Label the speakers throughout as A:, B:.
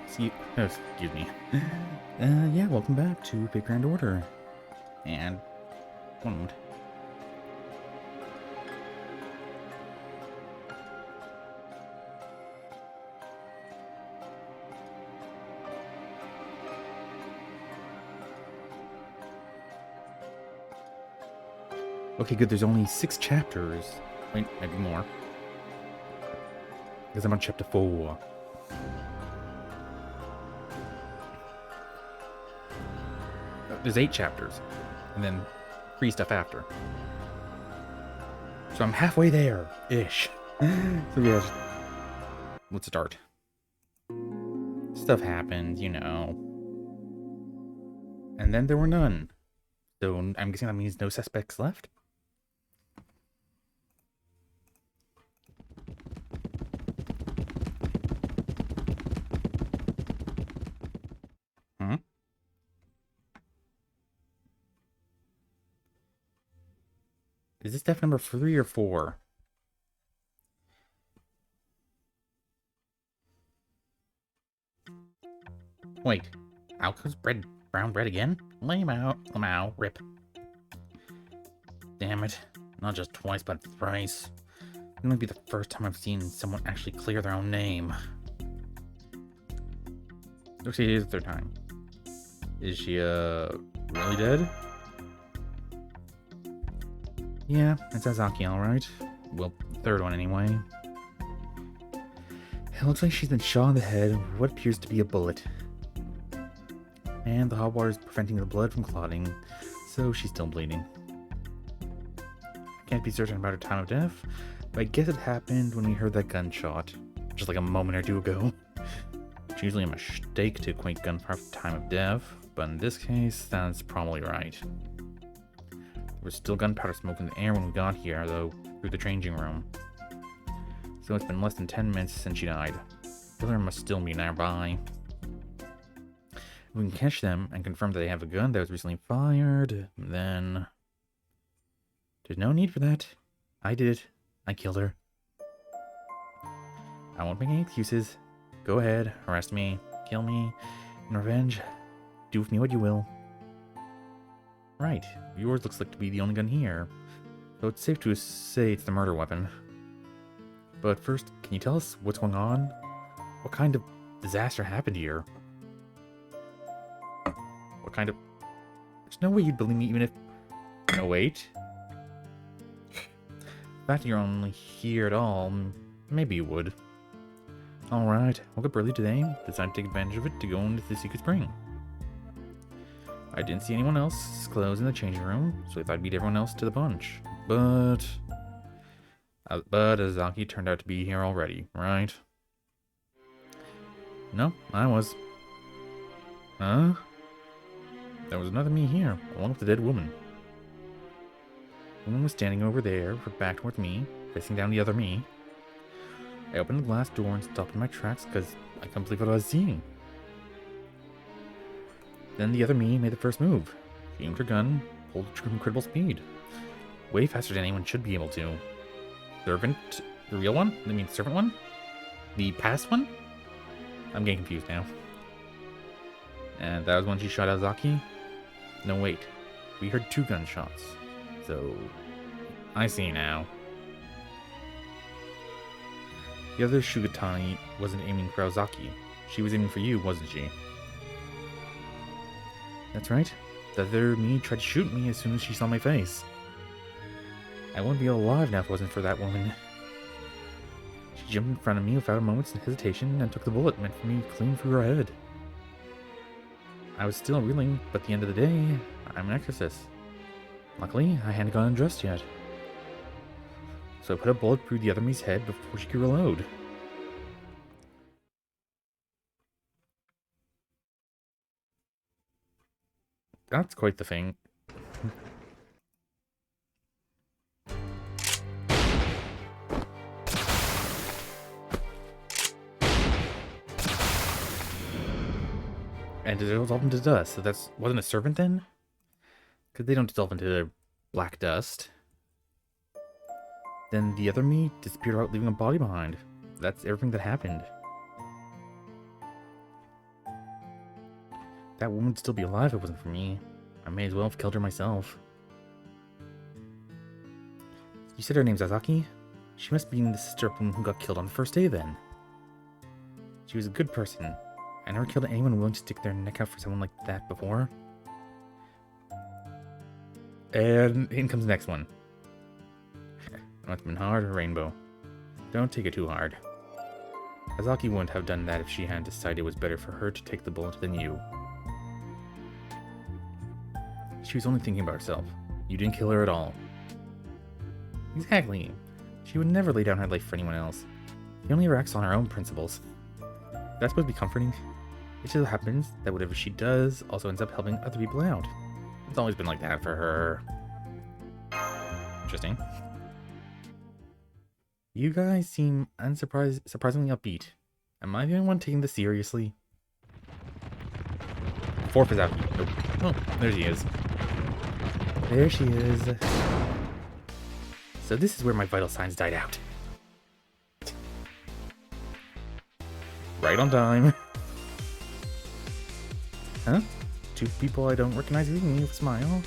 A: Excuse me. Yeah, welcome back to Big Grand Order. And one moment. Okay, good. There's only 6 chapters. Wait, maybe more. Because I'm on chapter 4. There's 8 chapters. And then free stuff after. So I'm halfway there-ish. So yeah, let's start. Stuff happened, you know. And then there were none. So I'm guessing that means no suspects left? Huh? Is this death number 3 or 4? Wait, Alco's brown bread again? Lame out, lamau, rip. Damn it, not just twice, but thrice. It might be the first time I've seen someone actually clear their own name. Looks like it is the 3rd time. Is she, really dead? Yeah, it's Azaki, alright. Well, 3rd one anyway. It looks like she's been shot in the head with what appears to be a bullet. And the hot water is preventing the blood from clotting, so she's still bleeding. Can't be certain about her time of death, but I guess it happened when we heard that gunshot, just like a moment or two ago. It's usually a mistake to equate gunfire with time of death, but in this case, that's probably right. There was still gunpowder smoke in the air when we got here, though, through the changing room. So it's been less than 10 minutes since she died. Killer must still be nearby. If we can catch them and confirm that they have a gun that was recently fired, then... There's no need for that. I did it. I killed her. I won't make any excuses. Go ahead, arrest me, kill me, in revenge. Do with me what you will. Right, yours looks like to be the only gun here, so it's safe to say it's the murder weapon. But first, can you tell us what's going on? What kind of disaster happened here? What kind of... There's no way you'd believe me even if... No, wait. The fact that you're only here at all, maybe you would. Alright, woke up early today, decided to take advantage of it to go into the secret spring. I didn't see anyone else's clothes in the changing room, so I thought I'd beat everyone else to the punch. But Azaki turned out to be here already, right? No, I was. Huh? There was another me here, along with the dead woman. The woman was standing over there, her back towards me, facing down the other me. I opened the glass door and stopped in my tracks because I couldn't believe what I was seeing. Then the other me made the first move. She aimed her gun, pulled the trigger with incredible speed. Way faster than anyone should be able to. Servant? The real one? I mean, the servant one? The past one? I'm getting confused now. And that was when she shot Azaki? No, wait. We heard 2 gunshots. So... I see now. The other Shugatani wasn't aiming for Azaki. She was aiming for you, wasn't she? That's right. The other me tried to shoot me as soon as she saw my face. I wouldn't be alive now if it wasn't for that woman. She jumped in front of me without a moment's hesitation and took the bullet meant for me clean through her head. I was still reeling, but at the end of the day, I'm an exorcist. Luckily, I hadn't gotten undressed yet. So I put a bullet through the other me's head before she could reload. That's quite the thing. And it dissolved into dust, so that wasn't a servant then? Because they don't dissolve into black dust. Then the other me disappeared out, leaving a body behind. That's everything that happened. That woman would still be alive if it wasn't for me. I may as well have killed her myself. You said her name's Azaki? She must be the sister of the woman who got killed on the first day then. She was a good person. I never killed anyone willing to stick their neck out for someone like that before. And in comes the next one. Must have been hard or rainbow. Don't take it too hard. Azaki wouldn't have done that if she hadn't decided it was better for her to take the bullet than you. She was only thinking about herself. You didn't kill her at all. Exactly. She would never lay down her life for anyone else. She only ever acts on her own principles. That's supposed to be comforting. It just happens that whatever she does also ends up helping other people out. It's always been like that for her. Interesting. You guys seem surprisingly upbeat. Am I the only one taking this seriously? Fourth is out. Nope. Oh, there she is. There she is. So this is where my vital signs died out. Right on time. Huh? Two people I don't recognize leaving me with a smile,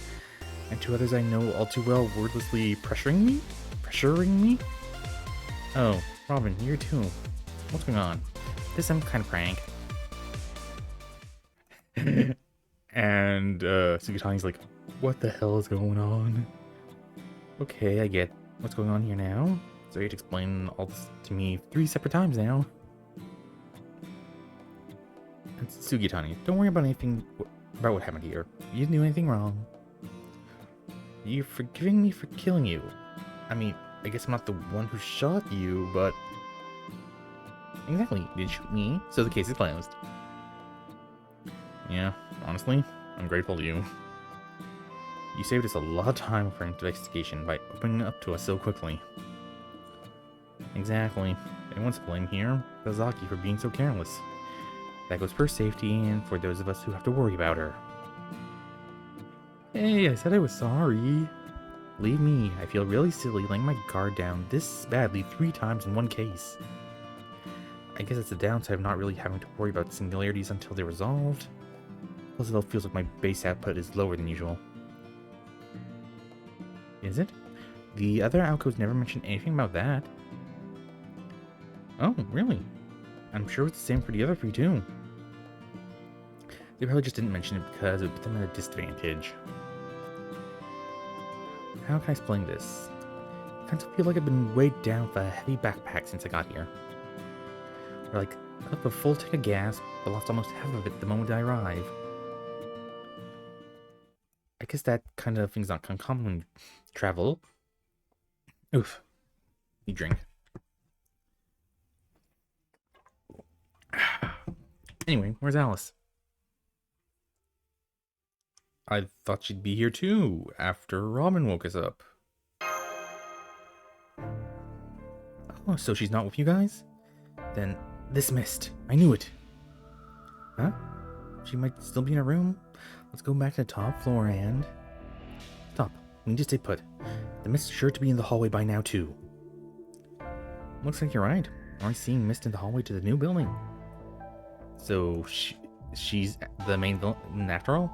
A: and two others I know all too well wordlessly pressuring me? Oh, Robin, you're too. What's going on? This some kind of prank. And Sugitani's like, what the hell is going on? Okay, I get what's going on here now. So you had to explain all this to me 3 separate times now. And Sugitani, don't worry about anything about what happened here. You didn't do anything wrong. You're forgiving me for killing you. I mean, I guess I'm not the one who shot you, but... Exactly, you didn't shoot me, so the case is closed. Yeah, honestly, I'm grateful to you. You saved us a lot of time for investigation by opening up to us so quickly. Exactly. Anyone's to blame here? Azaki for being so careless. That goes for her safety and for those of us who have to worry about her. Hey, I said I was sorry. Believe me, I feel really silly laying my guard down this badly 3 times in one case. I guess it's the downside of not really having to worry about singularities until they're resolved. Plus, it feels like my base output is lower than usual. Is it? The other alcoves never mentioned anything about that. Oh, really? I'm sure it's the same for the other 3 too. They probably just didn't mention it because it would put them at a disadvantage. How can I explain this? I kind of feel like I've been weighed down with a heavy backpack since I got here. Or like, I left a full tank of gas, but lost almost half of it the moment I arrived. I guess that kind of thing's not uncommon when you travel. Oof. You drink. Anyway, where's Alice? I thought she'd be here too, after Robin woke us up. Oh, so she's not with you guys? Then, dismissed. I knew it. Huh? She might still be in her room? Let's go back to the top floor and... Stop. We need to stay put. The mist is sure to be in the hallway by now too. Looks like you're right. I'm seeing mist in the hallway to the new building. So, she's the main villain after all?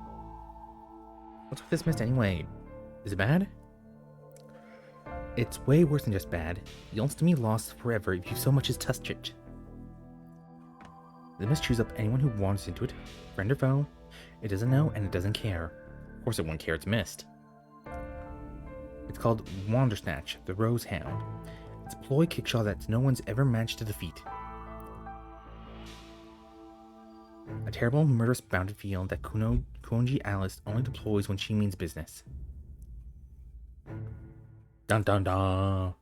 A: What's with this mist anyway? Is it bad? It's way worse than just bad. You'll instantly be lost forever if you so much as touch it. The mist chews up anyone who wanders into it, friend or foe. It doesn't know and it doesn't care. Of course it won't care, it's mist. It's called Wandersnatch, the Rose Hound. It's a ploy kickshaw that no one's ever managed to defeat. A terrible, murderous bounded field that Kuonji Alice only deploys when she means business. Dun dun dun!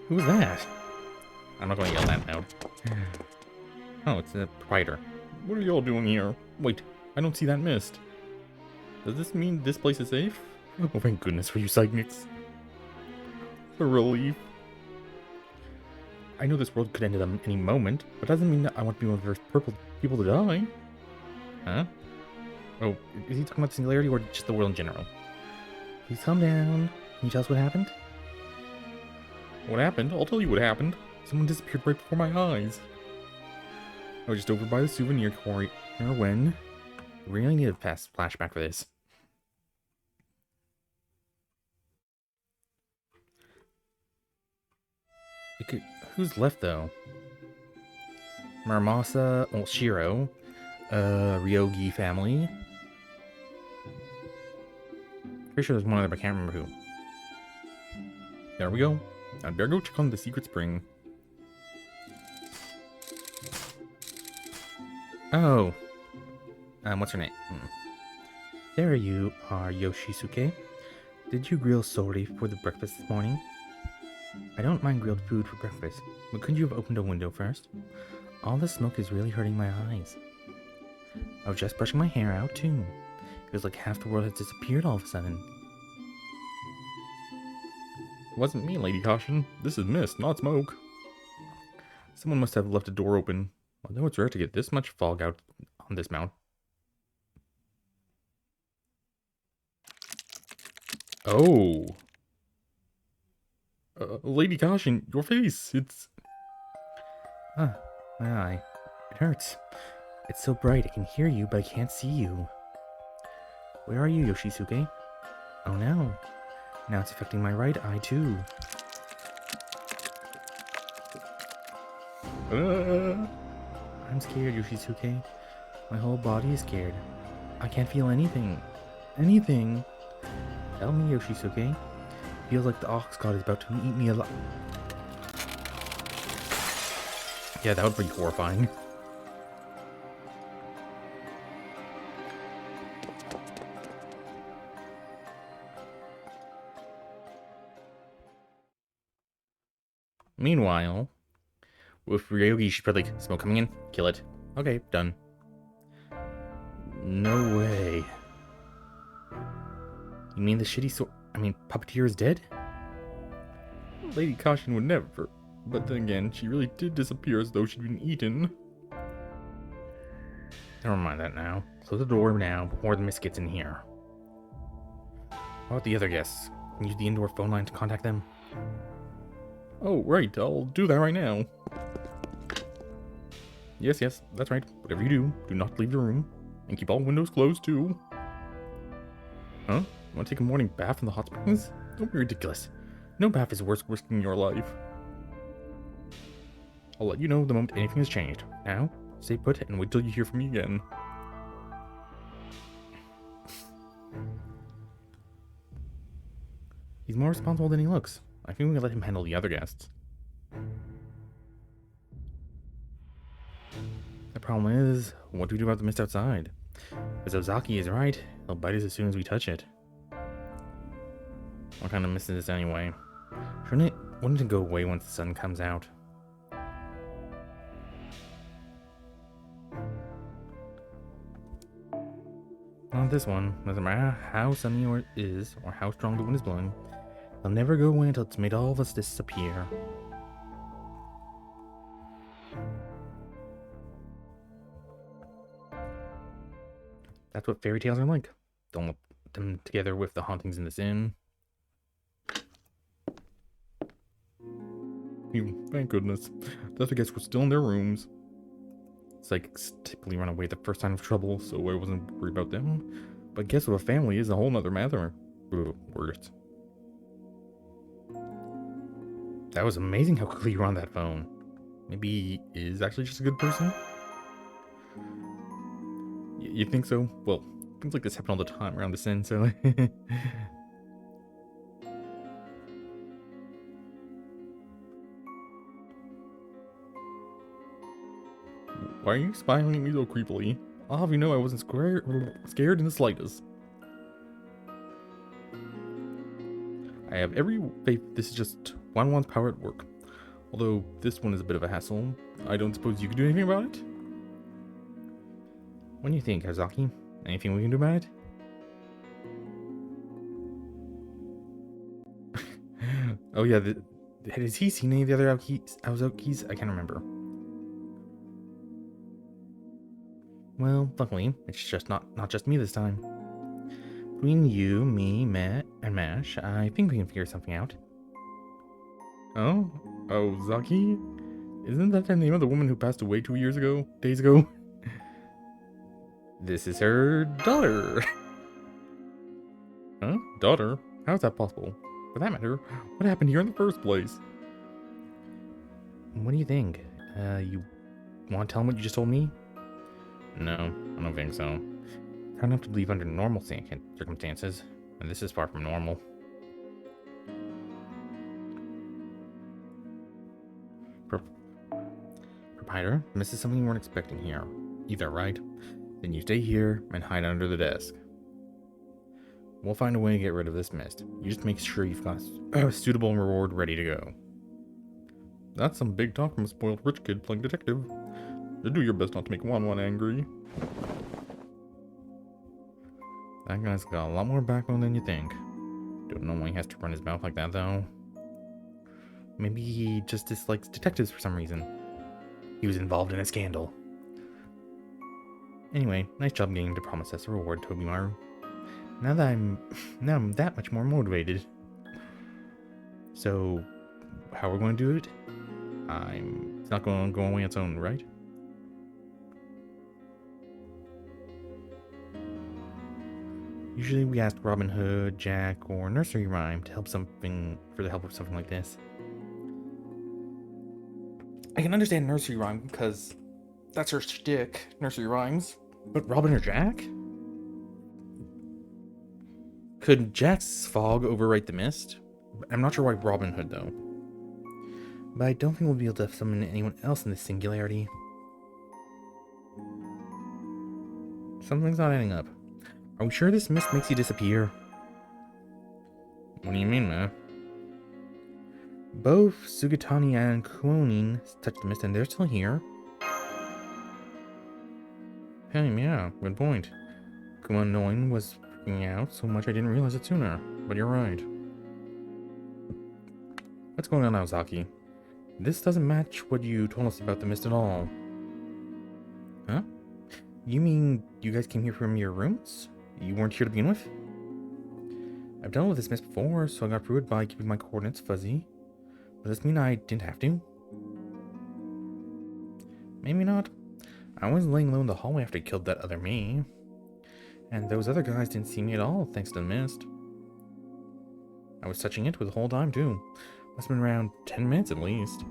A: Who's that? I'm not going to yell that loud. Oh, it's the proprietor. What are y'all doing here? Wait, I don't see that mist. Does this mean this place is safe? Oh, thank goodness for you psychics. A relief. I know this world could end at any moment, but doesn't mean that I want to be one of the first purple people to die. Huh? Oh, is he talking about the singularity or just the world in general? Please calm down. Can you tell us what happened? What happened? I'll tell you what happened. Someone disappeared right before my eyes. I was just over by the souvenir corner when... I really need a fast flashback for this. Who's left, though? Maramasa, well, Shiro, Ryogi family. Pretty sure there's one other, but I can't remember who. There we go. I'd better go check on the secret spring. Oh. What's her name? There you are, Yoshisuke. Did you grill sori for the breakfast this morning? I don't mind grilled food for breakfast, but couldn't you have opened a window first? All the smoke is really hurting my eyes. I was just brushing my hair out, too. It was like half the world had disappeared all of a sudden. It wasn't me, Lady Caution. This is mist, not smoke. Someone must have left a door open. Although it's rare to get this much fog out on this mount. Oh. Lady Caution, your face, it's... my eye. It hurts. It's so bright, I can hear you, but I can't see you. Where are you, Yoshisuke? Oh no. Now it's affecting my right eye, too. I'm scared, Yoshisuke. My whole body is scared. I can't feel anything. Anything. Tell me, Yoshisuke. Feels like the ox god is about to eat me alive. Yeah, that would be horrifying. Meanwhile, with Ryogi, she's probably like, smoke coming in, kill it. Okay, done. No way. You mean the shitty puppeteer is dead? Lady Caution would never. But then again, she really did disappear as though she'd been eaten. Never mind that now. Close the door now before the mist gets in here. How about the other guests? Can you use the indoor phone line to contact them? Oh, right. I'll do that right now. Yes, that's right. Whatever you do, do not leave the room. And keep all windows closed, too. Huh? Want to take a morning bath in the hot springs? Don't be ridiculous. No bath is worth risking your life. I'll let you know the moment anything has changed. Now, stay put and wait till you hear from me again. He's more responsible than he looks. I think we can let him handle the other guests. The problem is, what do we do about the mist outside? As Ozaki is right, he'll bite us as soon as we touch it. What kind of mist is this anyway? Wouldn't it go away once the sun comes out? Not this one. Doesn't matter how sunny it is or how strong the wind is blowing. They'll never go away until it's made all of us disappear. That's what fairy tales are like. Don't let them together with the hauntings in this inn. Thank goodness. The other guests were still in their rooms. Psychics typically run away the first sign of trouble, so I wasn't worried about them. But guess what, a family is a whole nother matter. Ugh, words. That was amazing how quickly you were on that phone. Maybe he is actually just a good person? You think so? Well, things like this happen all the time around this inn, so... Why are you smiling at me so creepily? I'll have you know I wasn't scared in the slightest. I have every faith this is just one's power at work. Although this one is a bit of a hassle. I don't suppose you can do anything about it? What do you think, Hazaki? Anything we can do about it? Oh yeah, Has he seen any of the other Aozokis? I can't remember. Well, luckily, it's just not just me this time. Between you, me, Matt, and Mash, I think we can figure something out. Oh? Ozaki? Isn't that the name of the woman who passed away 2 days ago? This is her daughter. Huh? Daughter? How is that possible? For that matter, what happened here in the first place? What do you think? You want to tell him what you just told me? No, I don't think so. It's hard enough to believe under normal circumstances, and this is far from normal. Proprietor, this is something you weren't expecting here. Either, right? Then you stay here and hide under the desk. We'll find a way to get rid of this mist. You just make sure you've got a suitable reward ready to go. That's some big talk from a spoiled rich kid playing detective. Do your best not to make Wan angry. That guy's got a lot more backbone than you think. Don't know why he has to run his mouth like that, though. Maybe he just dislikes detectives for some reason. He was involved in a scandal. Anyway, nice job getting to promise us a reward, Tobimaru. Now I'm that much more motivated. So, how we're going to do it? It's not going to go away on its own, right? Usually we ask Robin Hood, Jack, or Nursery Rhyme to help for the help of something like this. I can understand Nursery Rhyme because that's her shtick, Nursery Rhymes. But Robin or Jack? Could Jack's fog overwrite the mist? I'm not sure why Robin Hood, though. But I don't think we'll be able to summon anyone else in this singularity. Something's not adding up. Are we sure this mist makes you disappear? What do you mean, man? Both Sugatani and Kuonin touched the mist and they're still here. Hey, yeah, good point. Kuonin was freaking out so much I didn't realize it sooner, but you're right. What's going on, Aozaki? This doesn't match what you told us about the mist at all. Huh? You mean you guys came here from your rooms? You weren't here to begin with? I've dealt with this mist before, so I got through it by keeping my coordinates fuzzy. Does this mean I didn't have to? Maybe not. I was laying low in the hallway after I killed that other me. And those other guys didn't see me at all, thanks to the mist. I was touching it with the whole time, too. Must have been around 10 minutes at least.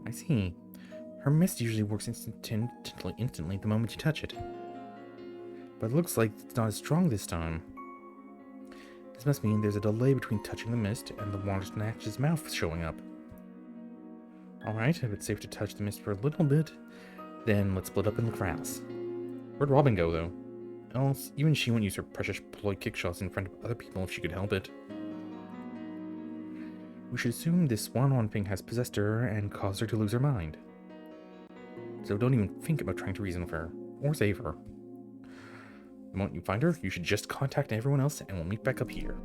A: I see. Her mist usually works instantly the moment you touch it. But it looks like it's not as strong this time. This must mean there's a delay between touching the mist and the water snatch's mouth showing up. Alright, if it's safe to touch the mist for a little bit, then let's split up and look for Alice. Where'd Robin go, though? Else, even she wouldn't use her precious ploy kickshots in front of other people if she could help it. We should assume this one thing has possessed her and caused her to lose her mind. So don't even think about trying to reason with her, or save her. The moment you find her, you should just contact everyone else and we'll meet back up here.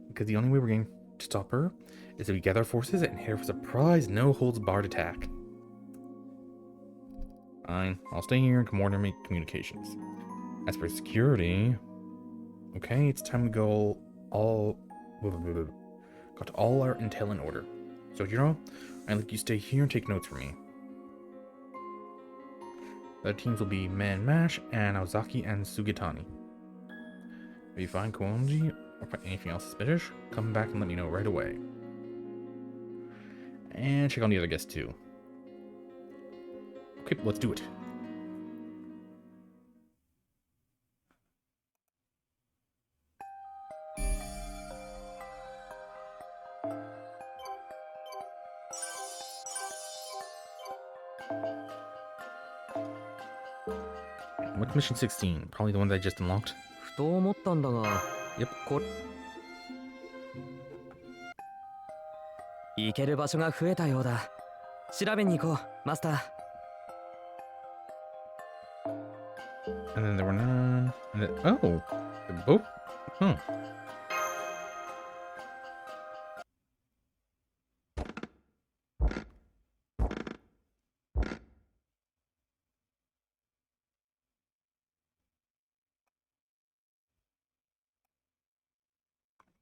A: Because the only way we're going to stop her is if we gather our forces and hit her for a surprise, no-holds-barred attack. Fine, I'll stay here and coordinate communications. As for security... Okay, it's time to go got all our intel in order. So, Jiro, I'd like you to stay here and take notes for me. The teams will be Man Mash and Aozaki and Sugatani. If you find Koonji or find anything else suspicious, come back and let me know right away. And check on the other guests too. Okay, let's do it. What's mission 16? Probably the one that I just unlocked. Yep.
B: 行ける場所が増えたようだ。調べに行こう、マスター。
A: And then there were none. And then, oh, they're both. Huh.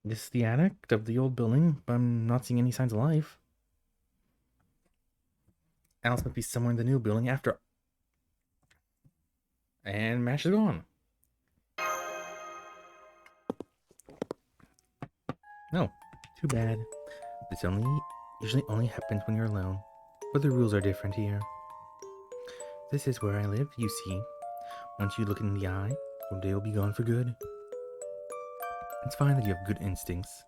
A: This is the attic of the old building, but I'm not seeing any signs of life. Alice must be somewhere in the new building after. And Mash is gone. No, too bad. This usually only happens when you're alone, but the rules are different here. This is where I live, you see. Once you look in the eye, one day will be gone for good. It's fine that you have good instincts,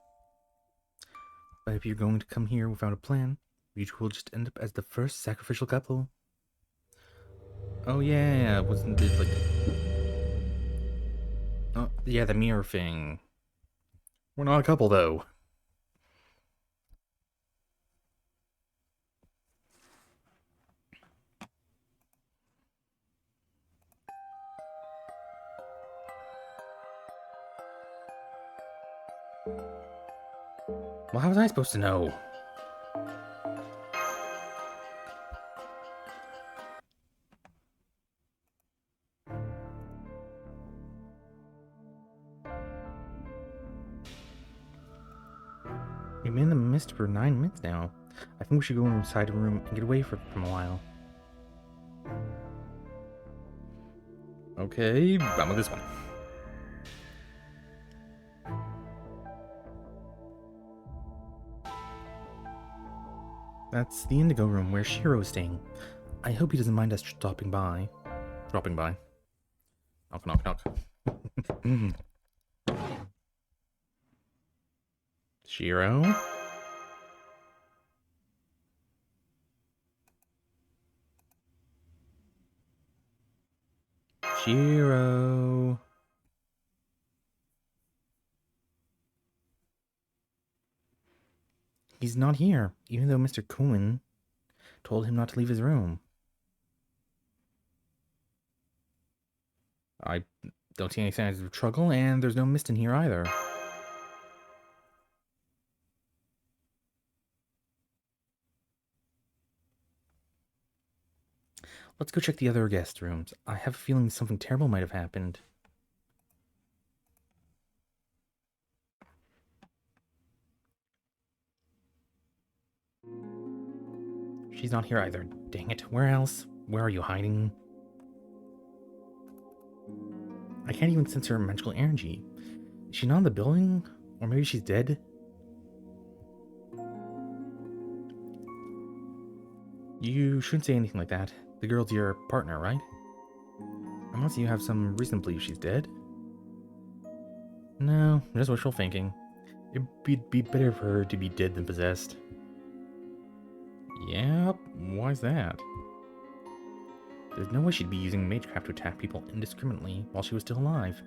A: but if you're going to come here without a plan, you two will just end up as the first sacrificial couple. Oh yeah, wasn't it like... Oh, yeah, the mirror thing. We're not a couple, though. Well, how was I supposed to know? We've been in the mist for 9 minutes now. I think we should go inside the room and get away from a while. Okay, I'm with this one. That's the indigo room where Shiro is staying. I hope he doesn't mind us dropping by. Knock, knock, knock. Shiro? Shiro? He's not here, even though Mr. Cohen told him not to leave his room. I don't see any signs of trouble, and there's no mist in here either. Let's go check the other guest rooms. I have a feeling something terrible might have happened. She's not here either. Dang it. Where else? Where are you hiding? I can't even sense her magical energy. Is she not in the building? Or maybe she's dead? You shouldn't say anything like that. The girl's your partner, right? Unless you have some reason to believe she's dead. No, just wishful thinking. It'd be better for her to be dead than possessed. Yep, why's that? There's no way she'd be using magecraft to attack people indiscriminately while she was still alive.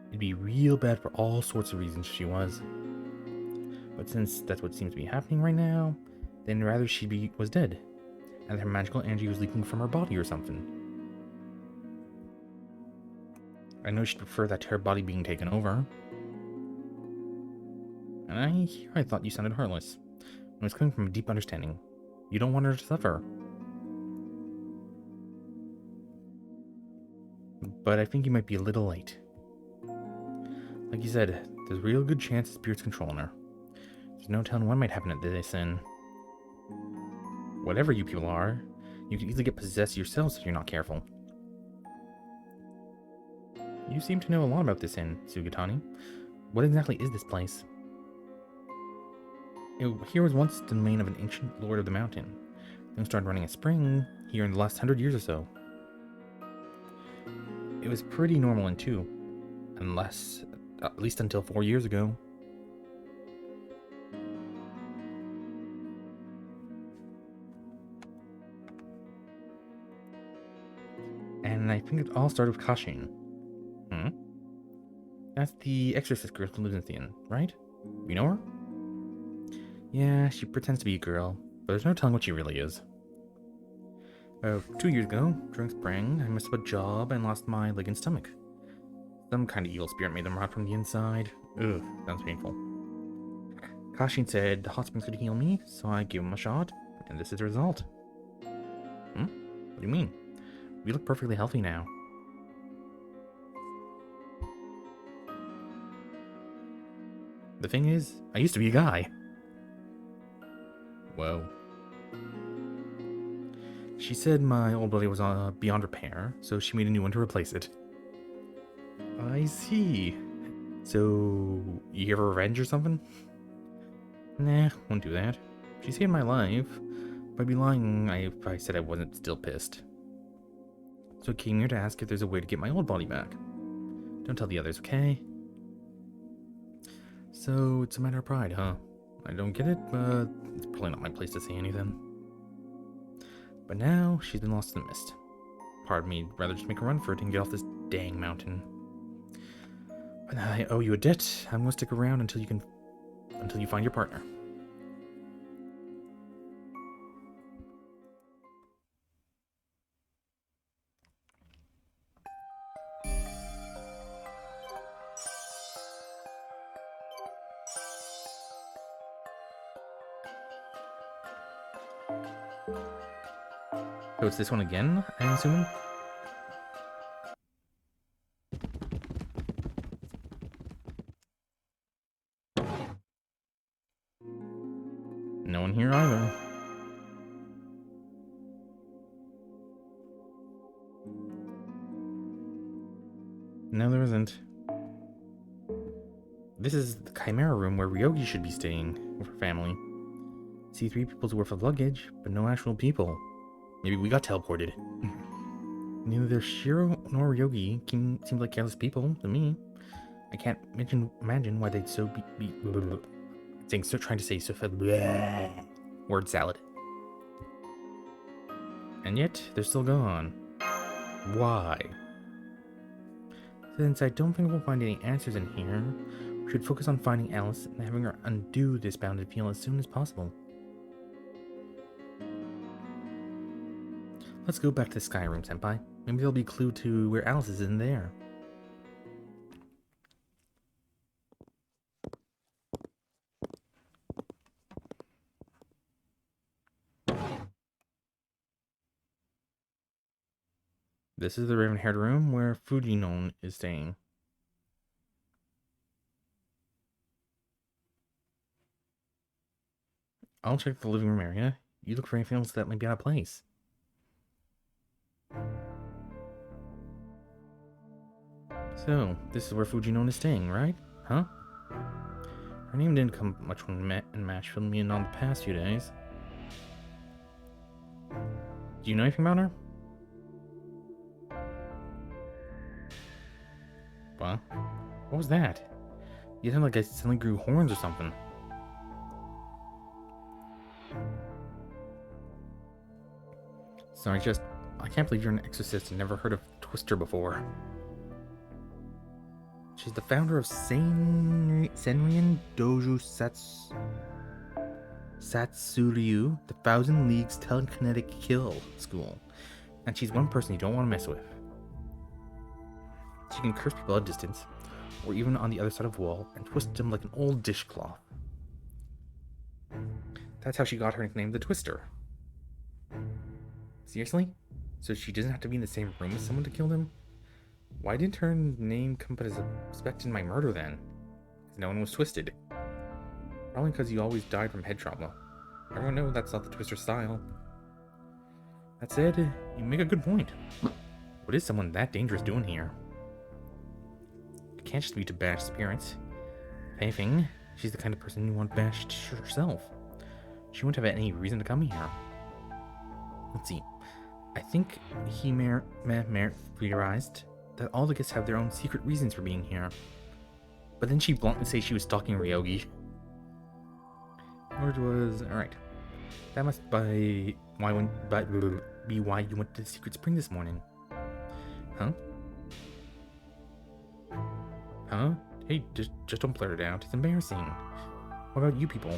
A: It'd be real bad for all sorts of reasons if she was. But since that's what seems to be happening right now, then rather she was dead, and her magical energy was leaking from her body or something. I know she'd prefer that to her body being taken over. And I thought you sounded heartless. It was coming from a deep understanding. You don't want her to suffer. But I think you might be a little late. Like you said, there's a real good chance the spirit's controlling her. There's no telling what might happen at this, and whatever you people are, you can easily get possessed yourselves if you're not careful. You seem to know a lot about this inn, Sugatani. What exactly is this place? Here was once the domain of an ancient lord of the mountain. Things started running a spring here in the last 100 years or so. It was pretty normal in 2, unless, at least until 4 years ago. And I think it all started with Kashin. That's the exorcist girl who lives in the inn, right? You know her? Yeah, she pretends to be a girl, but there's no telling what she really is. 2 years ago, during spring, I messed up a job and lost my leg and stomach. Some kind of evil spirit made them rot from the inside. Ugh, sounds painful. Kashin said the hot springs could heal me, so I gave him a shot, and this is the result. What do you mean? We look perfectly healthy now. The thing is, I used to be a guy. Whoa. She said my old body was beyond repair, so she made a new one to replace it. I see. So, you give her revenge or something? Nah, won't do that. She saved my life. But I'd be lying if I said I wasn't still pissed. So I came here to ask if there's a way to get my old body back. Don't tell the others, okay? So, it's a matter of pride, huh? I don't get it, but it's probably not my place to say anything. But now, she's been lost in the mist. Part of me would rather just make a run for it and get off this dang mountain. But I owe you a debt. I'm gonna stick around until you find your partner. So it's this one again, I'm assuming? No one here either. No, there isn't. This is the Chimera room where Ryogi should be staying with her family. See 3 people's worth of luggage, but no actual people. Maybe we got teleported. Neither Shiro nor Ryogi seem like careless people to me. I can't imagine why they'd so be trying to say so word salad. And yet, they're still gone. Why? Since I don't think we'll find any answers in here, we should focus on finding Alice and having her undo this bounded feel as soon as possible. Let's go back to the Sky Room, Senpai. Maybe there'll be a clue to where Alice is in there. This is the raven-haired room where Fujinon is staying. I'll check the living room area. You look for anything else that might be out of place. So, this is where Fujinon is staying, right? Huh? Her name didn't come much when Mash filled me in on the past few days. Do you know anything about her? What? What was that? You sound like I suddenly grew horns or something. Sorry, I can't believe you're an exorcist and never heard of Twister before. She's the founder of Senryan Dojo Satsuryu, the Thousand Leagues Telekinetic Kill School. And she's one person you don't want to mess with. She can curse people at a distance, or even on the other side of the wall, and twist them like an old dishcloth. That's how she got her nickname, the Twister. Seriously? So she doesn't have to be in the same room as someone to kill them? Why didn't her name come up as a suspect in my murder then? Because no one was twisted. Probably because you always died from head trauma. Everyone knows that's not the Twister style. That said, you make a good point. What is someone that dangerous doing here? It can't just be to bash spirits. If anything, she's the kind of person you want bashed herself. She wouldn't have any reason to come here. Let's see. I think he theorized that all the guests have their own secret reasons for being here. But then she bluntly said she was stalking Ryogi. Word was, alright. That must be why you went to the Secret Spring this morning. Huh? Huh? Hey, just don't blurt it out. It's embarrassing. What about you people?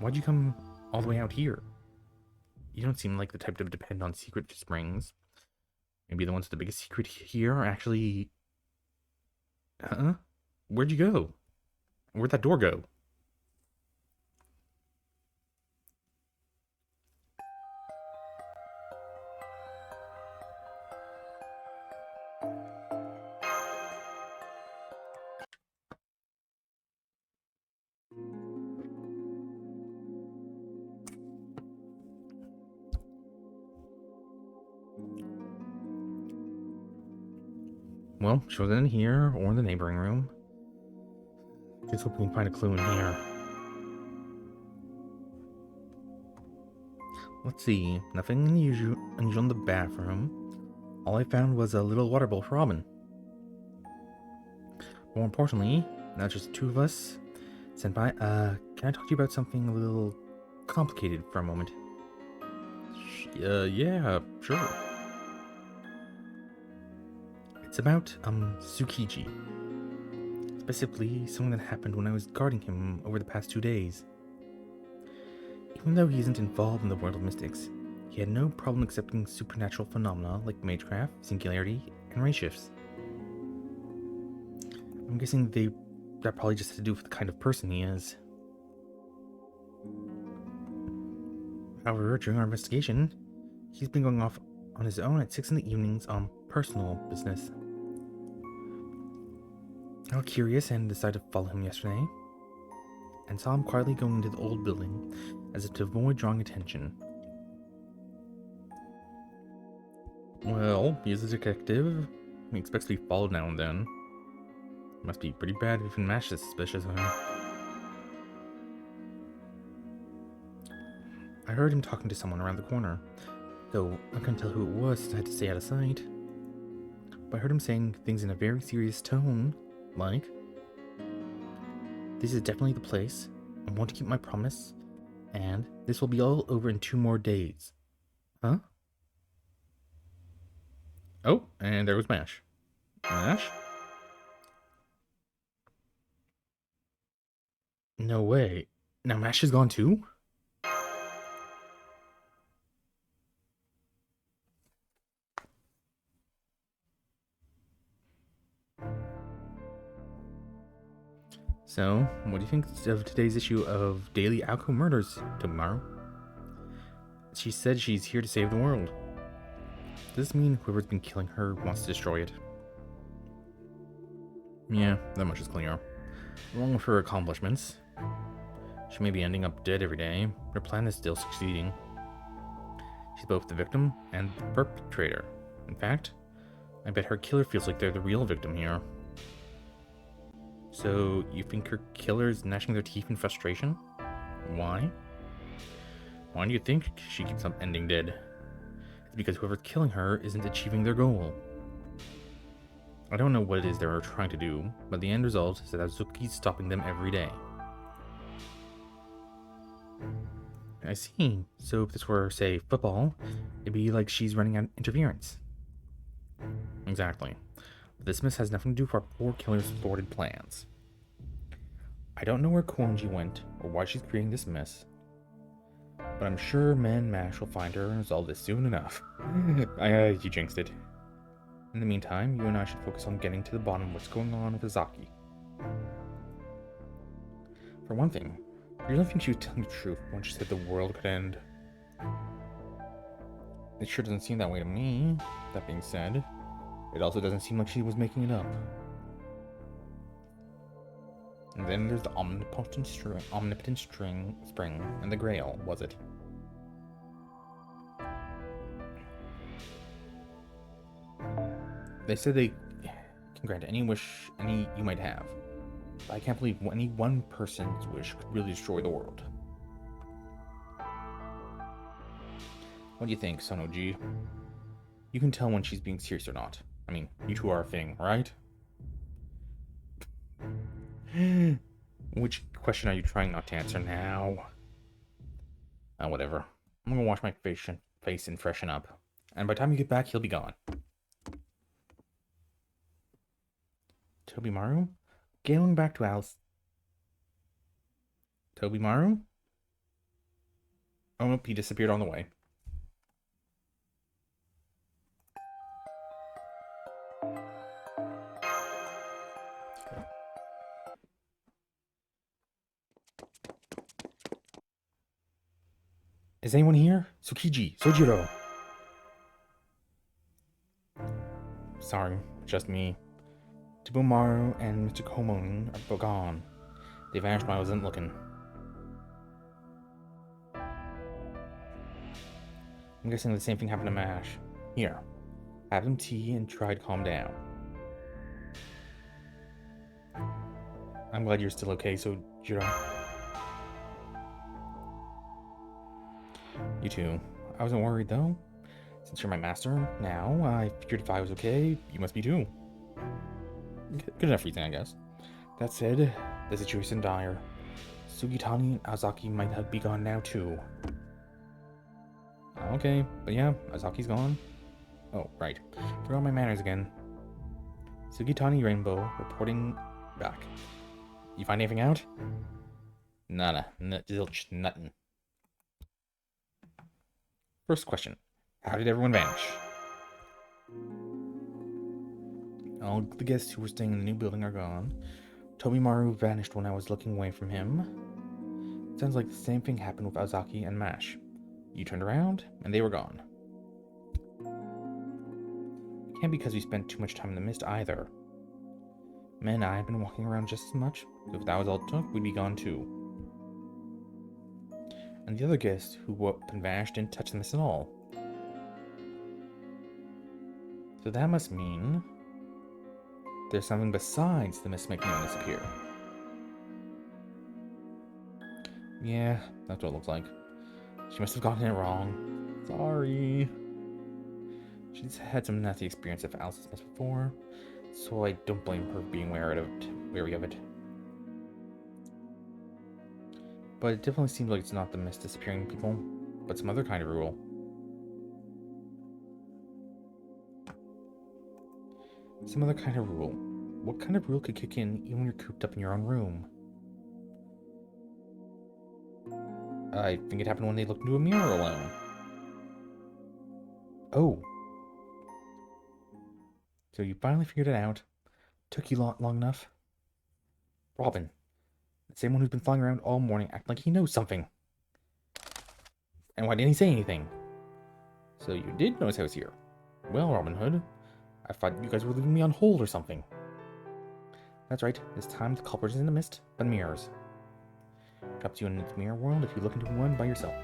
A: Why'd you come all the way out here? You don't seem like the type to depend on secret springs. Maybe the ones with the biggest secret here are actually... Huh? Where'd you go? Where'd that door go? Well, she wasn't in here or in the neighboring room. Just hope we can find a clue in here. Let's see. Nothing unusual in the bathroom. All I found was a little water bowl for Robin. More importantly, not just the two of us. Senpai, can I talk to you about something a little complicated for a moment? Yeah, sure. It's about, Tsukiji. Specifically, something that happened when I was guarding him over the past 2 days. Even though he isn't involved in the world of mystics, he had no problem accepting supernatural phenomena like magecraft, singularity, and ray shifts. I'm guessing that probably just has to do with the kind of person he is. However, during our investigation, he's been going off on his own at 6 in the evenings on personal business. I got curious and decided to follow him yesterday, and saw him quietly going into the old building as if to avoid drawing attention. Well, he's a detective. He expects to be followed now and then. Must be pretty bad if even Mash is suspicious of him. I heard him talking to someone around the corner, though I couldn't tell who it was since I had to stay out of sight. But I heard him saying things in a very serious tone, like, "This is definitely the place. I want to keep my promise, and this will be all over in 2 more days." Huh? Oh, and there was Mash. Mash? No way. Now Mash is gone too? So, what do you think of today's issue of Daily Alco Murders, Tobimaru? She said she's here to save the world. Does this mean whoever's been killing her wants to destroy it? Yeah, that much is clear. Along with her accomplishments, she may be ending up dead every day, but her plan is still succeeding. She's both the victim and the perpetrator. In fact, I bet her killer feels like they're the real victim here. So, you think her killer is gnashing their teeth in frustration? Why? Why do you think she keeps on ending dead? It's because whoever's killing her isn't achieving their goal. I don't know what it is they're trying to do, but the end result is that Azuki's stopping them every day. I see. So if this were, say, football, it'd be like she's running out interference. Exactly. But this miss has nothing to do with our poor killer's thwarted plans. I don't know where Konji went, or why she's creating this mess, but I'm sure Man Mash will find her and resolve this soon enough. You jinxed it. In the meantime, you and I should focus on getting to the bottom of what's going on with Azaki. For one thing, I really think she was telling the truth when she said the world could end. It sure doesn't seem that way to me. That being said, it also doesn't seem like she was making it up. And then there's the omnipotent spring, and the Grail, was it? They said they can grant any wish you might have. But I can't believe any one person's wish could really destroy the world. What do you think, Sonoji? You can tell when she's being serious or not. I mean, you two are a thing, right? Which question are you trying not to answer now? Whatever. I'm gonna wash my face and freshen up. And by the time you get back, he'll be gone. Tobimaru? Going back to Alice. Tobimaru? Oh nope, he disappeared on the way. Is anyone here? Tsukiji, Sojiro. Sorry, just me. Tobimaru and Mr. Komon are both gone. They vanished while I wasn't looking. I'm guessing the same thing happened to Mash. Here, have some tea and try to calm down. I'm glad you're still okay, so Jiro. You too. I wasn't worried though. Since you're my master now, I figured if I was okay, you must be too. Good enough reason, I guess. That said, the situation is dire. Sugitani and Azaki might be gone now too. Okay, but yeah, Azaki's gone. Oh, right. Forgot my manners again. Sugitani Rainbow reporting back. You find anything out? Nada. Zilch. Nothing. First question. How did everyone vanish? All the guests who were staying in the new building are gone. Tobimaru vanished when I was looking away from him. Sounds like the same thing happened with Azaki and Mash. You turned around, and they were gone. Can't be because we spent too much time in the mist either. Men and I have been walking around just as much, so if that was all it took, we'd be gone too. And the other guests who up and vanished didn't touch the mist at all. So that must mean there's something besides the mist making them disappear. Yeah, that's what it looks like. She must have gotten it wrong. Sorry. She's had some nasty experience with Alice's mist before, so I don't blame her for being wary of it. But it definitely seems like it's not the mist disappearing people, but some other kind of rule. Some other kind of rule. What kind of rule could kick in even when you're cooped up in your own room? I think it happened when they looked into a mirror alone. Oh. So you finally figured it out. Took you long enough. Robin. The same one who's been flying around all morning acting like he knows something. And why didn't he say anything? So you did notice I was here. Well, Robin Hood, I thought you guys were leaving me on hold or something. That's right, this time the culprit isn't a mist, but mirrors. Drops you in the mirror world if you look into one by yourself.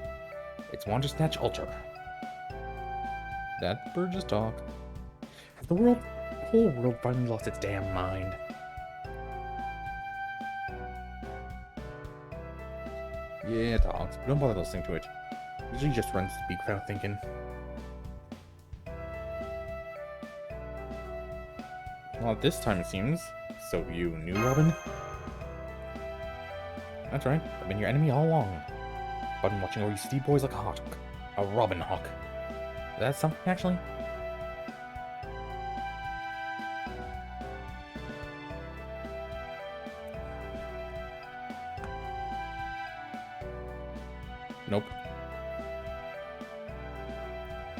A: It's Wander Snatch Ultra. That bird just talk. Has the whole world finally lost its damn mind? Yeah, it talks, but don't bother listening to it. Usually just runs to speak without thinking. Not this time, it seems. So you knew Robin? That's right, I've been your enemy all along. I've been watching all you city boys like a hawk. A Robin Hawk. Is that something, actually? Nope.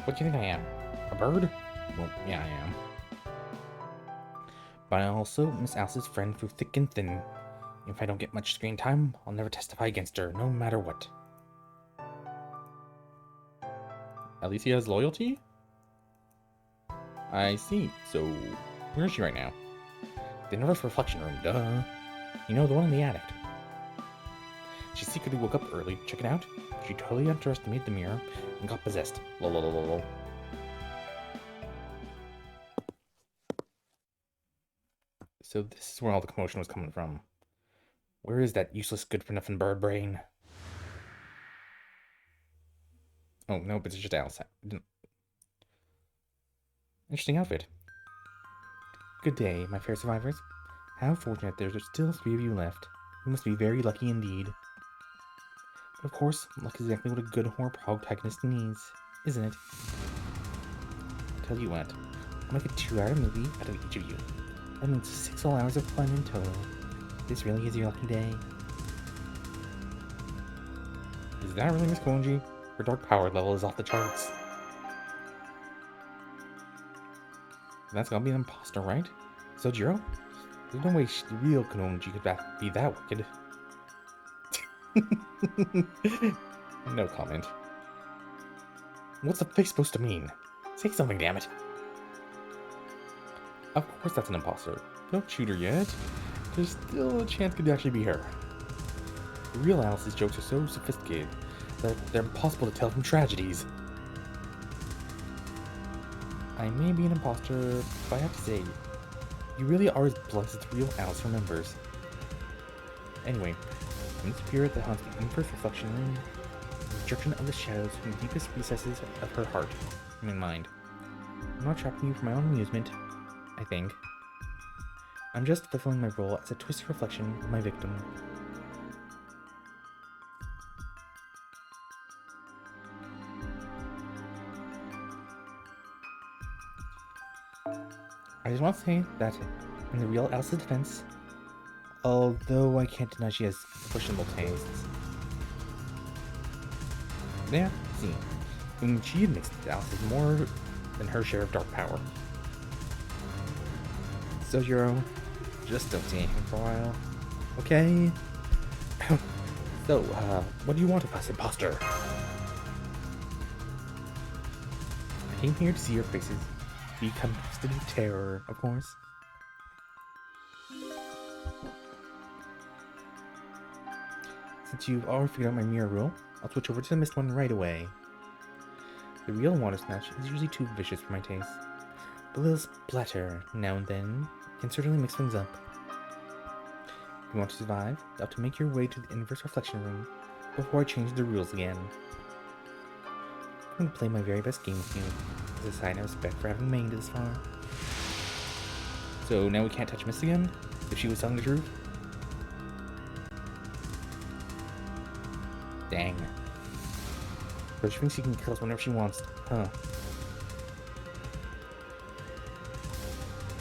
A: What do you think I am? A bird? Well, yeah, I am. But I also Miss Alice's friend through thick and thin. If I don't get much screen time, I'll never testify against her, no matter what. At least he has loyalty? I see. So, where is she right now? The Nervous Reflection Room, duh. You know, the one in the attic. She secretly woke up early, check it out. She totally underestimated the mirror and got possessed. Lol. So this is where all the commotion was coming from. Where is that useless good-for-nothing bird brain? Oh, no, but it's just Alice. Interesting outfit. Good day, my fair survivors. How fortunate there's still 3 of you left. You must be very lucky indeed. But of course, luck is exactly what a good horror protagonist needs, isn't it? Tell you what, I'll make a 2-hour movie out of each of you. That means 6 whole hours of fun in total. This really is your lucky day. Is that really Miss Konji? Her dark power level is off the charts. That's gotta be an imposter, right? So, Jiro? There's no way the real Konji could be that wicked. No comment. What's the face supposed to mean? Say something, damn it. Of course that's an imposter. Don't shoot her yet. There's still a chance it could actually be her. The real Alice's jokes are so sophisticated that they're impossible to tell from tragedies. I may be an imposter, but I have to say, you really are as blunt as the real Alice remembers. Anyway, from the spirit that haunts the inverse reflection room, the rejection of the shadows from the deepest recesses of her heart, I mean mind. I'm not trapping you for my own amusement, I think. I'm just fulfilling my role as a twisted reflection of my victim. I just want to say that in the real Elsa's defense, although I can't deny she has questionable tastes. Yeah, see. And she admits that Alice has more than her share of dark power. So, Jiro, just don't see anything for a while. Okay? So, what do you want of us, imposter? I came here to see your faces. Become twisted in terror, of course. Since you've already figured out my mirror rule, I'll switch over to the mist one right away. The real water smash is usually too vicious for my taste, but a little splatter now and then can certainly mix things up. If you want to survive, you'll have to make your way to the inverse reflection room before I change the rules again. I'm going to play my very best game with you, as a sign of respect for having made it this far. So now we can't touch Miss again, if she was telling the truth? Dang. But she thinks she can kill us whenever she wants, huh?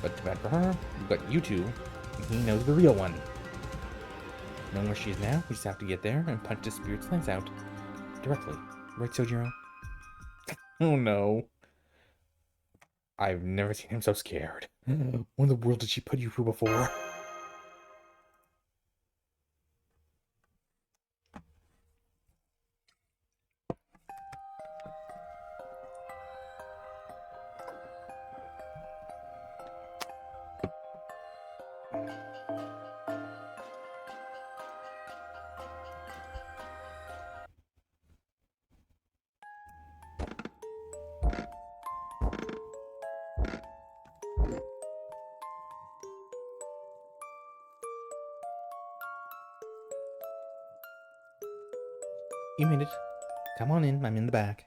A: But too bad for her, we've got you two, and he knows the real one. Knowing where she is now, we just have to get there and punch the spirit's legs out. Directly. Right, Sojiro? Oh no. I've never seen him so scared. What in the world did she put you through before? You made it. Come on in, I'm in the back.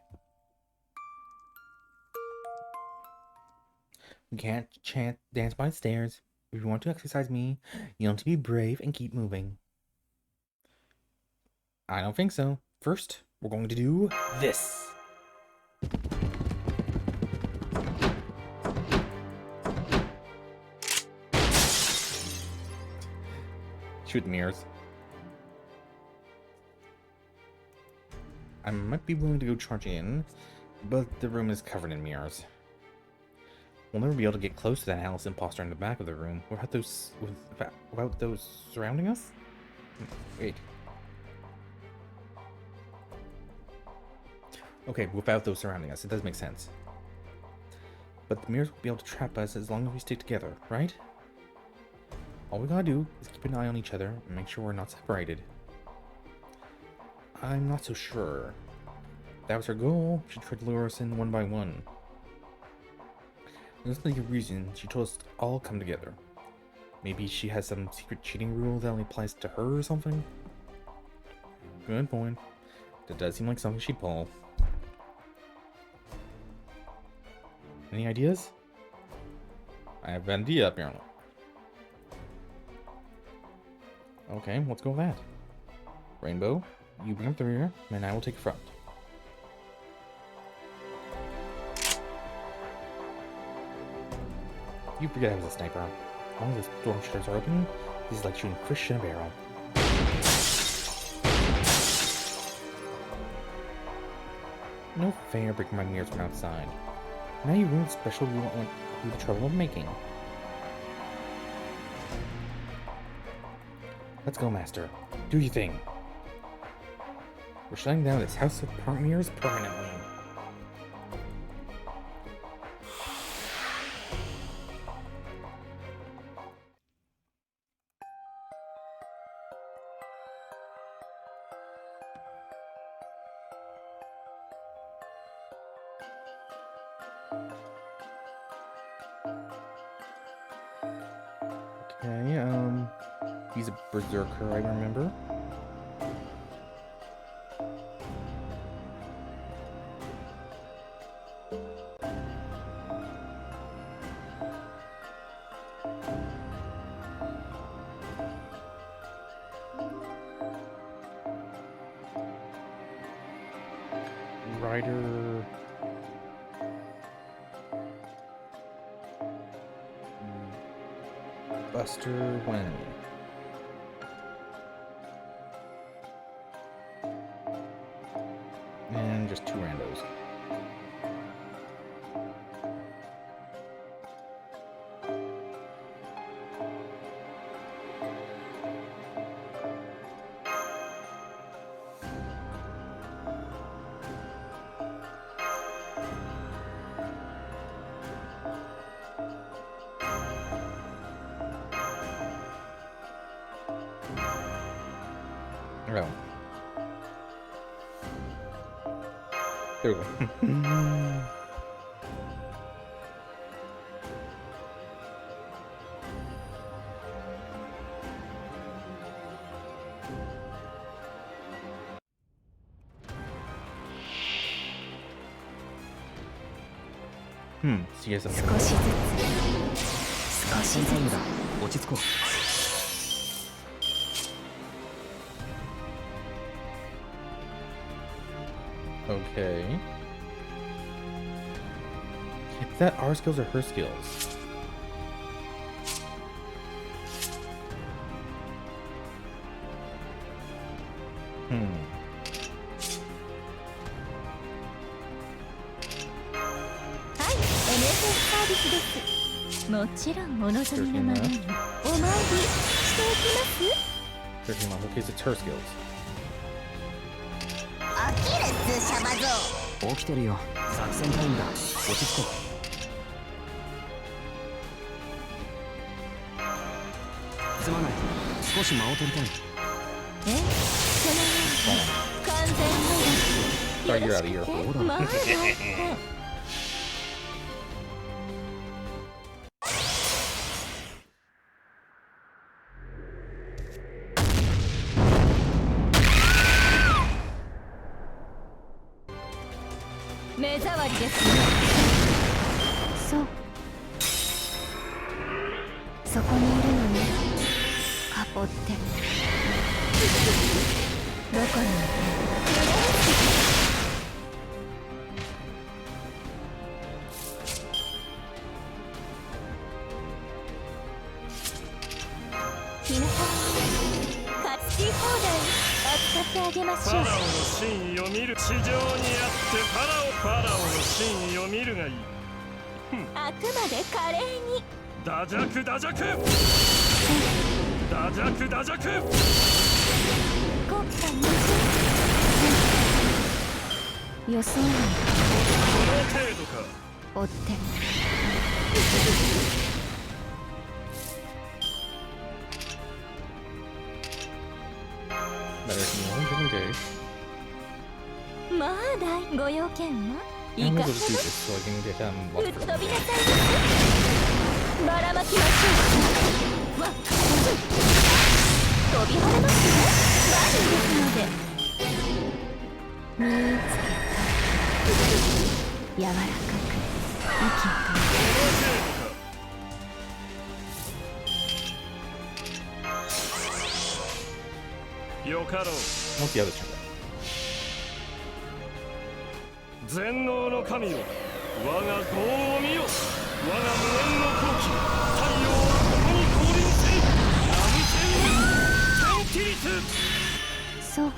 A: You can't dance by the stairs. If you want to exercise me, you have to be brave and keep moving. I don't think so. First, we're going to do this. Shoot mirrors. I might be willing to go charge in, but the room is covered in mirrors. We'll never be able to get close to that Alice imposter in the back of the room without those surrounding us? Wait. Okay, without those surrounding us, it does make sense. But the mirrors will be able to trap us as long as we stick together, right? All we gotta do is keep an eye on each other and make sure we're not separated. I'm not so sure. If that was her goal, she tried to lure us in one by one. There's like a reason she told us to all come together. Maybe she has some secret cheating rule that only applies to her or something? Good point. That does seem like something she'd pull. Any ideas? I have an idea, apparently. Okay, let's go with that. Rainbow, you bring up the rear, and I will take the front. You forget I was a sniper. As long as the storm shutters are open, this is like shooting fish in a barrel. No fair breaking my mirrors from outside. Now you ruined the special rule I went through the trouble of making. Let's go, Master. Do your thing. We're shutting down this house of mirrors permanently. Okay, He's a berserker, I remember. Rider. Buster Wen. And just 2 randos. Oh. There we go. So you guys have
B: 少しずつ少しずつだ。落ち着こう。
A: Okay. Is that our skills or her skills? Hmm.
C: はい、NSS サービスです。もちろんお望みのままにお参りしていきます。
A: 13 months. Okay, so it's her skills.
C: アキレスシャバゾ
B: 起きてるよ。作戦タイムだ。落ち着こう。すまない。少し間を取りたい。
C: え、そのように完全
A: Sorry, you're out of
C: に
A: here.
B: ほら。
C: まあだって目障りですね。そう。そこにいるのね。カポって。どこにいる？皆さん、勝ち放題扱ってあげましょう。
D: ファラオの真意を見る。地上にあってファラオの真意を見るがいい。
C: あくまで華麗に。
D: ダジャクダジャクダジャクダジャク。
C: 国家無事。予想外。
D: この程度か。
C: 追って。
A: Better than one day.
C: まあ大ご用件は
A: I'm
C: い
A: gonna
C: か
A: go
C: ほ
A: to do this so I can get
C: ど
A: lost
C: ぶっ
A: for
C: 飛びなさいませ。ばらまきましょう。わっ飛び跳ねますよ。マジですので。見つけた。柔らかく息を止め
D: よかろう。
A: What's the other chamber?
D: 全能の神よ、我が業を見よ。我が無縁の好機、太陽はここに降臨せ。ラムセンテンティリス。
C: そう。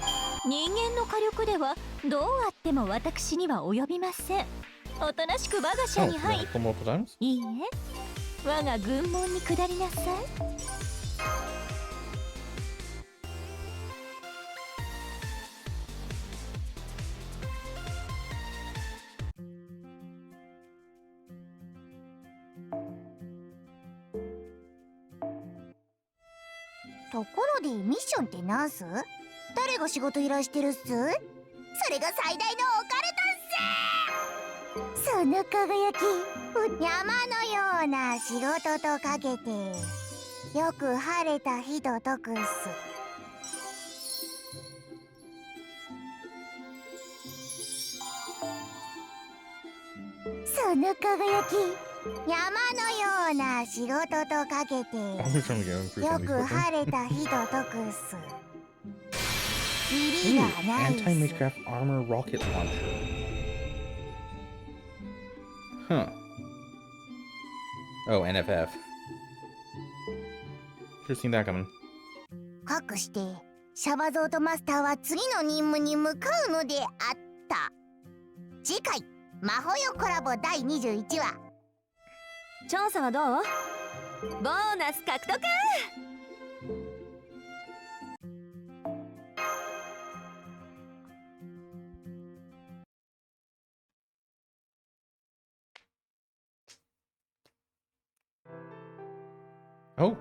C: 人間の火力ではどうあっても私には及びません。おとなしく我が社
A: Oh,
C: に
A: you
C: 入
A: want to go multiple times?
C: いいえ、我が軍門に下りなさい。
E: ところでミッションってなんす？誰が仕事依頼してるっす？それが最大のオカルトっす。その輝き、山のような仕事とかけてよく晴れた日と解くす。その輝き、山のような仕事とかけて、
A: I'm trying to get him for
E: よ
A: something
E: く
A: quickly.
E: 晴れた日と解くす。キリ
A: Ooh,
E: がないす。
A: anti-magecraft armor rocket launcher. Huh. Oh, NFF. Should've seen that coming.
E: かくしてシャバゾートマスターは次の任務に向かうのであった。次回魔法よコラボ第21話。
C: 調査はどう？ボーナス獲得。
A: Oh.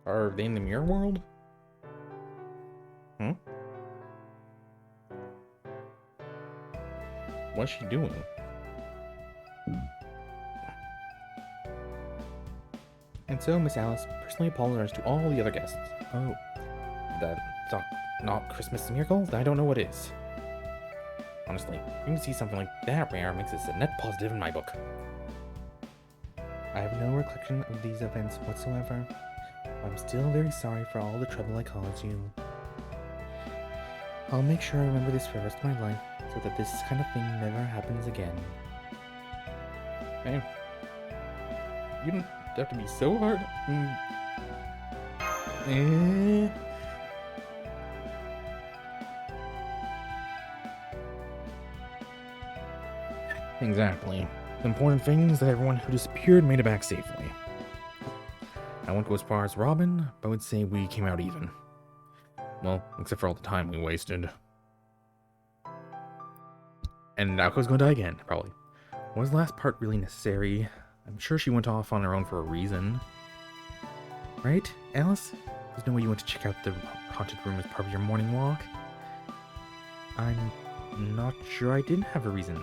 A: Are they in the mirror world? Hmm? What's she doing? And so Miss Alice personally apologized to all the other guests. Oh, that's not Christmas miracle? I don't know what is. Honestly, even to see something like that rare makes this a net positive in my book. I have no recollection of these events whatsoever. I'm still very sorry for all the trouble I caused you. I'll make sure I remember this for the rest of my life, so that this kind of thing never happens again. Hey, you don't have to be so hard. Exactly. The important thing is that everyone who disappeared made it back safely. I won't go as far as Robin, but I would say we came out even. Well, except for all the time we wasted. And Naoko's gonna die again, probably. Was the last part really necessary? I'm sure she went off on her own for a reason. Right, Alice? There's no way you went to check out the haunted room as part of your morning walk? I'm not sure I didn't have a reason.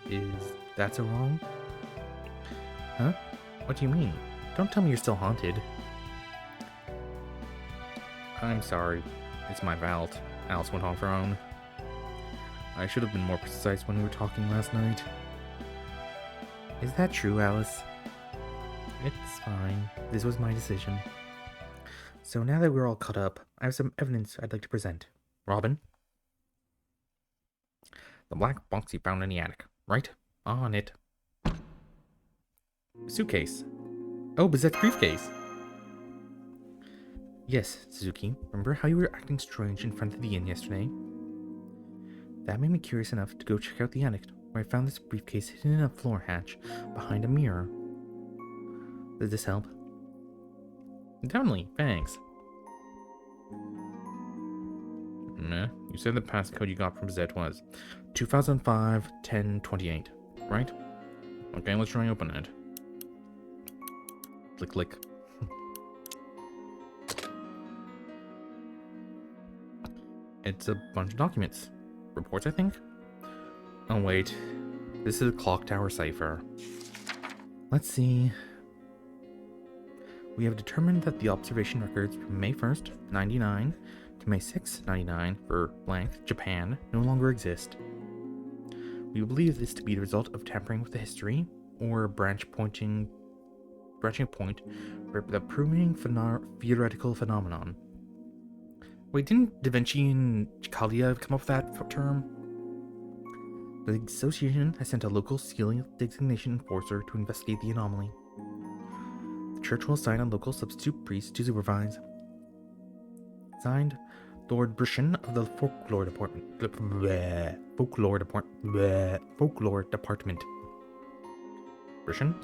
A: Is that so wrong? Huh? What do you mean? Don't tell me you're still haunted. I'm sorry. It's my fault. Alice went off her own. I should have been more precise when we were talking last night. Is that true, Alice? It's fine. This was my decision. So now that we're all caught up, I have some evidence I'd like to present. Robin? The black box you found in the attic. Right on it. Suitcase. Oh, Bizette's briefcase. Yes, Suzuki. Remember how you were acting strange in front of the inn yesterday? That made me curious enough to go check out the attic, where I found this briefcase hidden in a floor hatch behind a mirror. Does this help? Definitely, thanks. Meh. You said the passcode you got from Bizette was 2005-1028, right? Okay, let's try and open it. Click, click. It's a bunch of documents. Reports, I think? Oh, wait. This is a clock tower cipher. Let's see. We have determined that the observation records from May 1st, 99 to May 6th, 99 for blank, Japan, no longer exist. We believe this to be the result of tampering with the history, or branching a point for the proving theoretical phenomenon. Wait, didn't Da Vinci and Calia come up with that term? The association has sent a local seal designation enforcer to investigate the anomaly. The church will assign a local substitute priest to supervise. Signed, Lord Brishan of the Folklore Department. Folklore Department. Brishan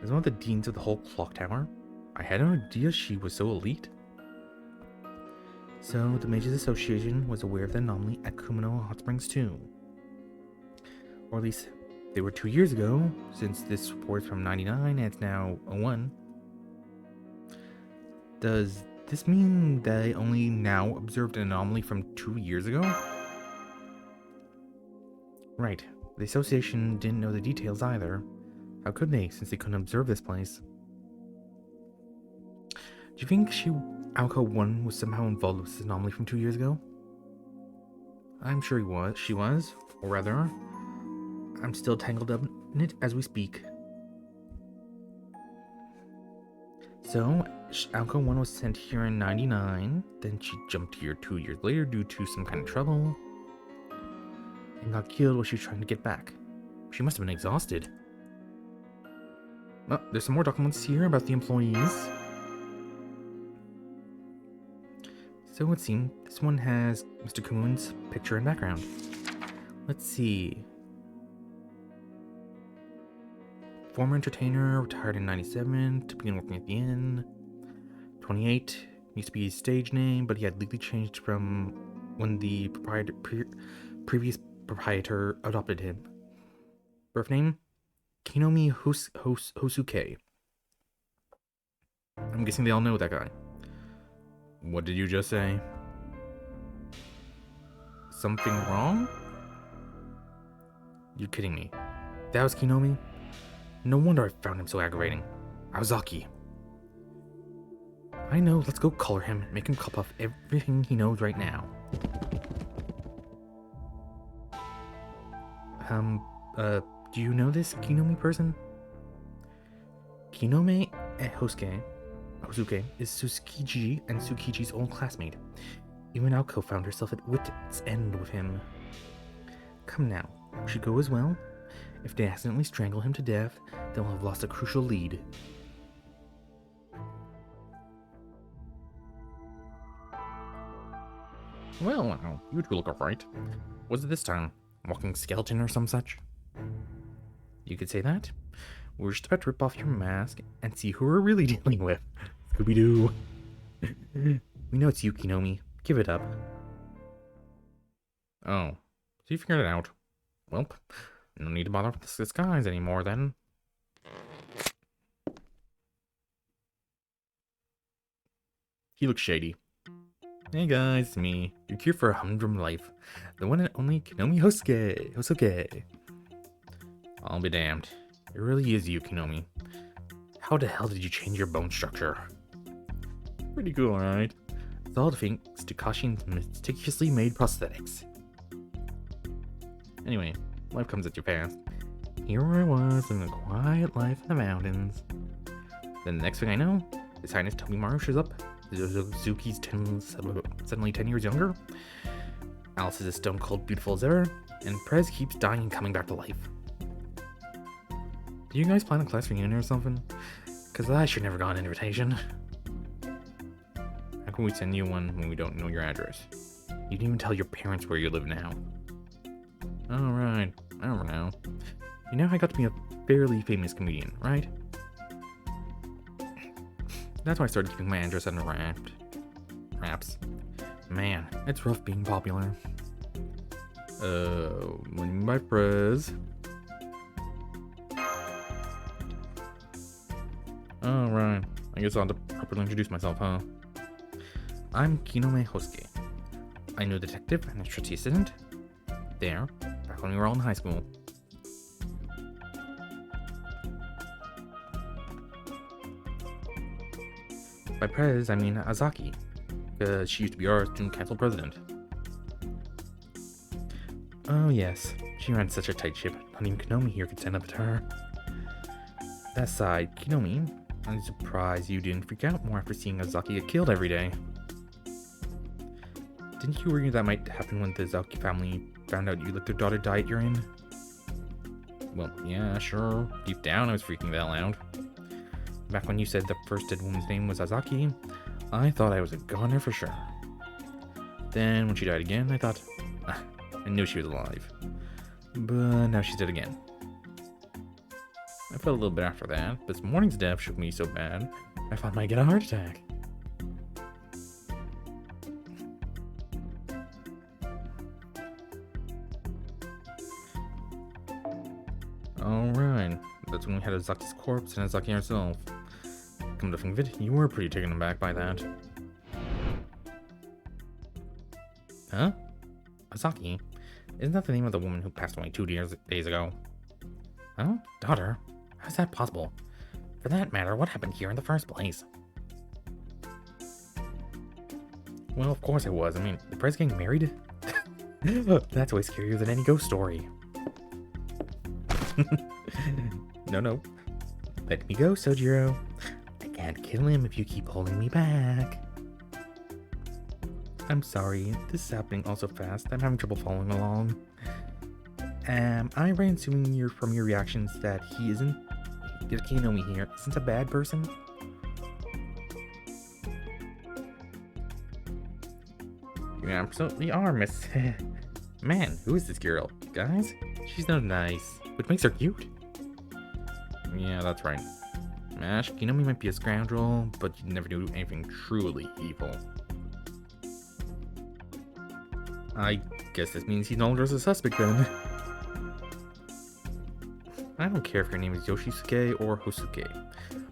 A: is one of the deans of the whole clock tower. I had no idea she was so elite. So, the Mages Association was aware of the anomaly at Kumino Hot Springs too. Or at least, they were 2 years ago, since this report is from 99 and it's now 01. Does this mean they only now observed an anomaly from 2 years ago? Right. The association didn't know the details either. How could they, since they couldn't observe this place? Do you think Alco 1 was somehow involved with this anomaly from 2 years ago? I'm sure she was. Or rather, I'm still tangled up in it as we speak. So, Alco 1 was sent here in 99, then she jumped here 2 years later due to some kind of trouble, and got killed while she was trying to get back. She must have been exhausted. Well, there's some more documents here about the employees. So it seems this one has Mr. Kuhn's picture and background. Let's see. Former entertainer, retired in 97 to begin working at the inn. 28, used to be his stage name, but he had legally changed from when the previous proprietor adopted him. Birth name? Kinomi Hosuke. I'm guessing they all know that guy. What did you just say? Something wrong? You're kidding me. That was Kinomi? No wonder I found him so aggravating. Aozaki. I know, let's go color him and make him cop off everything he knows right now. Do you know this Kinomi person? Kinome Hosuke is Tsukichi and Tsukichi's old classmate. Even Alco found herself at wit's end with him. Come now, we should go as well. If they accidentally strangle him to death, they'll have lost a crucial lead. Well, you two look alright. Was it this time? Walking skeleton or some such? You could say that. We're just about to rip off your mask and see who we're really dealing with. Scooby-Doo. We know it's you, Kinomi. Give it up. Oh, so you figured it out. Well, no need to bother with this disguise anymore, then. He looks shady. Hey guys, it's me. Your cure for a humdrum life. The one and only Kinomi Hosuke. I'll be damned. It really is you, Kinomi. How the hell did you change your bone structure? Pretty cool, right? It's all thanks to Kashin's meticulously made prosthetics. Anyway, life comes at you fast. Here I was in a quiet life in the mountains. Then the next thing I know, His Highness Tobimaru shows up. Zuki's suddenly 10 years younger. Alice is as stone cold beautiful as ever, and Prez keeps dying and coming back to life. Do you guys plan a class reunion or something? Cause I should never got an invitation. How can we send you one when we don't know your address? You didn't even tell your parents where you live now. Alright, I don't know. You know I got to be a fairly famous comedian, right? That's why I started keeping my address under wraps. Man, it's rough being popular. What do you mean by Prez? Alright, I guess I'll have to properly introduce myself, huh? I'm Kinome Hosuke. I know detective and a trusty assistant. There, back when we were all in high school. By Prez, I mean Azaki, because she used to be our student council president. Oh yes, she ran such a tight ship, not even Kinomi here could stand up to her. That aside, Kinomi, I'm surprised you didn't freak out more after seeing Azaki get killed every day. Didn't you worry that might happen when the Azaki family found out you let their daughter die at your inn? Well, yeah, sure. Deep down, I was freaking the hell out. Back when you said the first dead woman's name was Azaki, I thought I was a goner for sure. Then, when she died again, I thought, I knew she was alive. But now she's dead again. I felt a little bit after that, but this morning's death shook me so bad, I thought I might get a heart attack. Alright, that's when we had Azaki's corpse and Azaki herself. Come to think of it, you were pretty taken aback by that. Huh? Azaki? Isn't that the name of the woman who passed away 2 days ago? Huh? Daughter? How's that possible? For that matter, what happened here in the first place? Well, of course I was. I mean, the prince getting married? That's way scarier than any ghost story. No. Let me go, Sojiro. I can't kill him if you keep holding me back. I'm sorry, this is happening all so fast. I'm having trouble following along. Am I right assuming from your reactions that he isn't? Kinomi here isn't a bad person? You absolutely are, miss. Man, who is this girl? Guys? She's no nice, which makes her cute. Yeah, that's right. Mash, Kinomi might be a scoundrel, but you'd never do anything truly evil. I guess this means he's no longer a suspect then. I don't care if your name is Yoshisuke or Hosuke.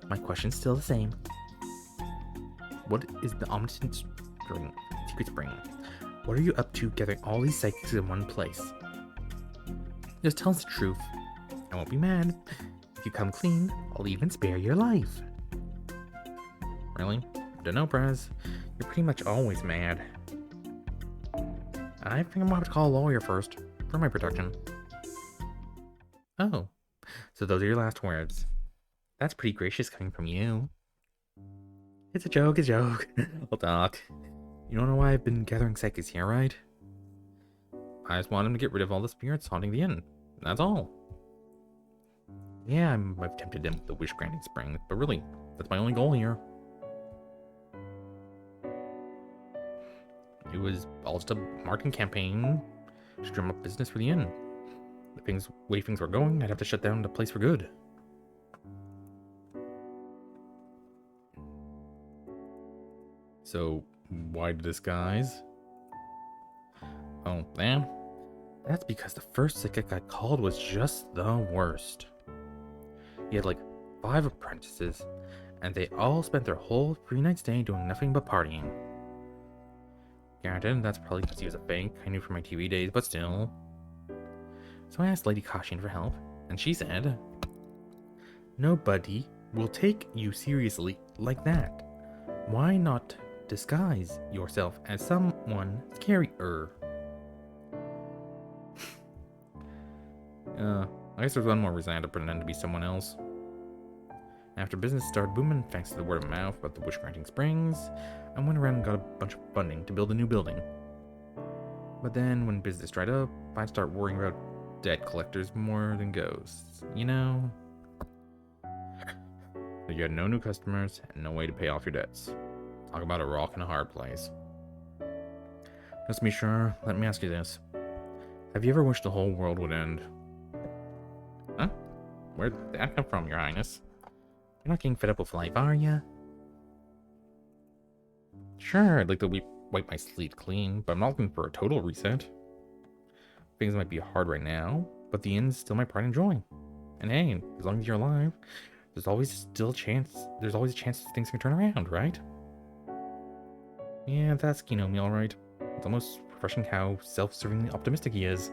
A: My question's still the same. What is the Omniscient Secret Spring? What are you up to gathering all these psychics in one place? Just tell us the truth. I won't be mad. If you come clean, I'll even spare your life. Really? Dunno, Prez. You're pretty much always mad. I think I'm gonna have to call a lawyer first, for my protection. Oh, so those are your last words. That's pretty gracious coming from you. It's a joke, We'll talk. You don't know why I've been gathering psychics here, right? I just want him to get rid of all the spirits haunting the inn. That's all. Yeah, I've tempted him with the wish granting spring, but really, that's my only goal here. It was all just a marketing campaign to drum up business for the inn. The way things were going, I'd have to shut down the place for good. So, why the disguise? Oh, damn. That's because the first psychic I called was just the worst. He had like 5 apprentices, and they all spent their whole 3-night stay doing nothing but partying. Granted, that's probably because he was a fake, I knew from my TV days, but still. So I asked Lady Kashin for help, and she said, nobody will take you seriously like that. Why not disguise yourself as someone scarier? I guess there's one more reason I had to pretend to be someone else. After business started booming thanks to the word of mouth about the wish granting springs, I went around and got a bunch of funding to build a new building. But then when business dried up, I'd start worrying about debt collectors more than ghosts, you know? So you had no new customers and no way to pay off your debts. Talk about a rock and a hard place. Just to be sure, let me ask you this. Have you ever wished the whole world would end? Huh? Where'd that come from, Your Highness? You're not getting fed up with life, are ya? Sure, I'd like to wipe my slate clean, but I'm not looking for a total reset. Things might be hard right now, but the inn's still my pride and joy. And hey, as long as you're alive, there's always a chance things can turn around, right? Yeah, that's Kinomi, alright. It's almost refreshing how self-servingly optimistic he is.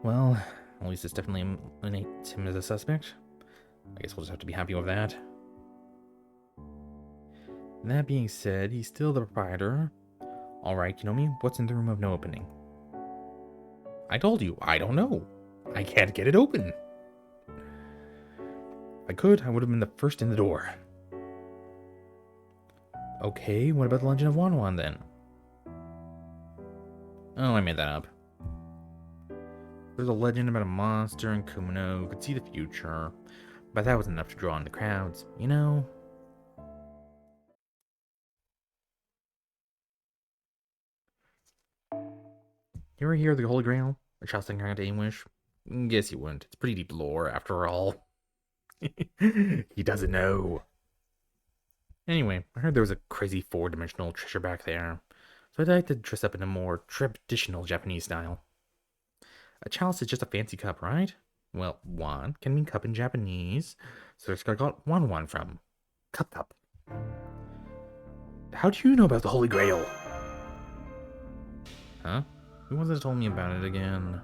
A: Well, at least it's definitely eliminates him as a suspect. I guess we'll just have to be happy with that. That being said, he's still the proprietor. Alright, Kinomi, what's in the room of no opening? I told you, I don't know. I can't get it open. If I could, I would have been the first in the door. Okay, what about the Legend of Wanwan then? Oh, I made that up. There's a legend about a monster in Kumino who could see the future, but that was enough to draw in the crowds, you know? You ever hear of the Holy Grail? A child singing out to English? Guess you wouldn't. It's pretty deep lore, after all. He doesn't know. Anyway, I heard there was a crazy 4-dimensional treasure back there, so I'd like to dress up in a more traditional Japanese style. A chalice is just a fancy cup, right? Well, wan can mean cup in Japanese, so that's where I got wanwan from. Cup. How do you know about the Holy Grail? Huh? Who was it that told me about it again?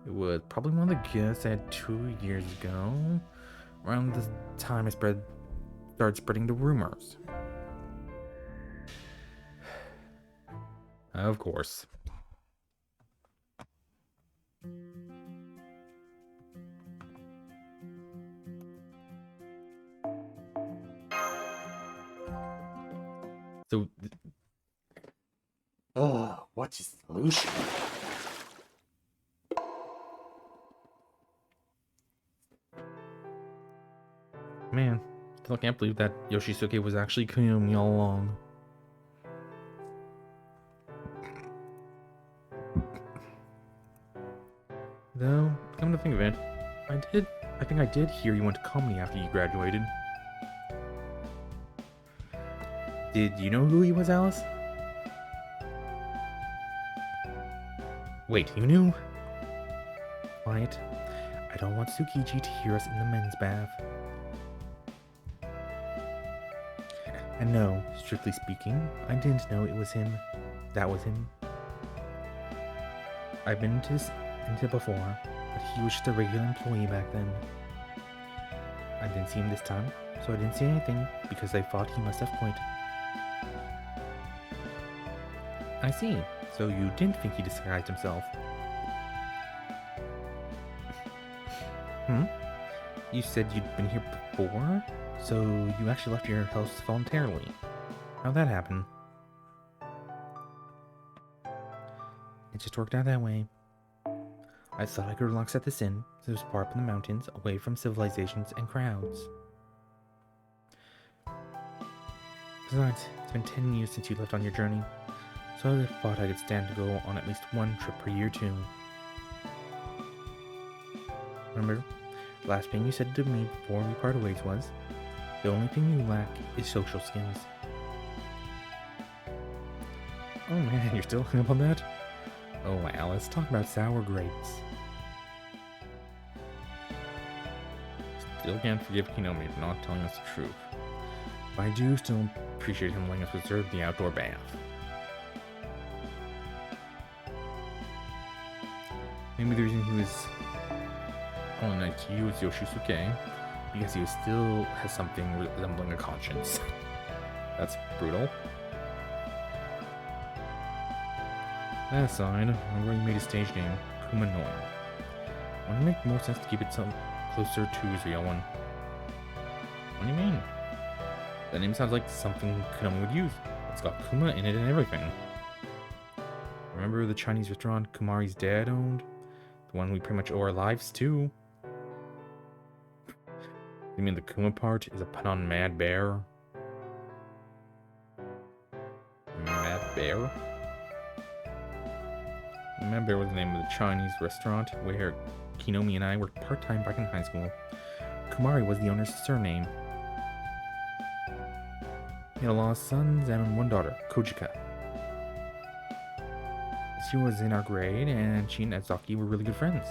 A: It was probably one of the gifts I had 2 years ago. Around the time I started spreading the rumors. Of course. So, what's his solution? Man, still can't believe that Yoshisuke was actually Koyomi all along. Though, come to think of it, I think I did hear you went to comedy after you graduated. Did you know who he was, Alice? Wait, you knew? Quiet. I don't want Tsukiji to hear us in the men's bath. And no, strictly speaking, I didn't know it was him. That was him. I've been into before, but he was just a regular employee back then. I didn't see him this time, so I didn't say anything because I thought he must have quit. I see. So you didn't think he disguised himself? You said you'd been here before? So you actually left your house voluntarily. How'd that happen? It just worked out that way. I thought I could relax at this inn, so it was far up in the mountains, away from civilizations and crowds. Besides, it's been 10 years since you left on your journey, so I thought I could stand to go on at least one trip per year too. Remember, the last thing you said to me before we parted ways was, the only thing you lack is social skills. Oh man, you're still hung up on that? Oh Alice, talk about sour grapes. Still can't forgive Kinomi for not telling us the truth. But I do still appreciate him letting us reserve the outdoor bath. Maybe the reason he was calling that to you was Yoshisuke, because he still has something resembling a conscience. That's brutal. That aside, I've already made a stage name, Kumanoi. Wouldn't it make more sense to keep it some closer to his real one? What do you mean? That name sounds like something Konami would use. It's got Kuma in it and everything. Remember the Chinese restaurant Kumari's dad owned? The one we pretty much owe our lives to? You mean the Kuma part is a pun on Mad Bear? Mad Bear? Mad Bear was the name of the Chinese restaurant where Kinomi and I worked part-time back in high school. Kumari was the owner's surname. He had a lot of sons and one daughter, Kojika. She was in our grade, and she and Azaki were really good friends.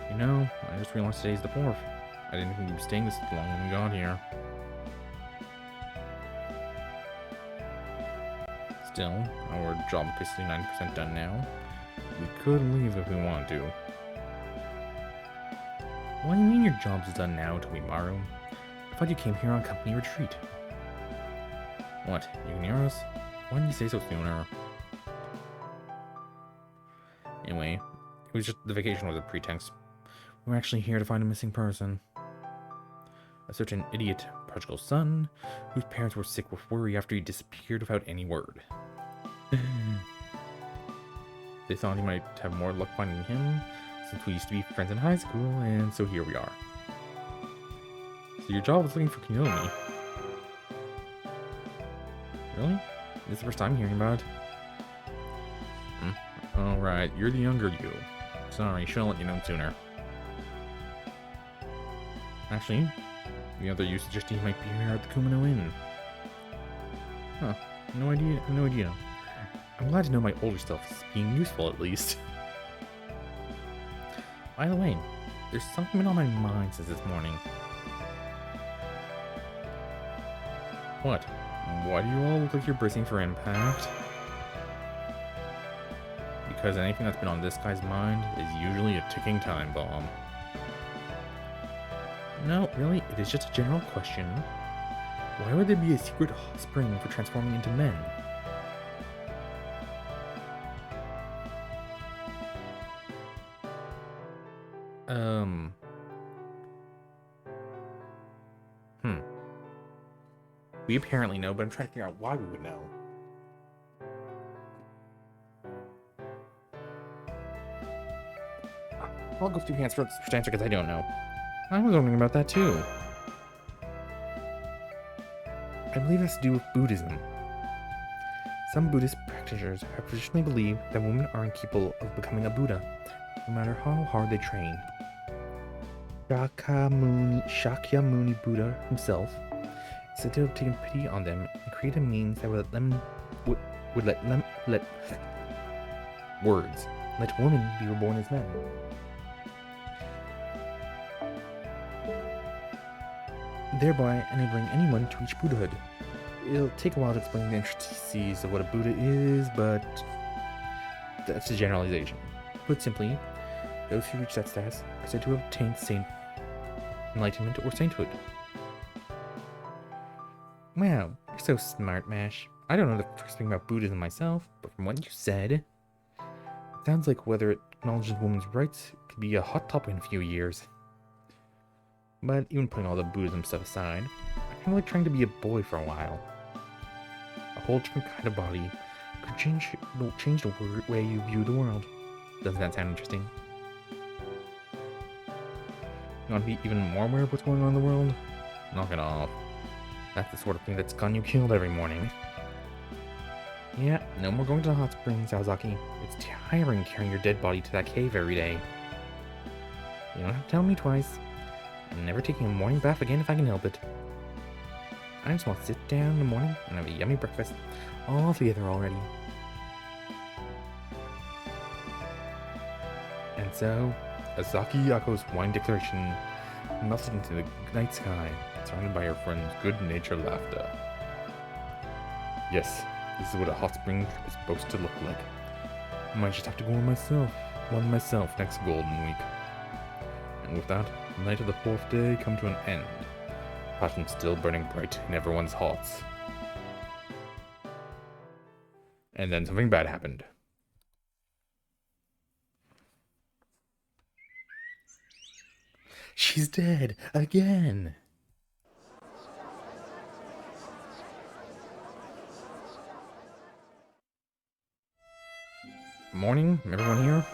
A: You know, I just realized today's the 4th. I didn't think you'd be staying this long when we got here. Still, our job is basically 90% done now. We could leave if we want to. What do you mean your job's done now, Tomimaru? I thought you came here on company retreat. What, you can hear us? Why didn't you say so sooner? Anyway, it was just the vacation was a pretext. We were actually here to find a missing person. A certain idiot prodigal son, whose parents were sick with worry after he disappeared without any word. They thought he might have more luck finding him, since we used to be friends in high school, and so here we are. So your job was looking for Kinomi. Really? This is the first time hearing about it. Alright, you're the younger you. Sorry, should have let you know sooner. Actually, the other you suggested he might be here at the Kumano Inn. Huh, no idea. I'm glad to know my older self is being useful at least. By the way, there's something been on my mind since this morning. What? Why do you all look like you're bracing for impact? Because anything that's been on this guy's mind is usually a ticking time bomb. No, really, it is just a general question. Why would there be a secret hot spring for transforming into men? We apparently know, but I'm trying to figure out why we would know. I'll go through hands for this answer because I don't know. I was wondering about that too. I believe it has to do with Buddhism. Some Buddhist practitioners have traditionally believed that women are incapable of becoming a Buddha, no matter how hard they train. Shakyamuni Buddha himself is said to have taken pity on them and created a means that would let women be reborn as men. Thereby enabling anyone to reach Buddhahood. It'll take a while to explain the intricacies of what a Buddha is, but that's a generalization. Put simply, those who reach that status are said to have attained enlightenment or sainthood. Wow, you're so smart, Mash. I don't know the first thing about Buddhism myself, but from what you said, it sounds like whether it acknowledges women's rights could be a hot topic in a few years. But even putting all the Buddhism stuff aside, I kind of like trying to be a boy for a while. A whole different kind of body could change the way you view the world. Doesn't that sound interesting? You want to be even more aware of what's going on in the world? Knock it off. That's the sort of thing that's gotten you killed every morning. Yeah, no more going to the hot springs, Aozaki. It's tiring carrying your dead body to that cave every day. You don't have to tell me twice. I'm never taking a morning bath again if I can help it. I just want to sit down in the morning and have a yummy breakfast all together already. And so, Azaki Yako's wine declaration melted into the night sky, surrounded by her friend's good-natured laughter. Yes, this is what a hot spring is supposed to look like. I might just have to go one myself next Golden Week. And with that, the night of the fourth day come to an end. Passion still burning bright in everyone's hearts. And then something bad happened. She's dead again. Morning, everyone here?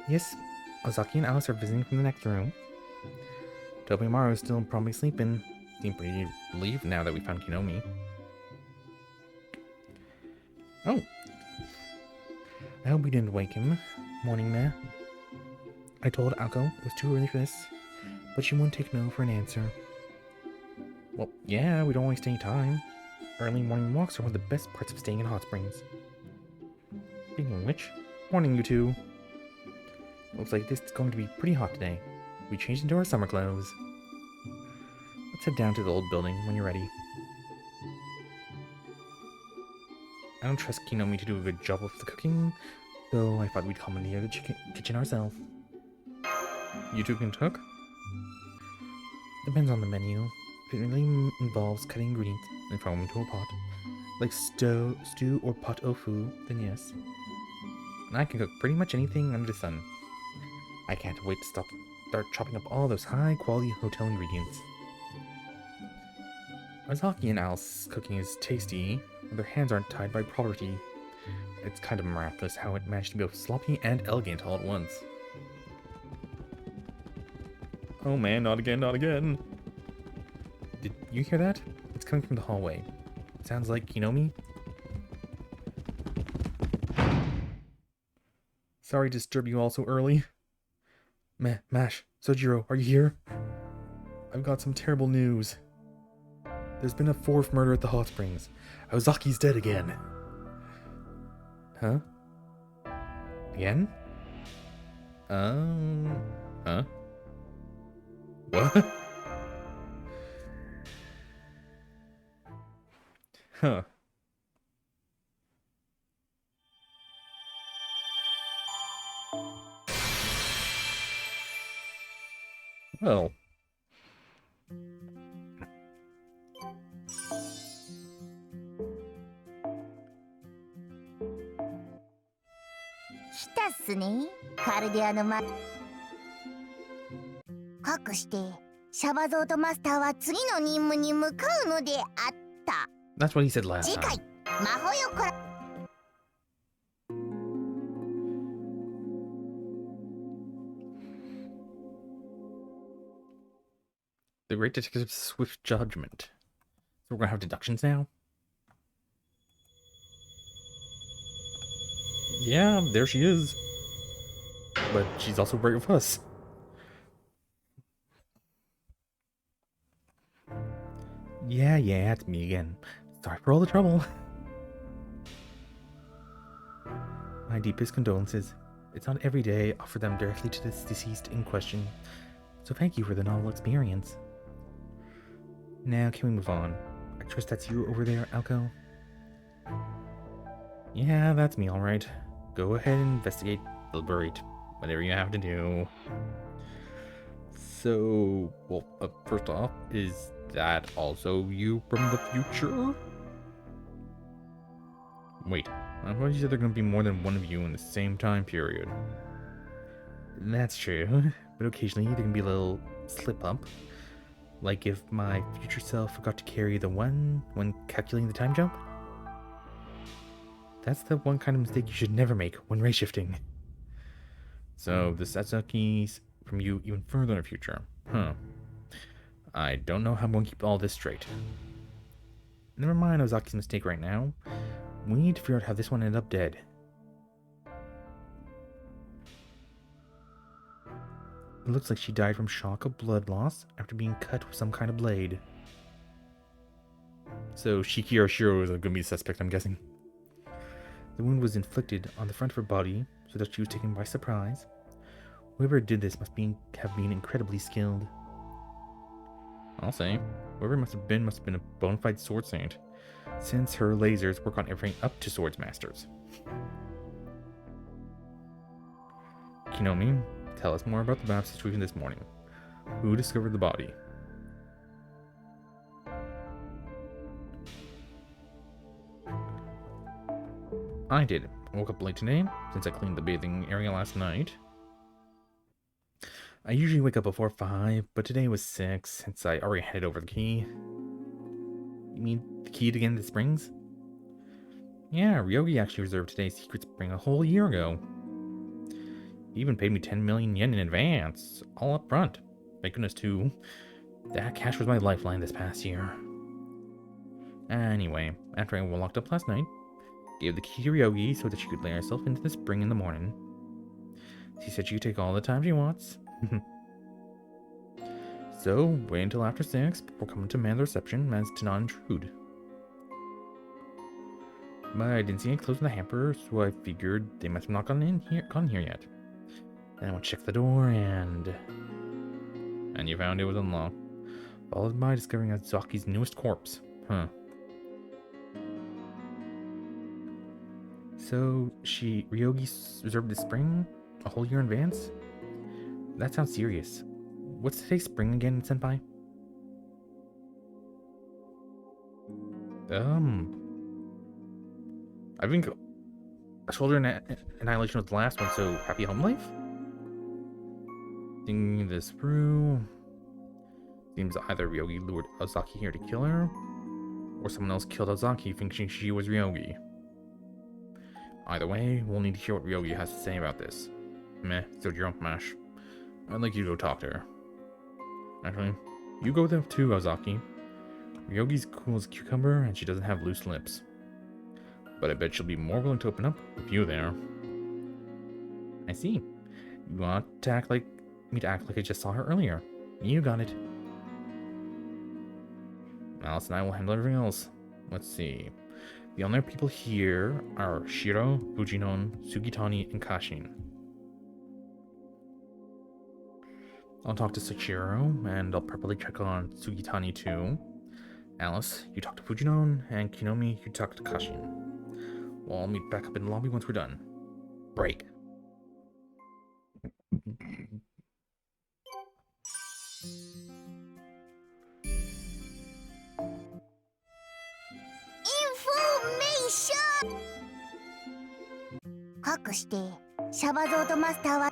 A: Yes, Ozaki and Alice are visiting from the next room. Tobimaru is still probably sleeping. Seems pretty relieved now that we found Kinomi. Oh. I hope we didn't wake him. Morning, Meh. I told Alko it was too early for this, but she wouldn't take no for an answer. Well, yeah, we don't waste any time. Early morning walks are one of the best parts of staying in hot springs. Speaking of which, morning you two. Looks like this is going to be pretty hot today. We changed into our summer clothes. Let's head down to the old building when you're ready. I don't trust Kinomi to do a good job of the cooking, so I thought we'd commandeer the kitchen ourselves. You two can cook? Depends on the menu. If it really involves cutting ingredients and throwing them into a pot, like stew or pot tofu, then yes. And I can cook pretty much anything under the sun. I can't wait to start chopping up all those high-quality hotel ingredients. Azaki and Alice's cooking is tasty, but their hands aren't tied by poverty. It's kind of miraculous how it managed to be both sloppy and elegant all at once. Oh man, not again, not again. Did you hear that? It's coming from the hallway. Sounds like Kinomi. Sorry to disturb you all so early. Mash, Sojiro, are you here? I've got some terrible news. There's been a fourth murder at the hot springs. Aozaki's dead again. Huh? Again? Huh? What? Huh. Well.
E: 来たっすね、カルデアのかくしてシャバゾートマスターは次の任務に向かうのであった。
A: That's what he said last
E: 次回
A: time.
E: 魔法よこら
A: The Great Detective's Swift Judgment. So we're gonna have deductions now? Yeah, there she is. But she's also right with us. Yeah, it's me again. Sorry for all the trouble. My deepest condolences. It's not every day I offer them directly to this deceased in question. So thank you for the novel experience. Now, can we move on? I trust that's you over there, Alco? Yeah, that's me, alright. Go ahead and investigate, deliberate, whatever you have to do. So, well, first off, is that also you from the future? Wait, I thought you said there are going to be more than one of you in the same time period. That's true, but occasionally there can be a little slip-up. Like if my future self forgot to carry the 1 when calculating the time jump. That's the one kind of mistake you should never make when race shifting. So the Satsuki's from you even further in the future. Huh. I don't know how I'm going to keep all this straight. Never mind Ozaki's mistake right now. We need to figure out how this one ended up dead. It looks like she died from shock of blood loss after being cut with some kind of blade. So Shiki or Shiro is going to be the suspect, I'm guessing. The wound was inflicted on the front of her body so that she was taken by surprise. Whoever did this must have been incredibly skilled. I'll say, whoever must have been a bona fide sword saint, since her lasers work on everything up to swords masters. Kinomi, tell us more about the map situation this morning. Who discovered the body? I did. I woke up late today, since I cleaned the bathing area last night. I usually wake up before 5, but today was 6, since I already handed over the key. You mean the key to get into the springs? Yeah, Ryogi actually reserved today's secret spring a whole year ago. He even paid me 10 million yen in advance, all up front. Thank goodness, too. That cash was my lifeline this past year. Anyway, after I was locked up last night, gave the key to Ryogi so that she could lay herself into the spring in the morning. She said she could take all the time she wants. So, wait until after 6 before coming to man the reception as to not intrude. But I didn't see any clothes in the hamper, so I figured they must have not gone here yet. Then I went to check the door and you found it was unlocked. Followed by discovering Azaki's newest corpse. Huh. So, Ryogi reserved the spring a whole year in advance? That sounds serious. What's today's spring again, Senpai? I think Shoulder Annihilation was the last one, so Happy Home Life? Thinking this through, seems either Ryogi lured Ozaki here to kill her, or someone else killed Ozaki thinking she was Ryogi. Either way, we'll need to hear what Ryogi has to say about this. Meh, still your own mash. I'd like you to go talk to her. Actually, you go there too, Ozaki. Ryogi's cool as a cucumber, and she doesn't have loose lips. But I bet she'll be more willing to open up with you there. I see. You want me to act like I just saw her earlier. You got it. Alice and I will handle everything else. Let's see. The only people here are Shiro, Fujinon, Sugitani, and Kashin. I'll talk to Sachiro, and I'll probably check on Sugitani too. Alice, you talk to Fujinon, and Kinomi, you talk to Kashin. We'll all meet back up in the lobby once we're done. Break.
E: Information! かくしてシャバゾートマスターは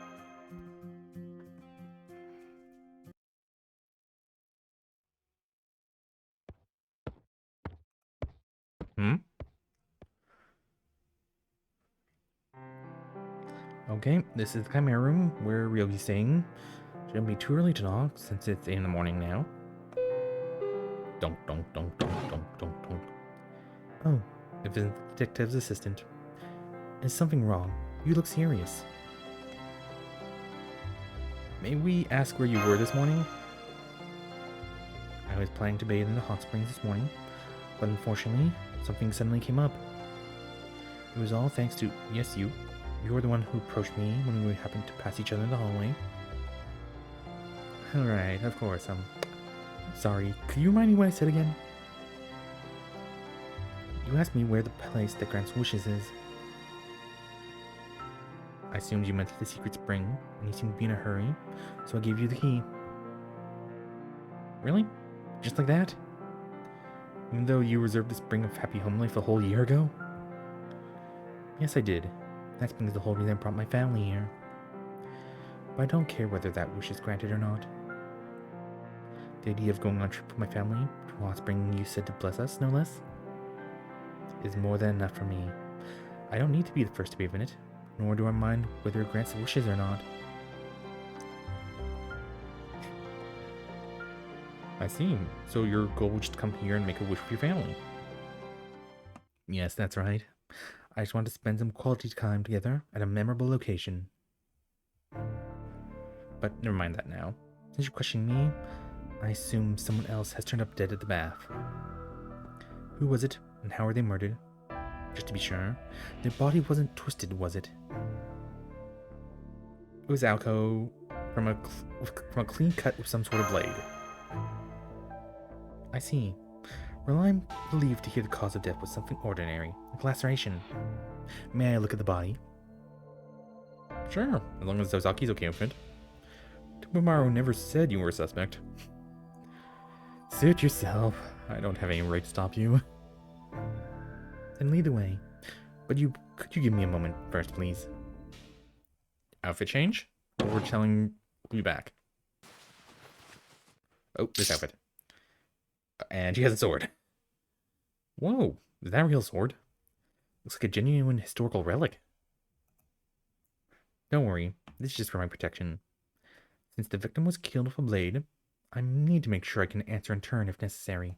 A: Okay, this is the Chimera room where we'll be staying. Shouldn't be too early to knock since it's 8 in the morning now. Donk, donk, donk, donk, donk, donk, donk. Oh, the detective's assistant. Is something wrong? You look serious. May we ask where you were this morning? I was planning to bathe in the hot springs this morning, but unfortunately, something suddenly came up. It was all thanks to, yes, you. You were the one who approached me when we happened to pass each other in the hallway. Alright, of course, sorry, could you remind me what I said again? You asked me where the place that grants wishes is. I assumed you meant the secret spring, and you seemed to be in a hurry, so I gave you the key. Really? Just like that? Even though you reserved the spring of happy home life a whole year ago? Yes, I did. That spring is the whole reason I brought my family here. But I don't care whether that wish is granted or not. The idea of going on a trip with my family to a hot spring you said to bless us, no less, is more than enough for me. I don't need to be the first to bathe in it, nor do I mind whether it grants wishes or not. I see. So your goal was just to come here and make a wish for your family. Yes, that's right. I just want to spend some quality time together at a memorable location. But never mind that now. Since you're questioning me, I assume someone else has turned up dead at the bath. Who was it, and how were they murdered? Just to be sure, their body wasn't twisted, was it? It was Alco from a clean cut with some sort of blade. I see. Well, I'm relieved to hear the cause of death was something ordinary, like laceration. May I look at the body? Sure, as long as Ozaki's okay with it. Tomomaru never said you were a suspect. Suit yourself. I don't have any right to stop you. Then lead the way. But could you give me a moment first, please? Outfit change? Or we're telling we'll be back. Oh, this outfit. And she has a sword. Whoa, is that a real sword? Looks like a genuine historical relic. Don't worry, this is just for my protection. Since the victim was killed with a blade, I need to make sure I can answer in turn if necessary.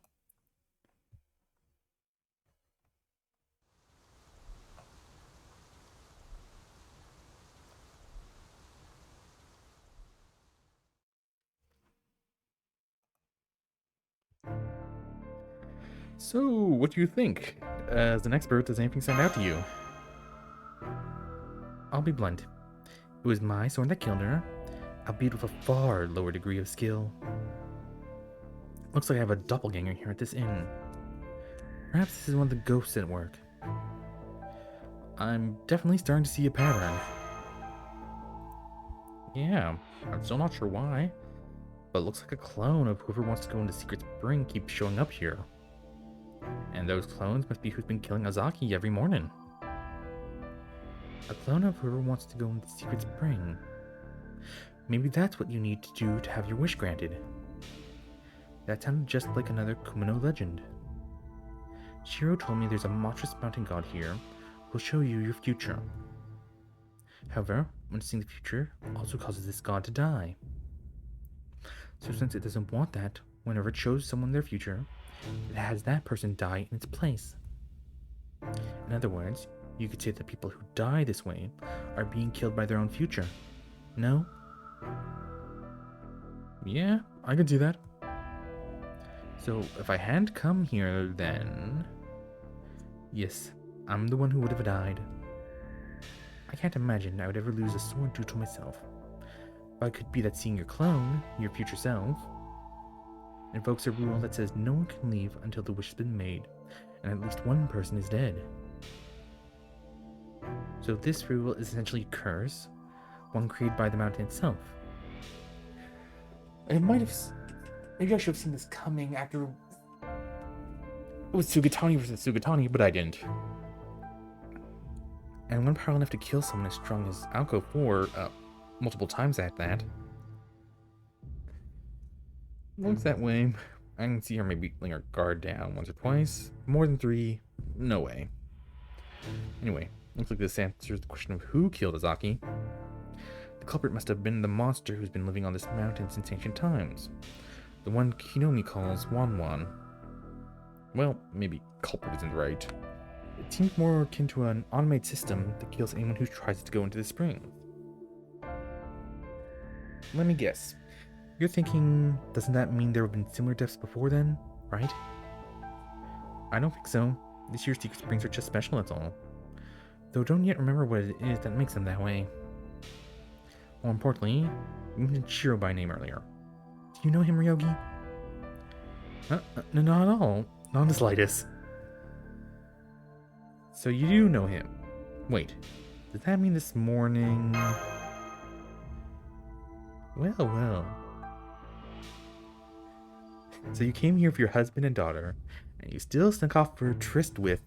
A: So, what do you think? As an expert, does anything stand out to you? I'll be blunt. It was my sword that killed her, albeit with a far lower degree of skill. Looks like I have a doppelganger here at this inn. Perhaps this is one of the ghosts at work. I'm definitely starting to see a pattern. Yeah, I'm still not sure why, but it looks like a clone of whoever wants to go into Secret Spring keeps showing up here. And those clones must be who's been killing Ozaki every morning. A clone of whoever wants to go into Secret Spring. Maybe that's what you need to do to have your wish granted. That sounded just like another Kumino legend. Shiro told me there's a monstrous mountain god here who'll show you your future. However, when seeing the future also causes this god to die. So since it doesn't want that, whenever it shows someone their future, it has that person die in its place. In other words, you could say that people who die this way are being killed by their own future. No? Yeah, I could do that. So if I hadn't come here, then... Yes, I'm the one who would have died. I can't imagine I would ever lose a sword due to myself. But it could be that seeing your clone, your future self... invokes a rule that says no one can leave until the wish has been made, and at least one person is dead. So this rule is essentially a curse, one created by the mountain itself. Maybe I should have seen this coming after it was Sugatani versus Sugatani, but I didn't. And one power enough to kill someone as strong as Alco 4 multiple times at that. Looks that way. I can see her maybe letting her guard down once or twice. More than 3, no way. Anyway, looks like this answers the question of who killed Azaki. The culprit must have been the monster who's been living on this mountain since ancient times. The one Kinomi calls Wanwan. Well, maybe culprit isn't right. It seems more akin to an automated system that kills anyone who tries to go into the spring. Let me guess. You're thinking, doesn't that mean there have been similar deaths before then, right? I don't think so. This year's secret springs are just special, that's all. Though don't yet remember what it is that makes them that way. More importantly, you mentioned Shiro by name earlier. Do you know him, Ryogi? No, not at all. Not in the slightest. So you do know him. Wait, does that mean this morning... Well. So you came here for your husband and daughter, and you still snuck off for a tryst with...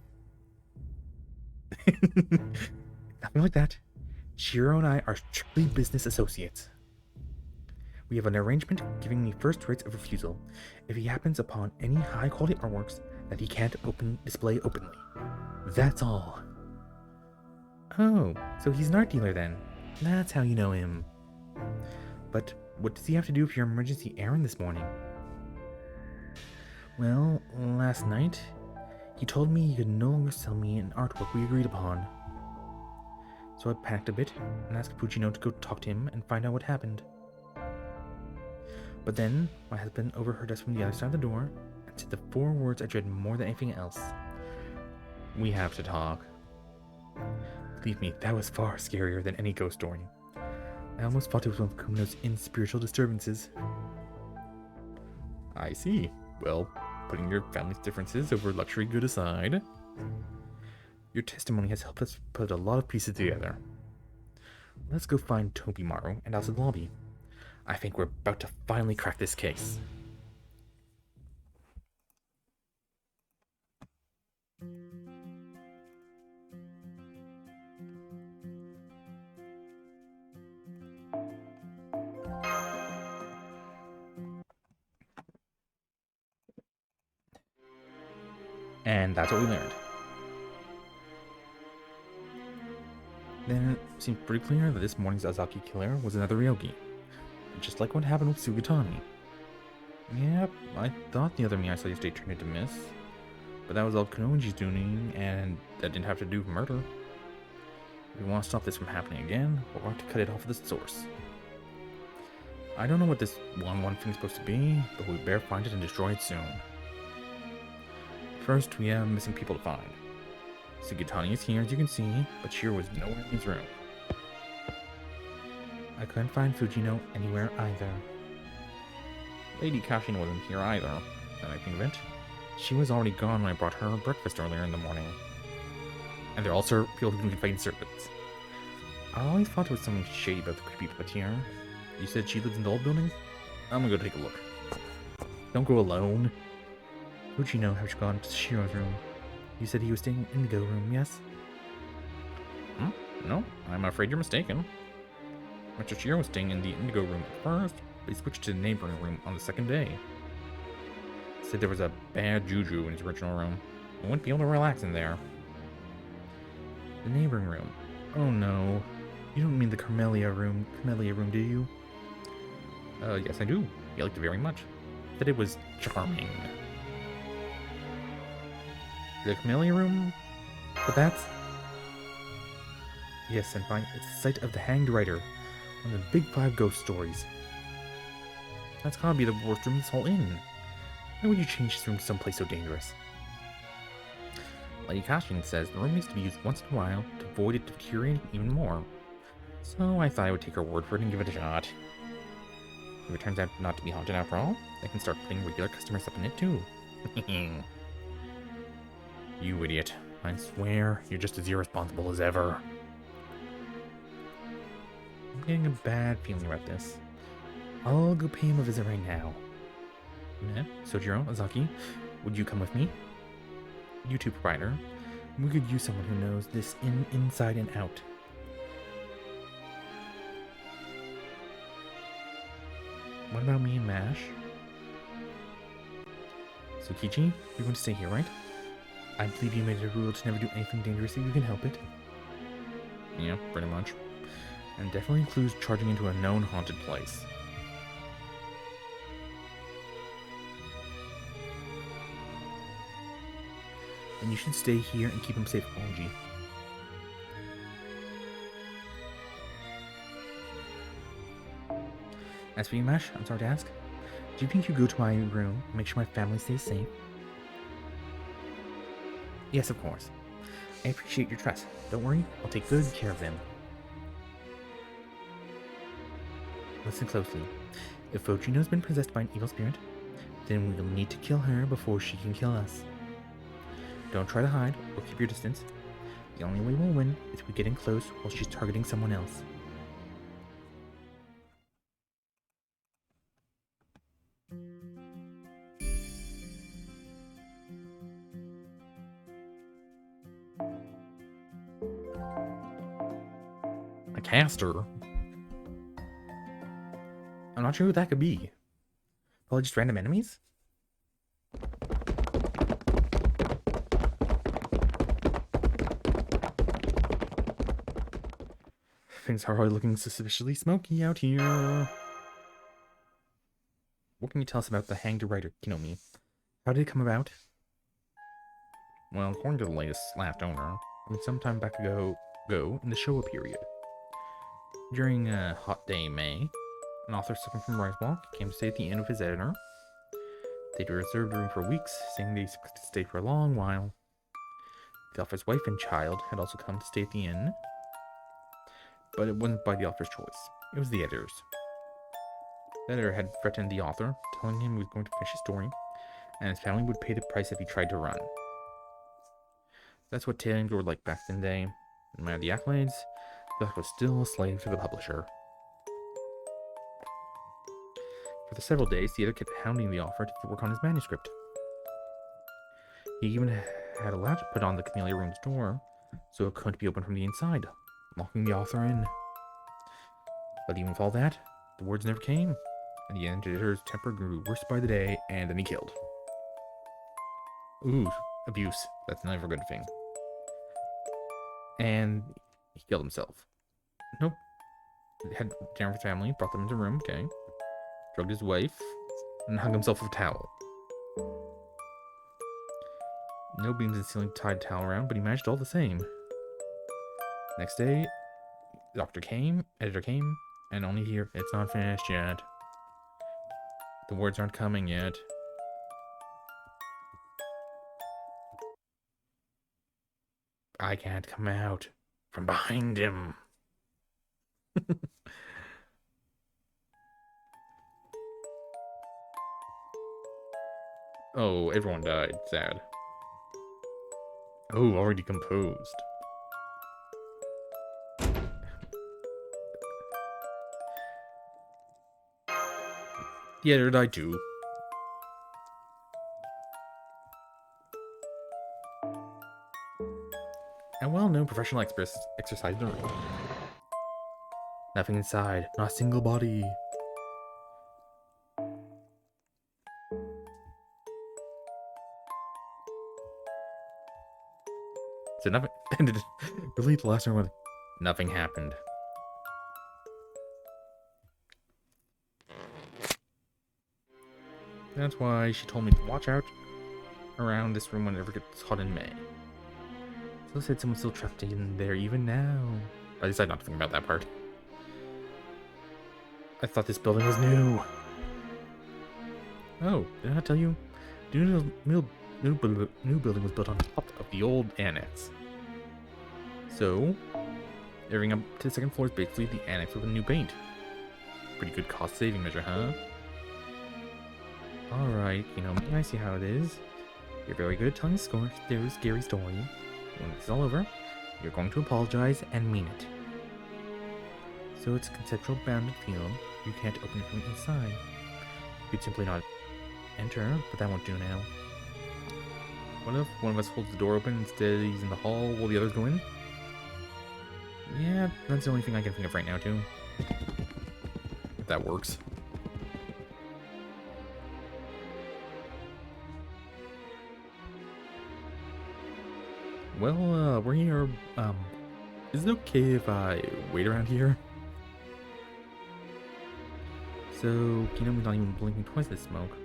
A: Nothing like that. Shiro and I are strictly business associates. We have an arrangement giving me first rights of refusal if he happens upon any high-quality artworks that he can't display openly. That's all. Oh, so he's an art dealer then. That's how you know him. But what does he have to do with your emergency errand this morning? Well, last night, he told me he could no longer sell me an artwork we agreed upon. So I panicked a bit and asked Fujino to go talk to him and find out what happened. But then, my husband overheard us from the other side of the door and said the 4 words I dread more than anything else. We have to talk. Believe me, that was far scarier than any ghost story. I almost thought it was one of Kumino's spiritual disturbances. I see. Well, putting your family's differences over luxury good aside, your testimony has helped us put a lot of pieces together. Let's go find Tobimaru and outside the lobby. I think we're about to finally crack this case. And that's what we learned. Then it seemed pretty clear that this morning's Azaki killer was another Ryogi. Just like what happened with Sugatani. Yep, I thought the other me I saw yesterday turned into Miss. But that was all Kunoichi's doing, and that didn't have to do with murder. If we want to stop this from happening again, we'll have to cut it off at the source. I don't know what this 1-1 thing's supposed to be, but we better find it and destroy it soon. First, we have missing people to find. Sugatani is here, as you can see, but Shiro was nowhere in his room. I couldn't find Fujino anywhere either. Lady Kashina wasn't here either, then I think of it. She was already gone when I brought her breakfast earlier in the morning. And they're also people who can fight in serpents. I always thought there was something shady about the creepy puppeteer. You said she lives in the old building? I'm gonna go take a look. Don't go alone. Fujino has gone to Shiro's room. You said he was staying in the Indigo room, yes? No, I'm afraid you're mistaken. Mr. Shiro was staying in the Indigo room at first, but he switched to the neighboring room on the second day. Said there was a bad juju in his original room. I wouldn't be able to relax in there. The neighboring room? Oh no. You don't mean the Camellia room, do you? Yes I do. He liked it very much. Said it was charming. The Camellia room? But that's... Yes, Senpai, it's the site of the Hanged Writer. One of the big 5 ghost stories. That's gotta be the worst room in this whole inn. Why would you change this room to someplace so dangerous? Lady Kashin says the room needs to be used once in a while to avoid it deteriorating even more. So I thought I would take her word for it and give it a shot. If it turns out not to be haunted after all, they can start putting regular customers up in it too. You idiot. I swear, you're just as irresponsible as ever. I'm getting a bad feeling about this. I'll go pay him a visit right now. Sojiro, Azaki, would you come with me? You two, provider. We could use someone who knows this inside and out. What about me and Mash? So Kichi, you're going to stay here, right? I believe you made it a rule to never do anything dangerous if you can help it. Yeah, pretty much. And definitely includes charging into a known haunted place. And you should stay here and keep him safe, Onji. As for you, Mash, I'm sorry to ask. Do you think you go to my room and make sure my family stays safe? Yes, of course. I appreciate your trust. Don't worry, I'll take good care of them. Listen closely. If Fujino's been possessed by an evil spirit, then we'll need to kill her before she can kill us. Don't try to hide or keep your distance. The only way we'll win is if we get in close while she's targeting someone else. A caster? I'm not sure who that could be. Probably just random enemies? Things are already looking suspiciously smoky out here. What can you tell us about the hanged writer Kinomi? How did it come about? Well, according to the latest last owner, some time back ago in the Showa period. During a hot day May, an author suffering from writer's block came to stay at the inn with his editor. They'd reserved a room for weeks, saying they expected to stay for a long while. The author's wife and child had also come to stay at the inn, but it wasn't by the author's choice. It was the editor's. The editor had threatened the author, telling him he was going to finish his story, and his family would pay the price if he tried to run. That's what tailings were like back in the day. No matter the accolades, the author was still a slave to the publisher. For the several days, the editor kept hounding the author to work on his manuscript. He even had a latch put on the camellia room's door, so it couldn't be opened from the inside, locking the author in. But even with all that, the words never came, and the editor's temper grew worse by the day, and then he killed. Ooh, abuse. That's never a good thing. And he killed himself. Nope. He had dinner with his family, brought them into the room, okay. Drugged his wife, and hung himself with a towel. No beams and ceiling tied a towel around, but he managed all the same. Next day, the editor came, and only here, it's not finished yet. The words aren't coming yet. I can't come out from behind him. Oh, everyone died. Sad. Oh, already composed. The editor died too. A well-known professional exercise in the room. Nothing inside, not a single body. So nothing ended. Really, the last one, nothing happened. That's why she told me to watch out around this room whenever it gets hot in May. So said someone's still trapped in there even now. I decided not to think about that part. I thought this building was new. Oh, did I not tell you? The new building was built on top of the old annex. So, everything up to the second floor is basically the annex with a new paint. Pretty good cost-saving measure, huh? Alright, you know me, I see how it is. You're very good at telling a scary story. When this is all over, you're going to apologize and mean it. So it's a conceptual bounded field. You can't open it from inside. You could simply not enter, but that won't do now. What if one of us holds the door open instead he's in the hall while the others go in? Yeah, that's the only thing I can think of right now, too. If that works. Well, we're here. Is it okay if I wait around here? So, Kino's not even blinking twice this smoke.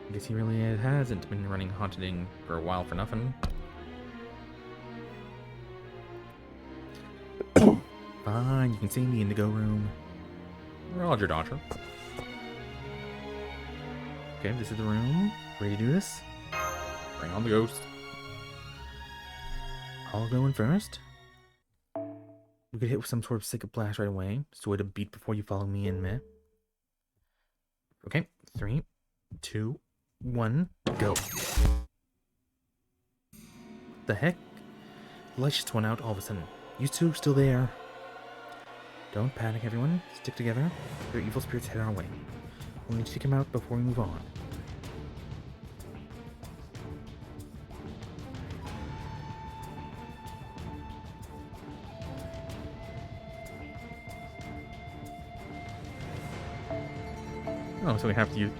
A: I guess he really hasn't been running haunting for a while for nothing. Fine, you can see me in the go room. Roger, Dodger. Okay, this is the room. Ready to do this? Bring on the ghost. I'll go in first. We could hit with some sort of psychic blast right away. So wait a beat before you follow me in, meh? Okay, 3, 2, 1, go. The heck? The lights just went out all of a sudden. You two still there? Don't panic, everyone. Stick together. Your evil spirits head our way. We'll need to take him out before we move on. Oh, so we have to use...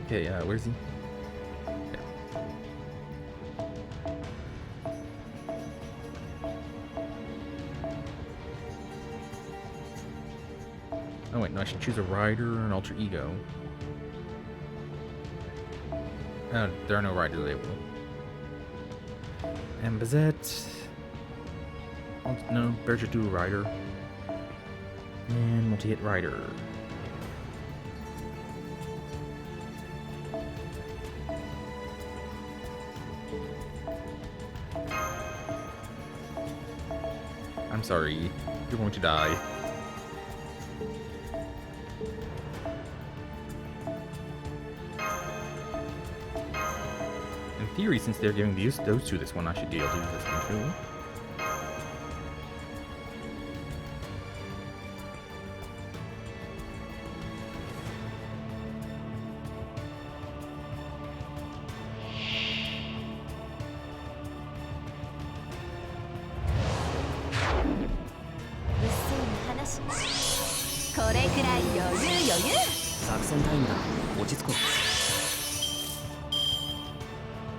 A: Okay, where's he? Yeah. Oh wait, no, I should choose a rider or an alter ego. There are no riders available. And Bazette... No, better just do a rider. And multi-hit rider. I'm sorry, you're going to die. In theory, since they're giving those two this one, I should be able to use this one too.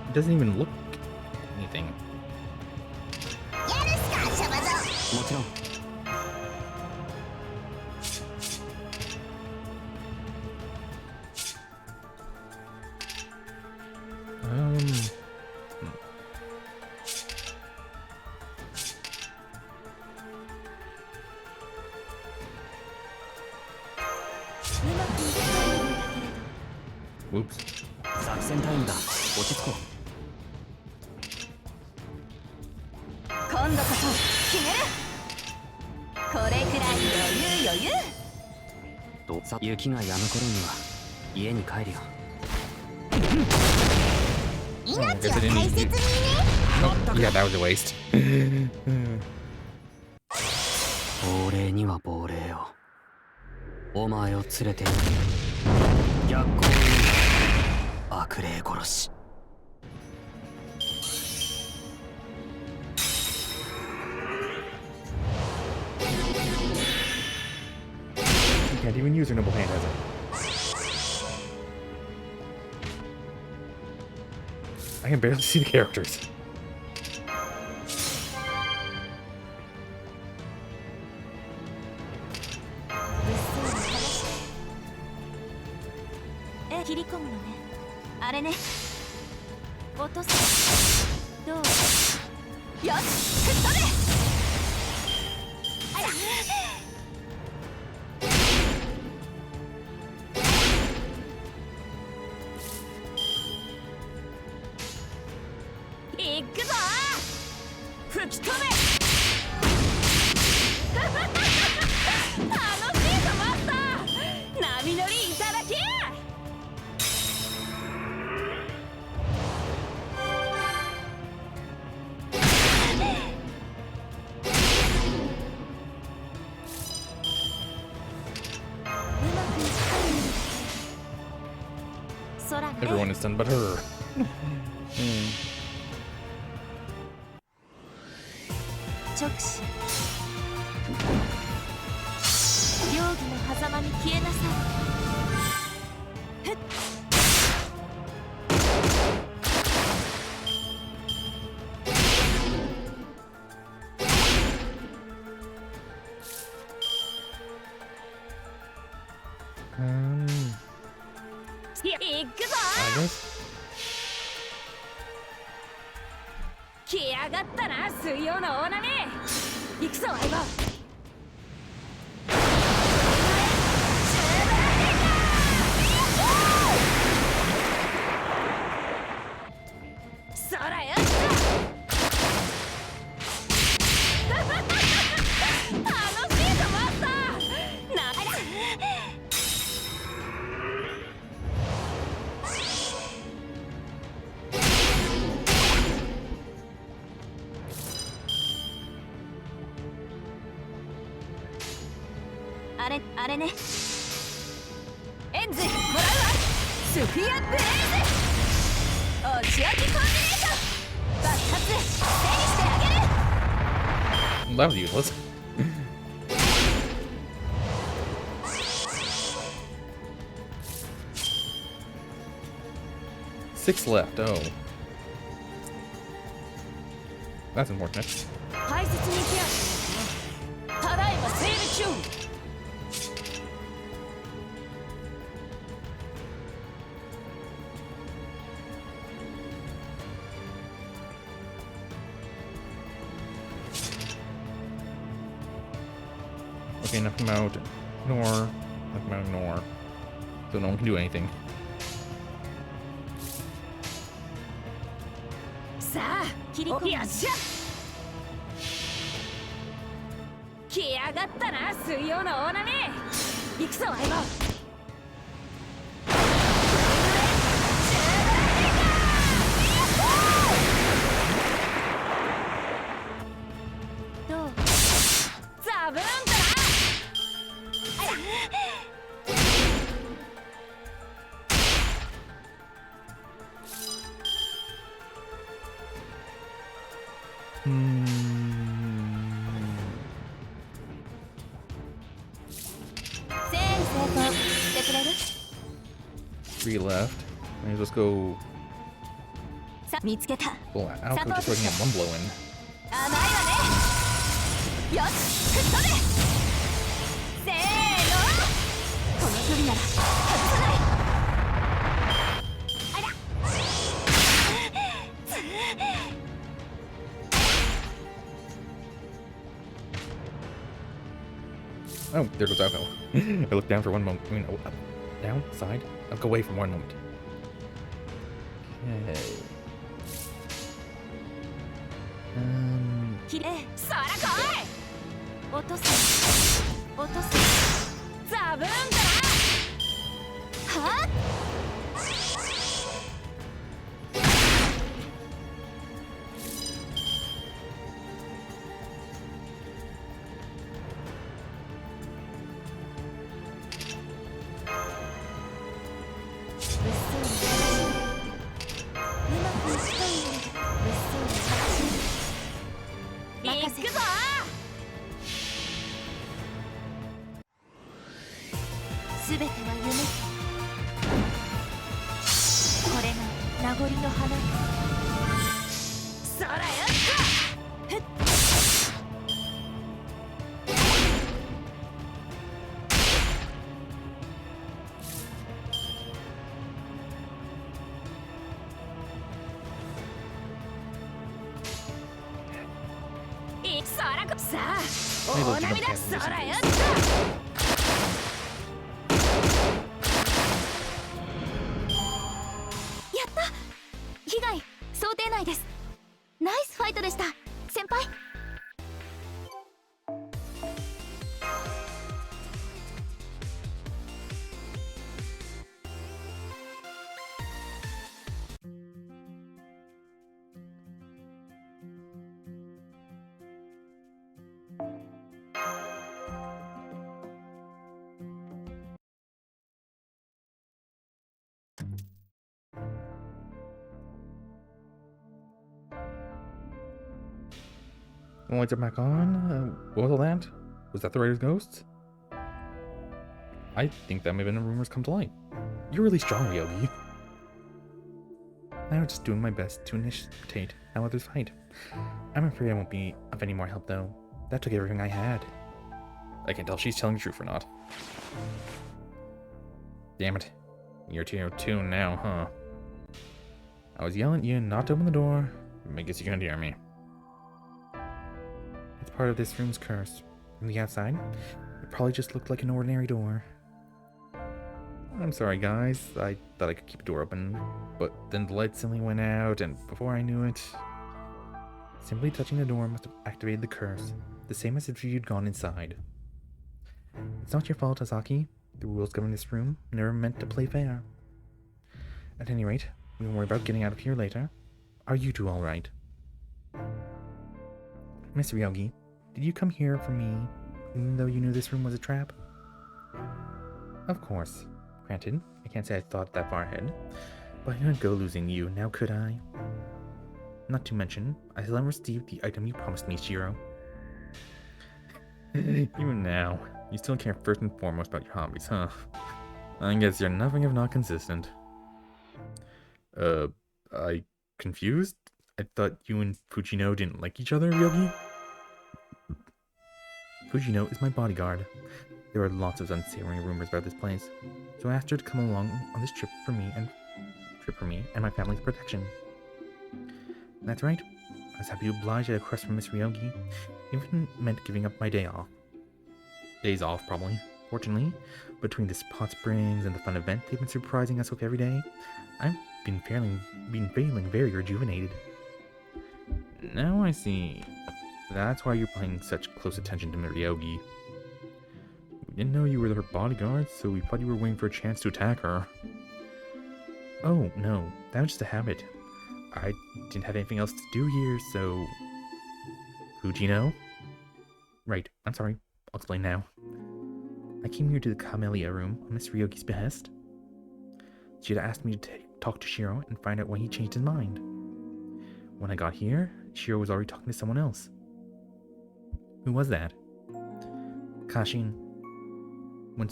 A: It doesn't even look anything. Whoops.
B: 作戦タイムだ。落ち着こう。
C: 今度こそ決める。これくらい余裕。
B: とさ、雪が止む頃には家に帰るよ。
E: 命は大切にね。
A: Yeah, that was a waste.
B: 亡霊には亡霊よ。お前を連れて逆行に悪霊殺し。
A: You can't even use your noble hand, has it? I can barely see the characters.
C: 空ね
A: Everyone is done but her.
C: 直視両義の狭間に消えなさい。ふっ行くぞ
A: I guess.
C: 来やがったな水曜の大波。行くぞ相棒。そらよっと楽しいぞマスター。なあれね。エンズもらうわ。スフィアブレイズお仕置きコンビネーション爆発手にしてあげる。
A: That was useless. Six left. Oh, that's unfortunate.
C: 排泄に行くよ。ただいまセール中。
A: Okay, knock him out. Ignore. Knock him out. Ignore. So no one can do anything.
C: さあ切り込む。よっしゃ来やがったな水曜の大波。行くぞ相棒。どうザブーンかな。あら 整理整頓してくれる。
A: Three left. Maybe let's go
C: さ見つけた。
A: full out with just so I can get one blow in.
C: 甘いわね。よし吹っ飛べ。せーのこの距離なら外さない。あら
A: Oh, there goes Alco. I looked down for one moment. I mean, up, down, side. I'll go away for one moment. Okay.
C: きれいそら来い。落とす落とすザブーンかな。はっ行くぞ。すべては夢。これが名残の花。そらよっとふっそらこさあ大波だ。そらよっとやった被害想定内です。ナイスファイトでした先輩。
A: The lights are back on. What was all that? Was that the writer's ghost? I think that may have been a rumor's come to light. You're really strong, Ryogi. I was just doing my best to initiate how others fight. I'm afraid I won't be of any more help, though. That took everything I had. I can't tell if she's telling the truth or not. Damn it. You're too now, huh? I was yelling at you not to open the door. I guess you can't hear me. It's part of this room's curse. From the outside, it probably just looked like an ordinary door. I'm sorry, guys. I thought I could keep the door open, but then the light suddenly went out, and before I knew it, simply touching the door must have activated the curse, the same as if you'd gone inside. It's not your fault, Asaki. The rules governing this room never meant to play fair. At any rate, we won't worry about getting out of here later. Are you two alright? Miss Ryogi, did you come here for me, even though you knew this room was a trap? Of course. Granted, I can't say I thought that far ahead, but I couldn't go losing you, now could I? Not to mention, I still haven't received the item you promised me, Shiro. Even now, you still care first and foremost about your hobbies, huh? I guess you're nothing if not consistent. I confused? I thought you and Fujino didn't like each other, Ryogi? Fujino is my bodyguard. There are lots of unsavory rumors about this place, so I asked her to come along on this trip for me and my family's protection. That's right. I was happy to oblige at a request from Miss Ryogi, even if it meant giving up my day off. Days off, probably. Fortunately, between the hot springs and the fun event they've been surprising us with every day, I've been feeling very rejuvenated. Now I see. That's why you're paying such close attention to Ryogi. We didn't know you were her bodyguard, so we thought you were waiting for a chance to attack her. Oh, no, that was just a habit. I didn't have anything else to do here, so... Fujino? Right, I'm sorry. I'll explain now. I came here to the Camellia room on Miss Ryogi's behest. She had asked me to talk to Shiro and find out why he changed his mind. When I got here, Shiro was already talking to someone else. Who was that? Kashin. When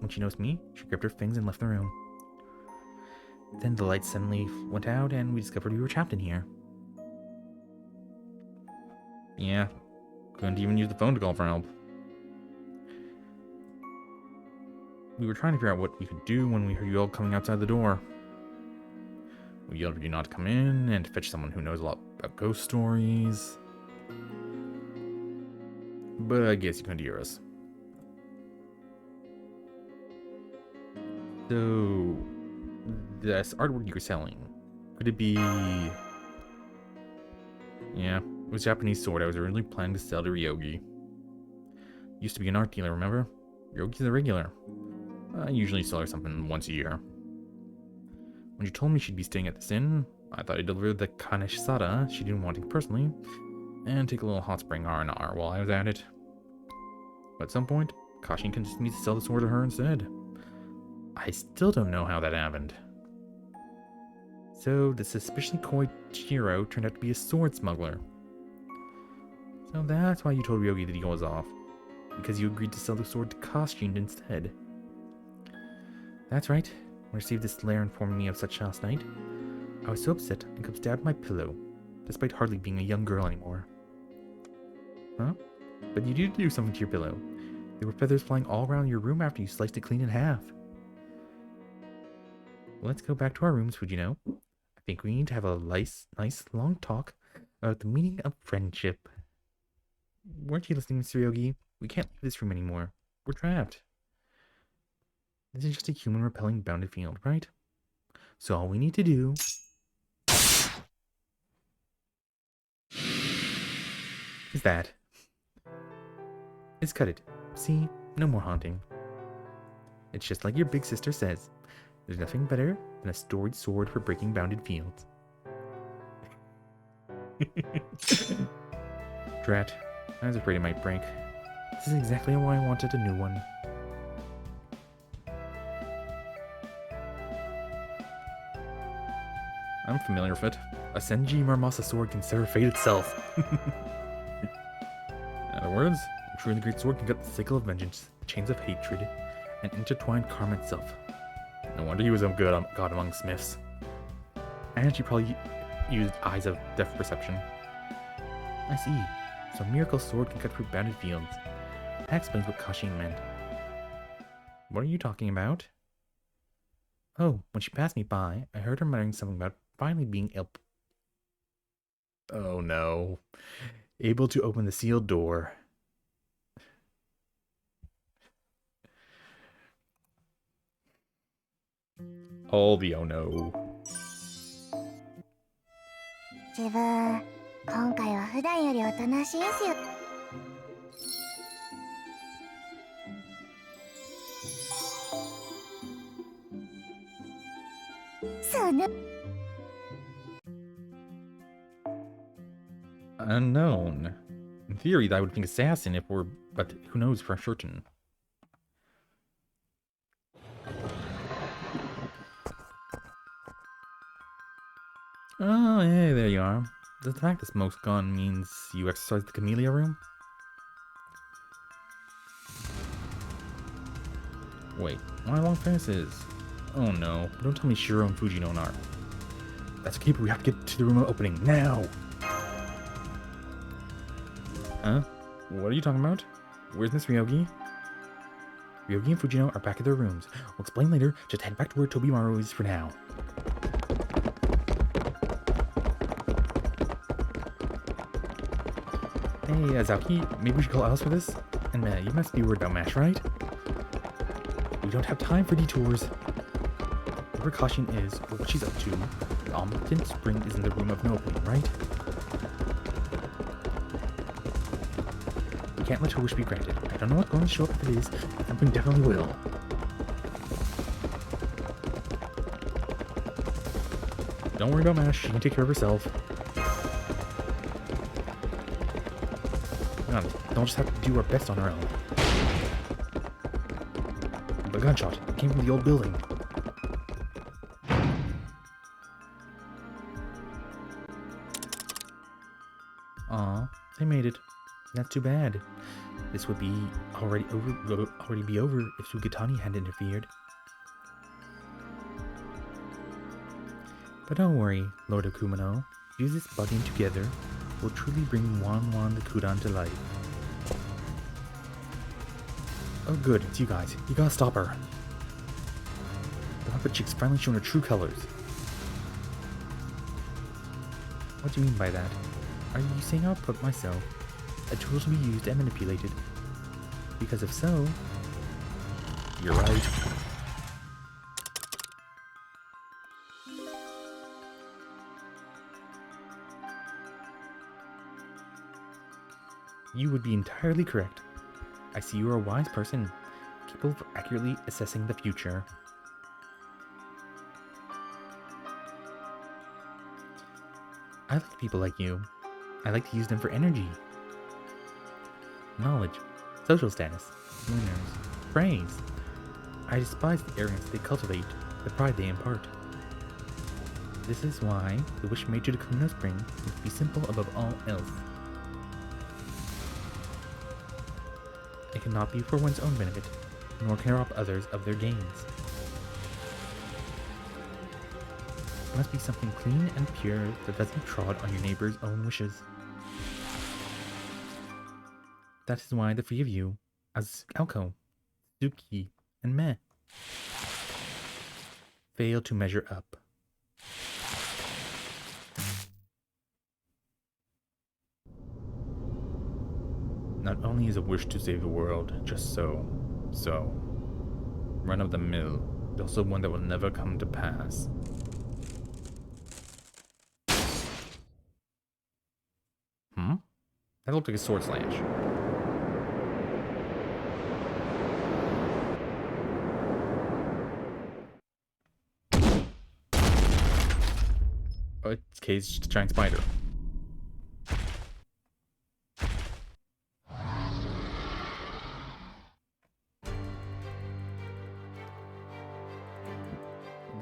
A: she noticed me, she grabbed her things and left the room. Then the lights suddenly went out and we discovered we were trapped in here. Yeah, couldn't even use the phone to call for help. We were trying to figure out what we could do when we heard you all coming outside the door. We yelled for you not to come in and to fetch someone who knows a lot about ghost stories. But I guess you couldn't hear us. So, this artwork you were selling, could it be... Yeah, it was a Japanese sword I was originally planning to sell to Ryogi. Used to be an art dealer, remember? Ryogi's a regular. I usually sell her something once a year. When she told me she'd be staying at this inn, I thought I'd deliver the Kanesada she'd been wanting personally, and take a little hot spring R&R while I was at it. But at some point, Kashin convinced me to sell the sword to her instead. I still don't know how that happened. So, the suspiciously coy Shiro turned out to be a sword smuggler. So that's why you told Ryogi the deal was off. Because you agreed to sell the sword to Kashin instead. That's right. When I received this letter informing me of such last night, I was so upset I could stab my pillow, despite hardly being a young girl anymore. Huh? But you did do something to your pillow. There were feathers flying all around your room after you sliced it clean in half. Let's go back to our rooms, Fujino. I think we need to have a nice long talk about the meaning of friendship. Weren't you listening, Mr. Ryogi? We can't leave this room anymore. We're trapped. This is just a human repelling bounded field, right? So all we need to do is that. Is cut it. See? No more haunting. It's just like your big sister says. There's nothing better than a storied sword for breaking bounded fields. Drat. I was afraid it might break. This is exactly why I wanted a new one. I'm familiar with it. A Senji Marmasa sword can serve fate itself. words, a truly great sword can cut the sickle of vengeance, chains of hatred, and intertwine karma itself. No wonder he was a good god among smiths. And she probably used eyes of depth perception. I see. So miracle sword can cut through bounded fields. That explains what Kashin meant. What are you talking about? Oh, when she passed me by, I heard her muttering something about finally being able... Oh no. Able to open the sealed door. All the oh no.
E: 自分、今回は普段よりおとなしいんすよ。その
A: Unknown. In theory, that would be assassin if we're... But who knows for certain. Oh, hey, there you are. Does the fact that smoke's gone means you exercise the camellia room? Wait, why long faces? Oh no, don't tell me Shiro and Fujino are. That's okay, but we have to get to the room opening now! Huh? What are you talking about? Where's Miss Ryogi? Ryogi and Fujino are back at their rooms. We'll explain later, just head back to where Tobimaru is for now. Hey, Azuki, maybe we should call Alice for this? And you must be worried about Mash, right? We don't have time for detours. Whatever Kashin is, or what she's up to, the omnipotent spring is in the room of no opening, right? We can't let her wish be granted. I don't know what's going to show up if it is, but something definitely will. Don't worry about Mash, she can take care of herself. Come on, don't just have to do our best on our own. The gunshot came from the old building. Aw, they made it. That's too bad. This would be already be over if Sugatani hadn't interfered. But don't worry, Lord of Kumano. Use this budding together will truly bring Wan the Kudan to life. Oh good, it's you guys. You gotta stop her. The puppet chick's finally shown her true colors. What do you mean by that? Are you saying I'll put myself a tool to be used and manipulated? Because if so, you're right. You would be entirely correct. I see you are a wise person, capable of accurately assessing the future. I like people like you. I like to use them for energy, knowledge, social status, manners, praise. I despise the arrogance they cultivate, the pride they impart. This is why the wish made to the Kumino Spring must be simple above all else. It cannot be for one's own benefit, nor can rob others of their gains. It must be something clean and pure that doesn't trod on your neighbor's own wishes. That is why the three of you, as Alko, Suki, and Meh, fail to measure up. Not only is a wish to save the world just so, run of the mill, but also one that will never come to pass. That looked like a sword slash. Oh, it's just a giant spider.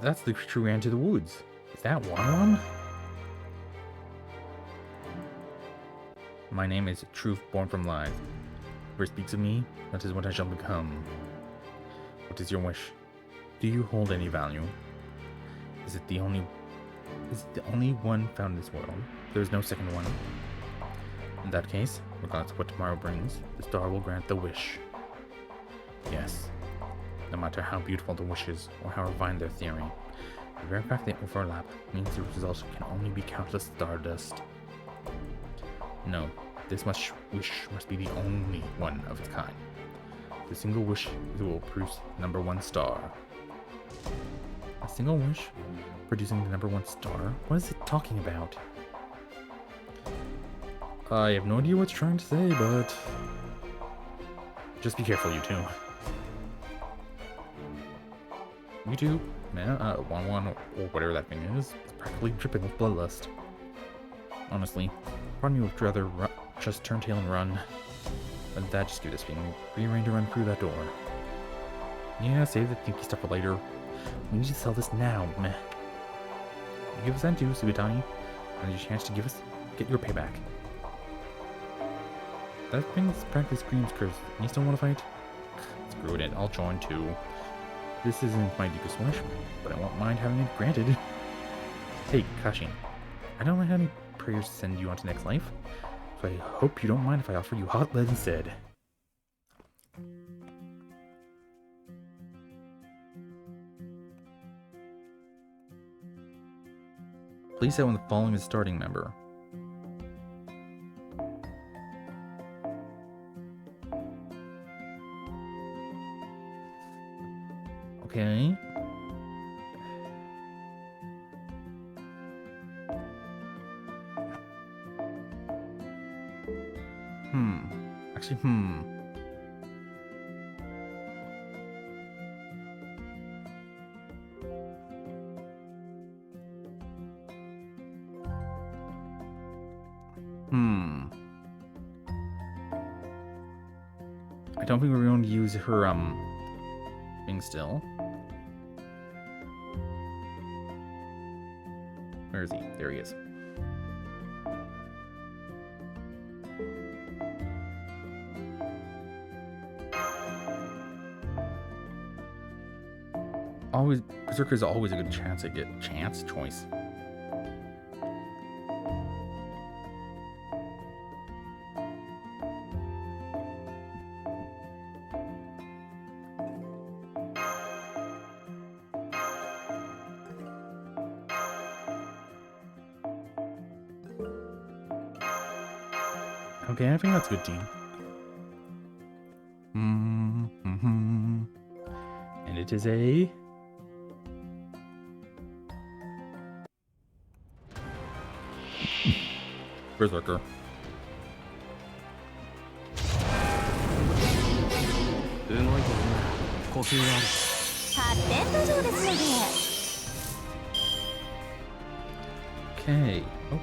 A: That's the creature ran to the woods. Is that Wan? My name is Truth Born from Lies. Whoever speaks of me, that is what I shall become. What is your wish? Do you hold any value? Is it the only one found in this world? There is no second one. In that case, regardless of what tomorrow brings, the star will grant the wish. Yes. No matter how beautiful the wishes, or how refined their theory, the very fact they overlap means the result can only be countless stardust. No, this wish must be the only one of its kind. The single wish will produce #1 star. A single wish producing the #1 star? What is it talking about? I have no idea what it's trying to say, but just be careful, you two. You two, man, 1-1 or whatever that thing is practically dripping with bloodlust. Honestly, part of me would rather just turn tail and run. But that just give this being rearranged to run through that door. Yeah, save the thinky stuff for later. We need to sell this now, meh. You give us that too, Subitani, and there's a chance to get your payback. That thing practically screams curse. You still want to fight? Screw it, I'll join too. This isn't my deepest wish, but I won't mind having it granted. Hey, Kashin, I don't know how many prayers to send you on to next life, so I hope you don't mind if I offer you hot lead instead. Please say when the following is starting member. Okay. Actually, I don't think we're going to use her, thing still. Where is he? There he is. Always, Berserker is always a good chance to get choice. Okay, I think that's a good team. And it is a... Berserker.
B: 動いてるな呼吸がある
C: 発展途上ですので
A: Okay. Oh.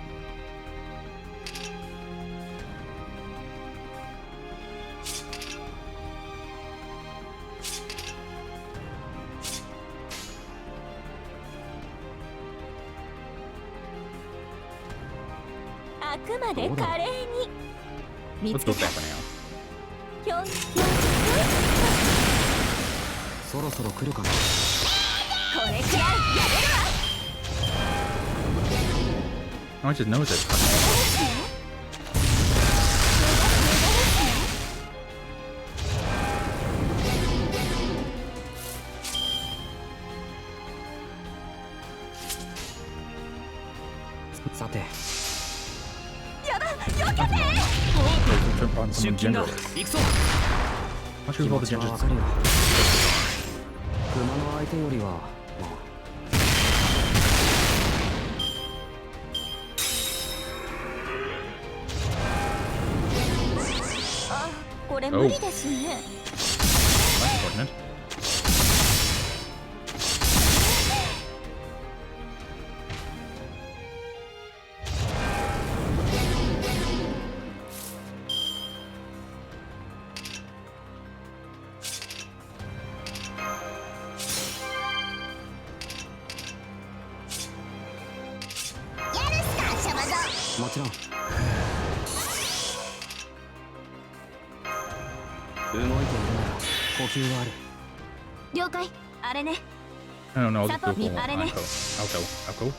A: Let's go back for now.
B: そろそろ来るかな
C: これくらいやれるわ
A: I just noticed it.
B: Sate.
C: やだよけて
A: Jump on
B: 出
A: someone
B: 勤だ
A: genderless.
B: 行くぞ
A: How should
B: 気
A: we call
B: 持
A: the
B: ちはわ
A: genders?
B: かるよ熊の相手よりはまあ
C: あ、これ無理ですね
A: That's unfortunate.
E: Yarusuka, Shabazo.
B: もちろん動いているなら呼吸はある。
C: 了解。あれね。
A: I don't know, I'll just go
C: Support me,
A: full on.
C: あれね。
A: I'll go.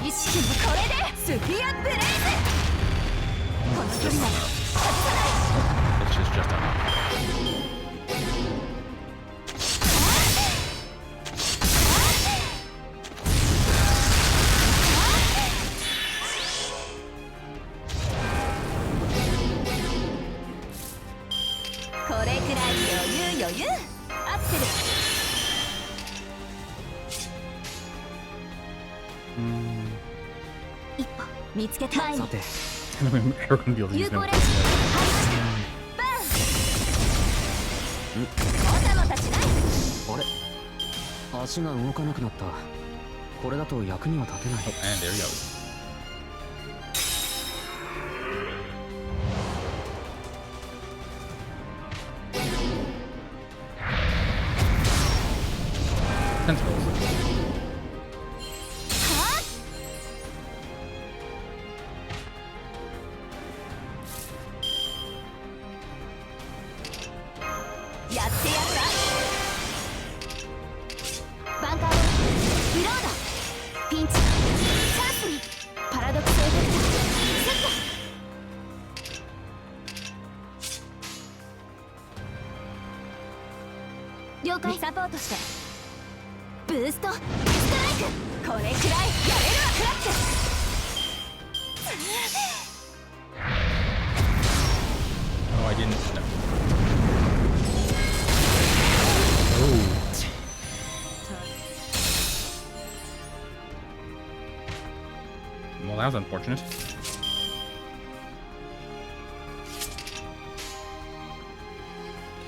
C: 意識もこれでスフィアブレイズ。この距離なら外さない。
A: It's just enough.
C: これくらい余裕。合ってる。一歩見つけた。前に
B: さて
A: We're gonna be able to
C: 有
A: use
C: 効
A: no.
C: 練習入りました。バン。もたもたしない。
B: あれ、足が動かなくなった。これだと役には立てない。
A: Oh, and there he goes. Tentacles.
C: やってやるわ。バンカーボルブロードピンチチャンスにパラドックスエフェクターセット。了解。サポートしてブーストストライク。これくらいやれるわクラッチ。
A: Oh, I didn't. No. Oh. Well, that was unfortunate.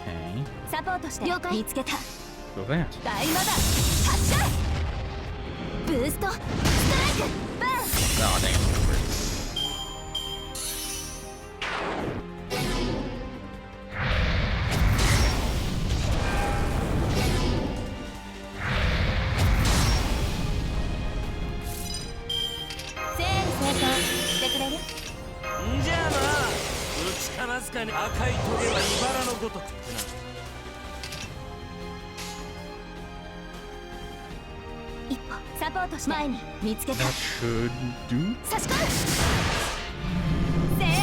A: Okay.
C: サポートして了解。見つけた。
A: Go that.
C: 大魔弾発射。ブーストストライクバーン。
A: Oh, dang it.
C: 整理整頓してくれる？
D: んじゃあな、ぶちかますかね。赤いトゲは茨のごとくってな。
C: 一歩サポートして前に見つけた。
A: That should do.
C: 差し込む。せーの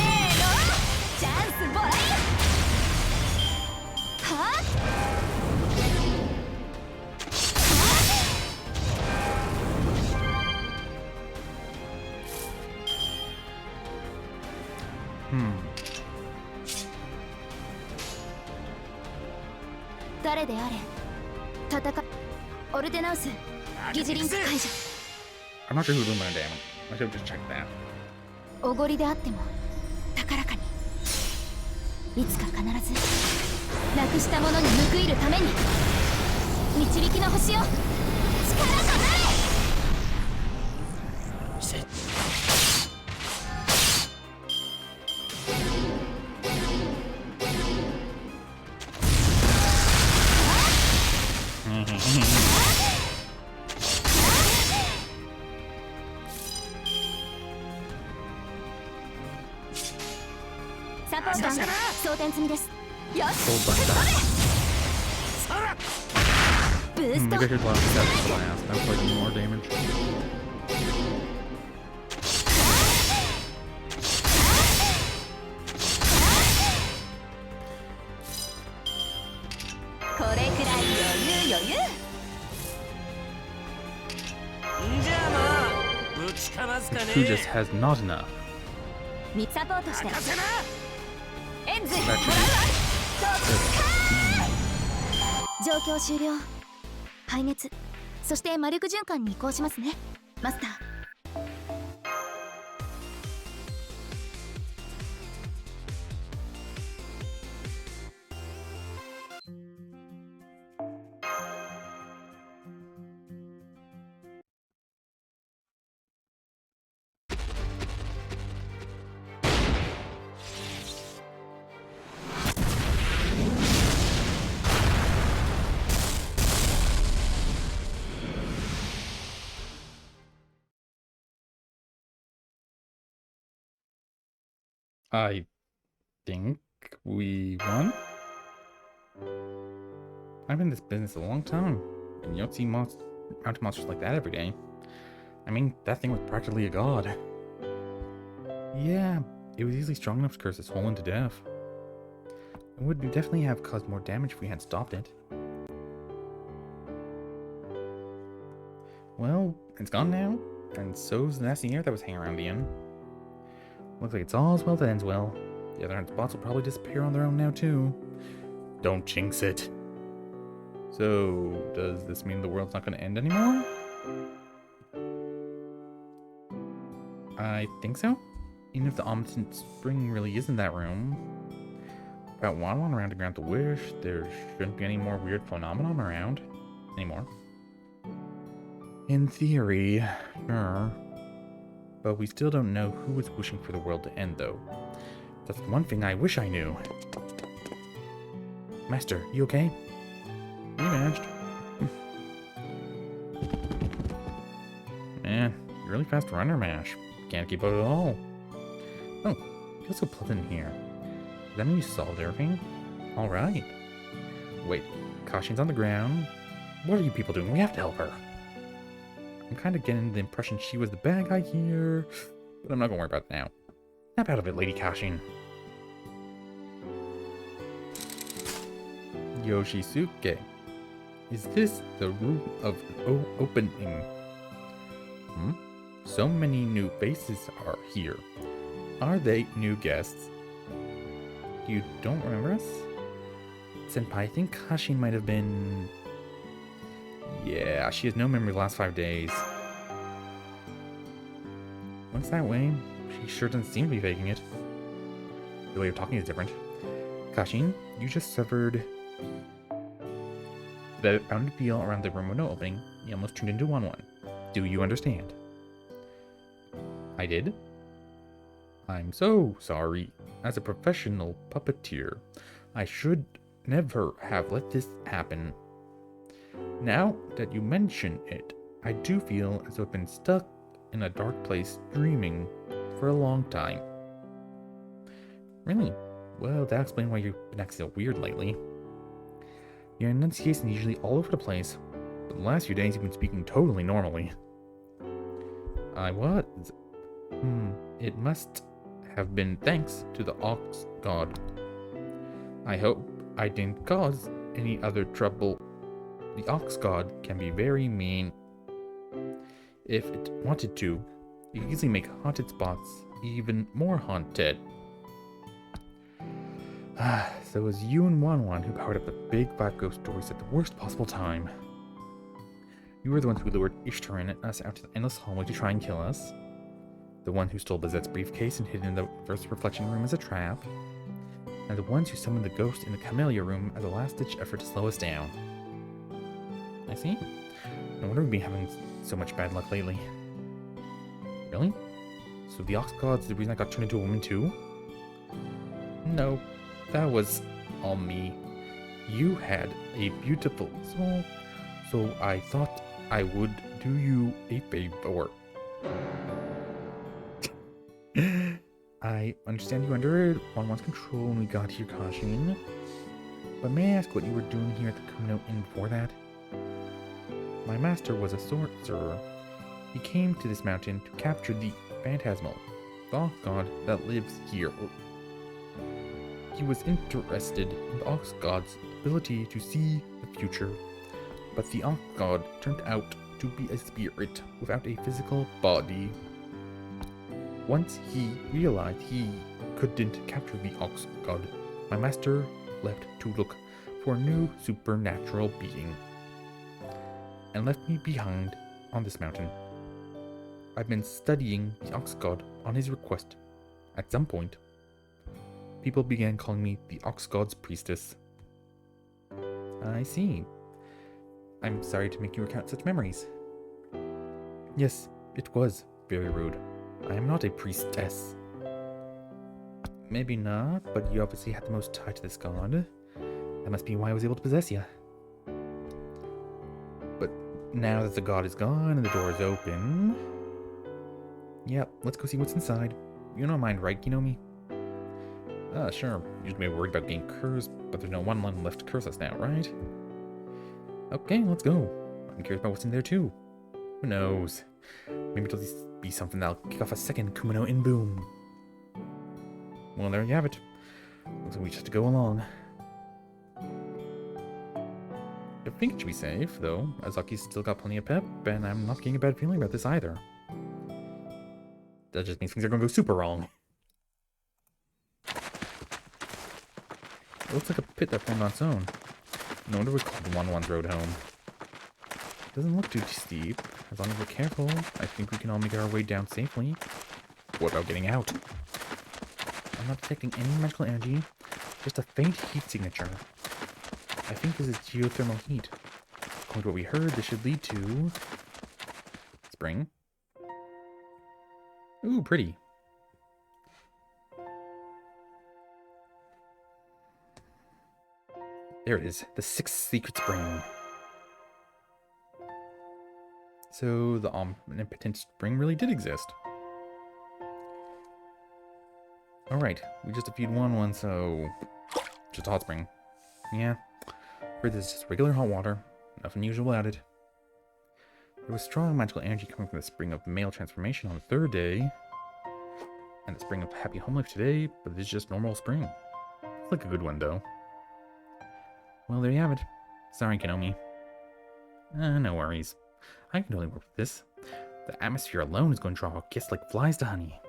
C: チャンスもらえる。はあ。 誰であれ戦オルテナウス疑似リンク解除。
A: I'm not sure who Lumina damn. I should have just checked that.
C: おごりであっても高らかにいつか必ずなくしたものに報いるために導きの星よ力となれ。 サポート装填済みです。よし、
A: Hold back that.
C: ブース
A: Maybe
C: ト
A: I should blast the blast. That would play more damage.
C: これくらい余裕。
D: んじゃあな、ぶちかますかね。
A: Who just has not enough.
C: サポートして
D: 任せな。
C: エンズも
A: That
C: らうわ。
A: should
C: 状況終了。排熱そして魔力循環に移行しますねマスター。
A: I think we won? I've been in this business a long time, and you don't see mountain monsters like that every day. I mean, that thing was practically a god. Yeah, it was easily strong enough to curse this hole into death. It would definitely have caused more damage if we hadn't stopped it. Well, it's gone now, and so's the nasty air that was hanging around the inn. Looks like it's all's well that ends well. The other spots will probably disappear on their own now too. Don't jinx it. So, does this mean the world's not going to end anymore? I think so. Even if the omnipotent spring really is in that room, without Wanwan around to grant the wish, there shouldn't be any more weird phenomenon around anymore. In theory, sure. But we still don't know who is wishing for the world to end, though. That's the one thing I wish I knew. Master, you okay? We managed. Man, you're really fast runner, Mash. Can't keep up at all. Oh, feels so pleasant in here. Does that mean you solved everything? Alright. Wait, Kashin's on the ground. What are you people doing? We have to help her. I'm kind of getting the impression she was the bad guy here, but I'm not going to worry about it now. Snap out of it, Lady Kashin. Yoshisuke, is this the room of opening? So many new faces are here. Are they new guests? You don't remember us? Senpai, I think Kashin might have been... Yeah, she has no memory of the last 5 days. Looks that way. She sure doesn't seem to be faking it. The way you're talking is different. Kashin, you just severed the bounded deal around the room with no opening. You almost turned into Wanwan. Do you understand? I did? I'm so sorry. As a professional puppeteer, I should never have let this happen. Now that you mention it, I do feel as though I've been stuck in a dark place dreaming for a long time. Really? Well, that explains why you've been acting so weird lately. Your enunciation is usually all over the place, but the last few days you've been speaking totally normally. I was. It must have been thanks to the Ox God. I hope I didn't cause any other trouble. The Ox God can be very mean. If it wanted to, it could easily make haunted spots even more haunted. So it was you and Wanwan who powered up the big 5 ghost stories at the worst possible time. You were the ones who lured Ishtar and us out to the endless hallway to try and kill us. The one who stole Bizette's briefcase and hid in the reverse reflection room as a trap. And the ones who summoned the ghost in the camellia room as a last-ditch effort to slow us down. I see. No wonder we've been having so much bad luck lately. Really? So the Ox God's the reason I got turned into a woman too? No, that was all me. You had a beautiful soul, so I thought I would do you a favor. I understand you under Wanwan's control when we got here, Kashin. But may I ask what you were doing here at the Kumino Inn before that? My master was a sorcerer. He came to this mountain to capture the Phantasmal, the Ox God that lives here. He was interested in the Ox God's ability to see the future, but the Ox God turned out to be a spirit without a physical body. Once he realized he couldn't capture the Ox God, my master left to look for a new supernatural being, and left me behind on this mountain. I've been studying the Ox God on his request. At some point, people began calling me the Ox God's priestess. I see. I'm sorry to make you recount such memories. Yes, it was very rude. I am not a priestess. Maybe not, but you obviously had the most tie to this god. That must be why I was able to possess you. But now that the god is gone and the door is open... Yep, let's go see what's inside. You don't mind, right, Kinomi? Sure. You may be worried about getting cursed, but there's no one line left to curse us now, right? Okay, let's go. I'm curious about what's in there too. Who knows? Maybe it'll be something that'll kick off a second Kumino in Boom. Well, there you have it. Looks like we just have to go along. I think it should be safe, though. Azaki's still got plenty of pep, and I'm not getting a bad feeling about this either. That just means things are going to go super wrong. It looks like a pit that formed on its own. No wonder we called 1-1's road home. Doesn't look too steep. As long as we're careful, I think we can all make our way down safely. What about getting out? I'm not detecting any magical energy, just a faint heat signature. I think this is geothermal heat. According to what we heard, this should lead to... spring. Ooh, pretty. There it is, the 6th secret spring. So the omnipotent spring really did exist. Alright, we just defeated 1-1, so... just a hot spring. Yeah. For this is just regular hot water. Nothing unusual at it. There was strong magical energy coming from the spring of male transformation on the 3rd day. And the spring of happy home life today, but it's just normal spring. It's like a good one, though. Well, there you have it. Sorry, Kenomi. No worries. I can totally work with this. The atmosphere alone is going to draw a kiss like flies to honey.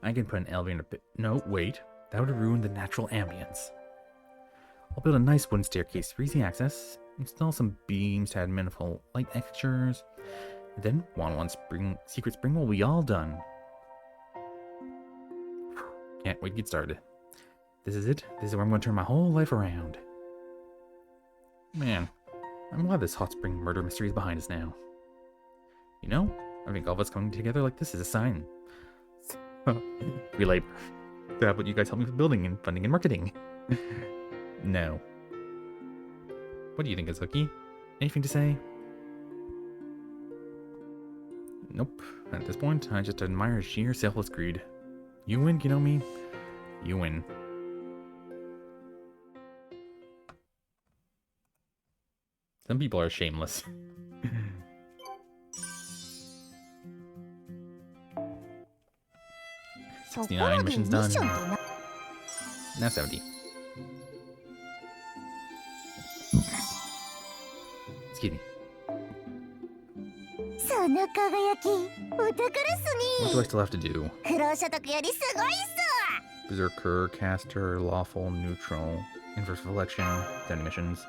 A: I can put an elevator in a bit. No, wait. That would ruin the natural ambience. I'll build a nice wooden staircase for easy access, install some beams to add minimal light textures, and then 1-1 spring, secret spring will be all done. Can't wait to get started. This is it. This is where I'm going to turn my whole life around. Man, I'm glad this hot spring murder mystery is behind us now. You know, I think all of us coming together like this is a sign. Relate that what you guys helped me with building and funding and marketing. No. What do you think, Azuki? Anything to say? Nope. At this point, I just admire sheer selfless greed. You win, Kenomi. You win. Some people are shameless. 69 missions done. Now 70. Excuse me. What do I still have to do? Berserker, Caster, Lawful, Neutral, Inverse Reflection, 70 missions.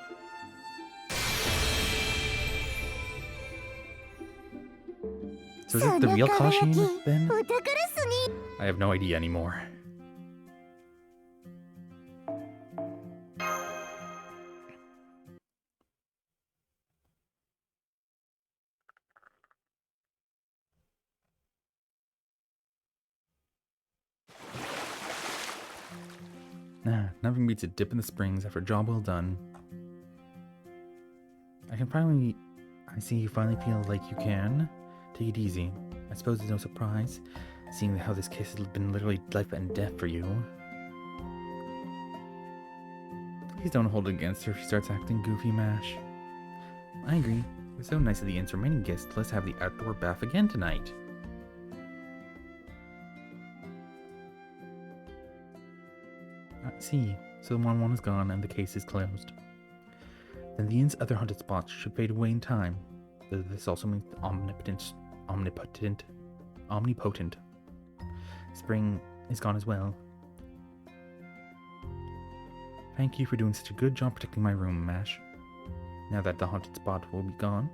A: So is it the real Kashin, then? I have no idea anymore. Nothing beats a dip in the springs after a job well done. I see you finally feel like you can. Take it easy. I suppose it's no surprise, seeing how this case has been literally life and death for you. Please don't hold it against her if she starts acting goofy, Mash. I agree. It was so nice of the inn's remaining guests to let's have the outdoor bath again tonight. I see. So the 1-1 is gone and the case is closed. Then the inn's other haunted spots should fade away in time. Though this also means the omnipotent spring is gone as well. Thank you for doing such a good job protecting my room, Mash. Now that the haunted spot will be gone,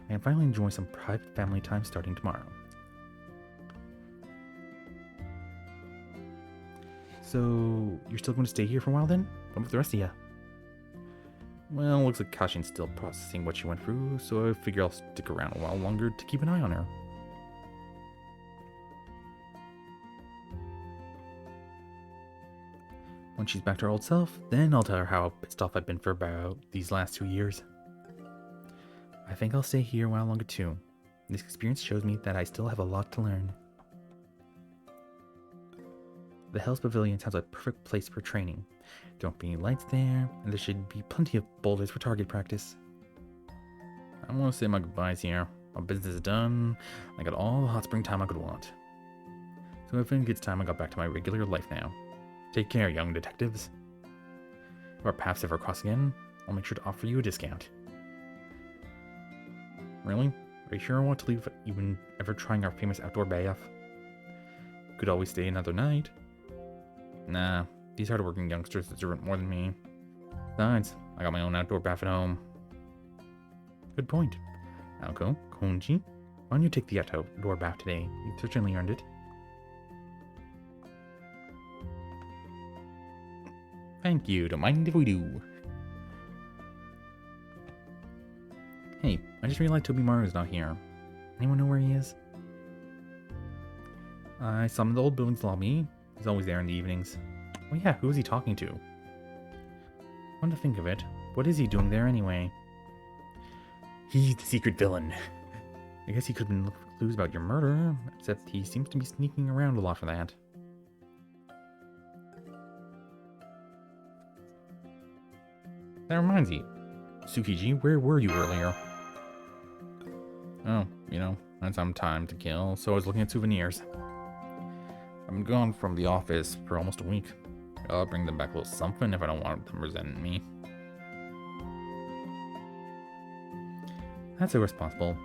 A: I can finally enjoy some private family time starting tomorrow. So, you're still going to stay here for a while then? What about the rest of you? Well, looks like Kashin's still processing what she went through, so I figure I'll stick around a while longer to keep an eye on her. When she's back to her old self, then I'll tell her how pissed off I've been for about these last 2 years. I think I'll stay here a while longer too. This experience shows me that I still have a lot to learn. The Hell's Pavilion sounds like a perfect place for training. There won't be any lights there, and there should be plenty of boulders for target practice. I want to say my goodbyes here. My business is done. I got all the hot spring time I could want. So I think it's time I got back to my regular life now. Take care, young detectives. If our paths ever cross again, I'll make sure to offer you a discount. Really? Are you sure I want to leave even ever trying our famous outdoor bath? Could always stay another night. Nah, these hardworking youngsters deserve it more than me. Besides, I got my own outdoor bath at home. Good point. Naoko, Konji, why don't you take the outdoor bath today? You certainly earned it. Thank you, don't mind if we do. Hey, I just realized Tobimaru's not here. Anyone know where he is? I saw him in the old building's lobby. He's always there in the evenings. Oh yeah, who is he talking to? Come to think of it, what is he doing there anyway? He's the secret villain. I guess he could have been looking for clues about your murder, except he seems to be sneaking around a lot for that. That reminds me, Tsukiji, where were you earlier? Oh, you know, I had some time to kill, so I was looking at souvenirs. I've been gone from the office for almost a week. I'll bring them back a little something if I don't want them resenting me. That's irresponsible.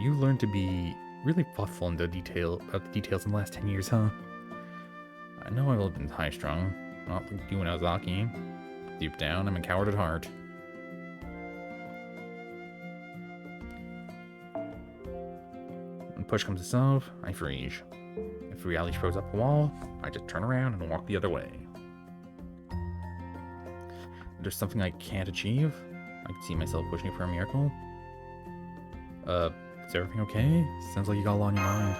A: You learned to be really thoughtful about the details in the last 10 years, huh? I know I've been high-strung, not like you and Ozaki. Deep down, I'm a coward at heart. When push comes to shove, I freeze. If reality throws up a wall, I just turn around and walk the other way. If there's something I can't achieve, I can see myself pushing for a miracle. Is everything okay? Sounds like you got a lot on your mind.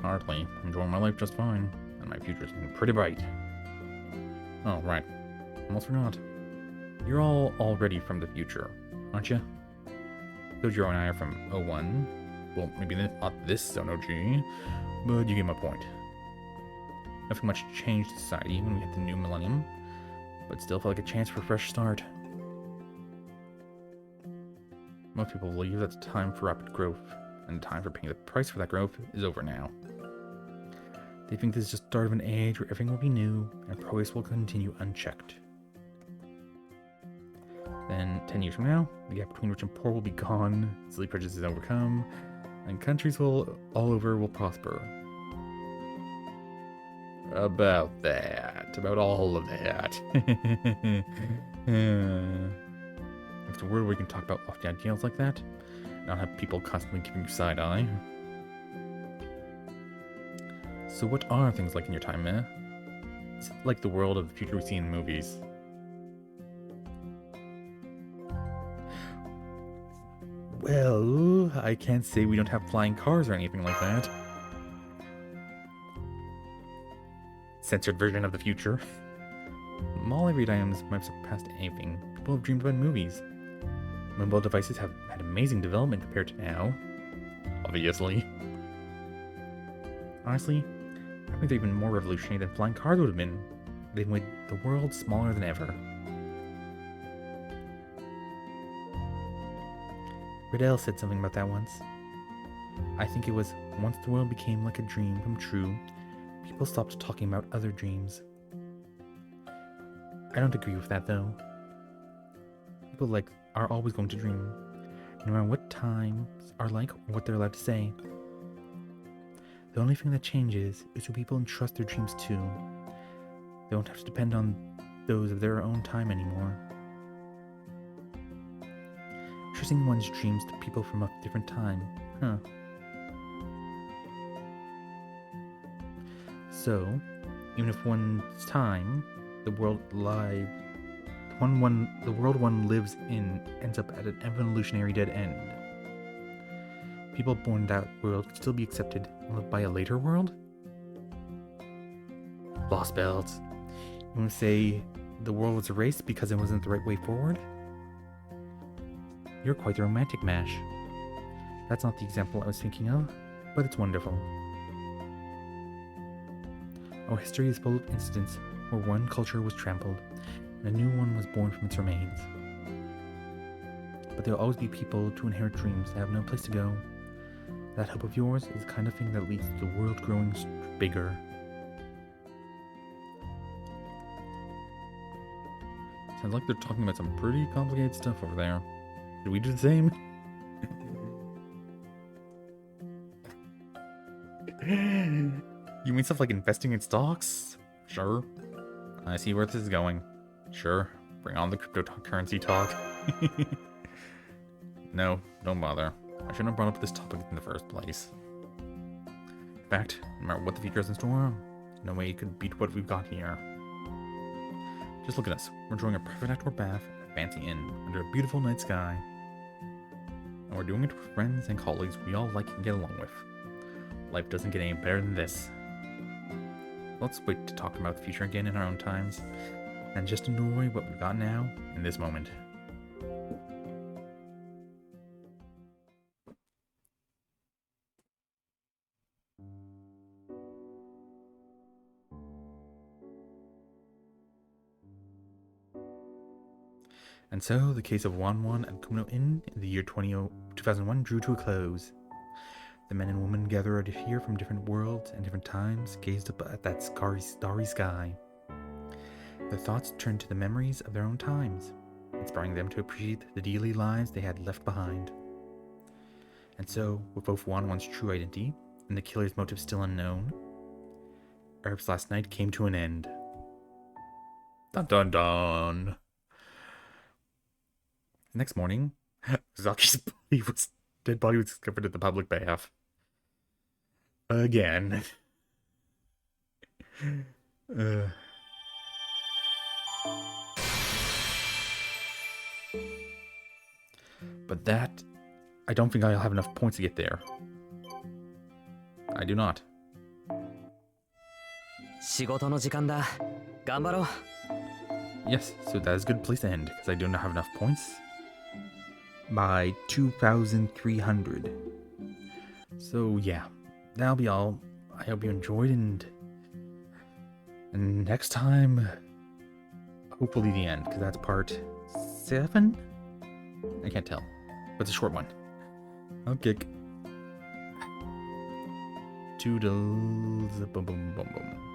A: Hardly. I'm enjoying my life just fine, and my future's looking pretty bright. Oh, right. Almost forgot. You're all ready from the future, aren't you? Kojiro and I are from 01. Well, maybe not this Zono-G, but you get my point. Nothing much changed society when we hit the new millennium, but still felt like a chance for a fresh start. Most people believe that the time for rapid growth, and the time for paying the price for that growth, is over now. They think this is just the start of an age where everything will be new, and progress will continue unchecked. Then, 10 years from now, the gap between rich and poor will be gone, silly prejudices overcome, and countries all over will prosper. About all of that. It's a world where you can talk about lofty ideals like that, and not have people constantly giving you side eye. So what are things like in your time, eh? Is it like the world of the future we see in movies? Well, I can't say we don't have flying cars or anything like that. Censored version of the future. Mall everyday items might have surpassed anything people have dreamed about in movies. Mobile devices have had amazing development compared to now. Obviously. Honestly, I think they're even more revolutionary than flying cars would have been. They've made the world smaller than ever. Riddell said something about that once. I think it was, once the world became like a dream come true, people stopped talking about other dreams. I don't agree with that though. People are always going to dream, no matter what times are like or what they're allowed to say. The only thing that changes is who people entrust their dreams to. They don't have to depend on those of their own time anymore. Trusting one's dreams to people from a different time, huh? So, even if one's time, the world one lives in ends up at an evolutionary dead end, people born in that world could still be accepted and live by a later world? Lost belts. You want to say the world was erased because it wasn't the right way forward? You're quite the romantic, Mash. That's not the example I was thinking of, but it's wonderful. Our history is full of incidents where one culture was trampled and a new one was born from its remains. But there will always be people to inherit dreams that have no place to go. That hope of yours is the kind of thing that leads to the world growing bigger. Sounds like they're talking about some pretty complicated stuff over there. Did we do the same? You mean stuff like investing in stocks? Sure. I see where this is going. Sure. Bring on the cryptocurrency talk. No, don't bother. I shouldn't have brought up this topic in the first place. In fact, no matter what the future is in store, no way you could beat what we've got here. Just look at us. We're enjoying a perfect outdoor bath at a fancy inn under a beautiful night sky. And we're doing it with friends and colleagues we all like and get along with. Life doesn't get any better than this. Let's wait to talk about the future again in our own times, and just enjoy what we've got now in this moment. And so, the case of Wanwan and Kumno Inn in the year 2001 drew to a close. The men and women gathered here from different worlds and different times gazed up at that starry sky. Their thoughts turned to the memories of their own times, inspiring them to appreciate the daily lives they had left behind. And so, with both Wanwan's true identity and the killer's motive still unknown, Earth's last night came to an end. Dun dun dun! The next morning, Zaki's dead body was discovered at the public bath. Again. But that, I don't think I'll have enough points to get there. I do not.
B: 仕事の時間だ。頑張ろう。
A: Yes, so that is a good place to end, because I do not have enough points. By 2,300. So yeah, that'll be all. I hope you enjoyed, and next time, hopefully the end, because that's part 7? I can't tell, but it's a short one. Okay. Toodles. Boom, boom, boom, boom.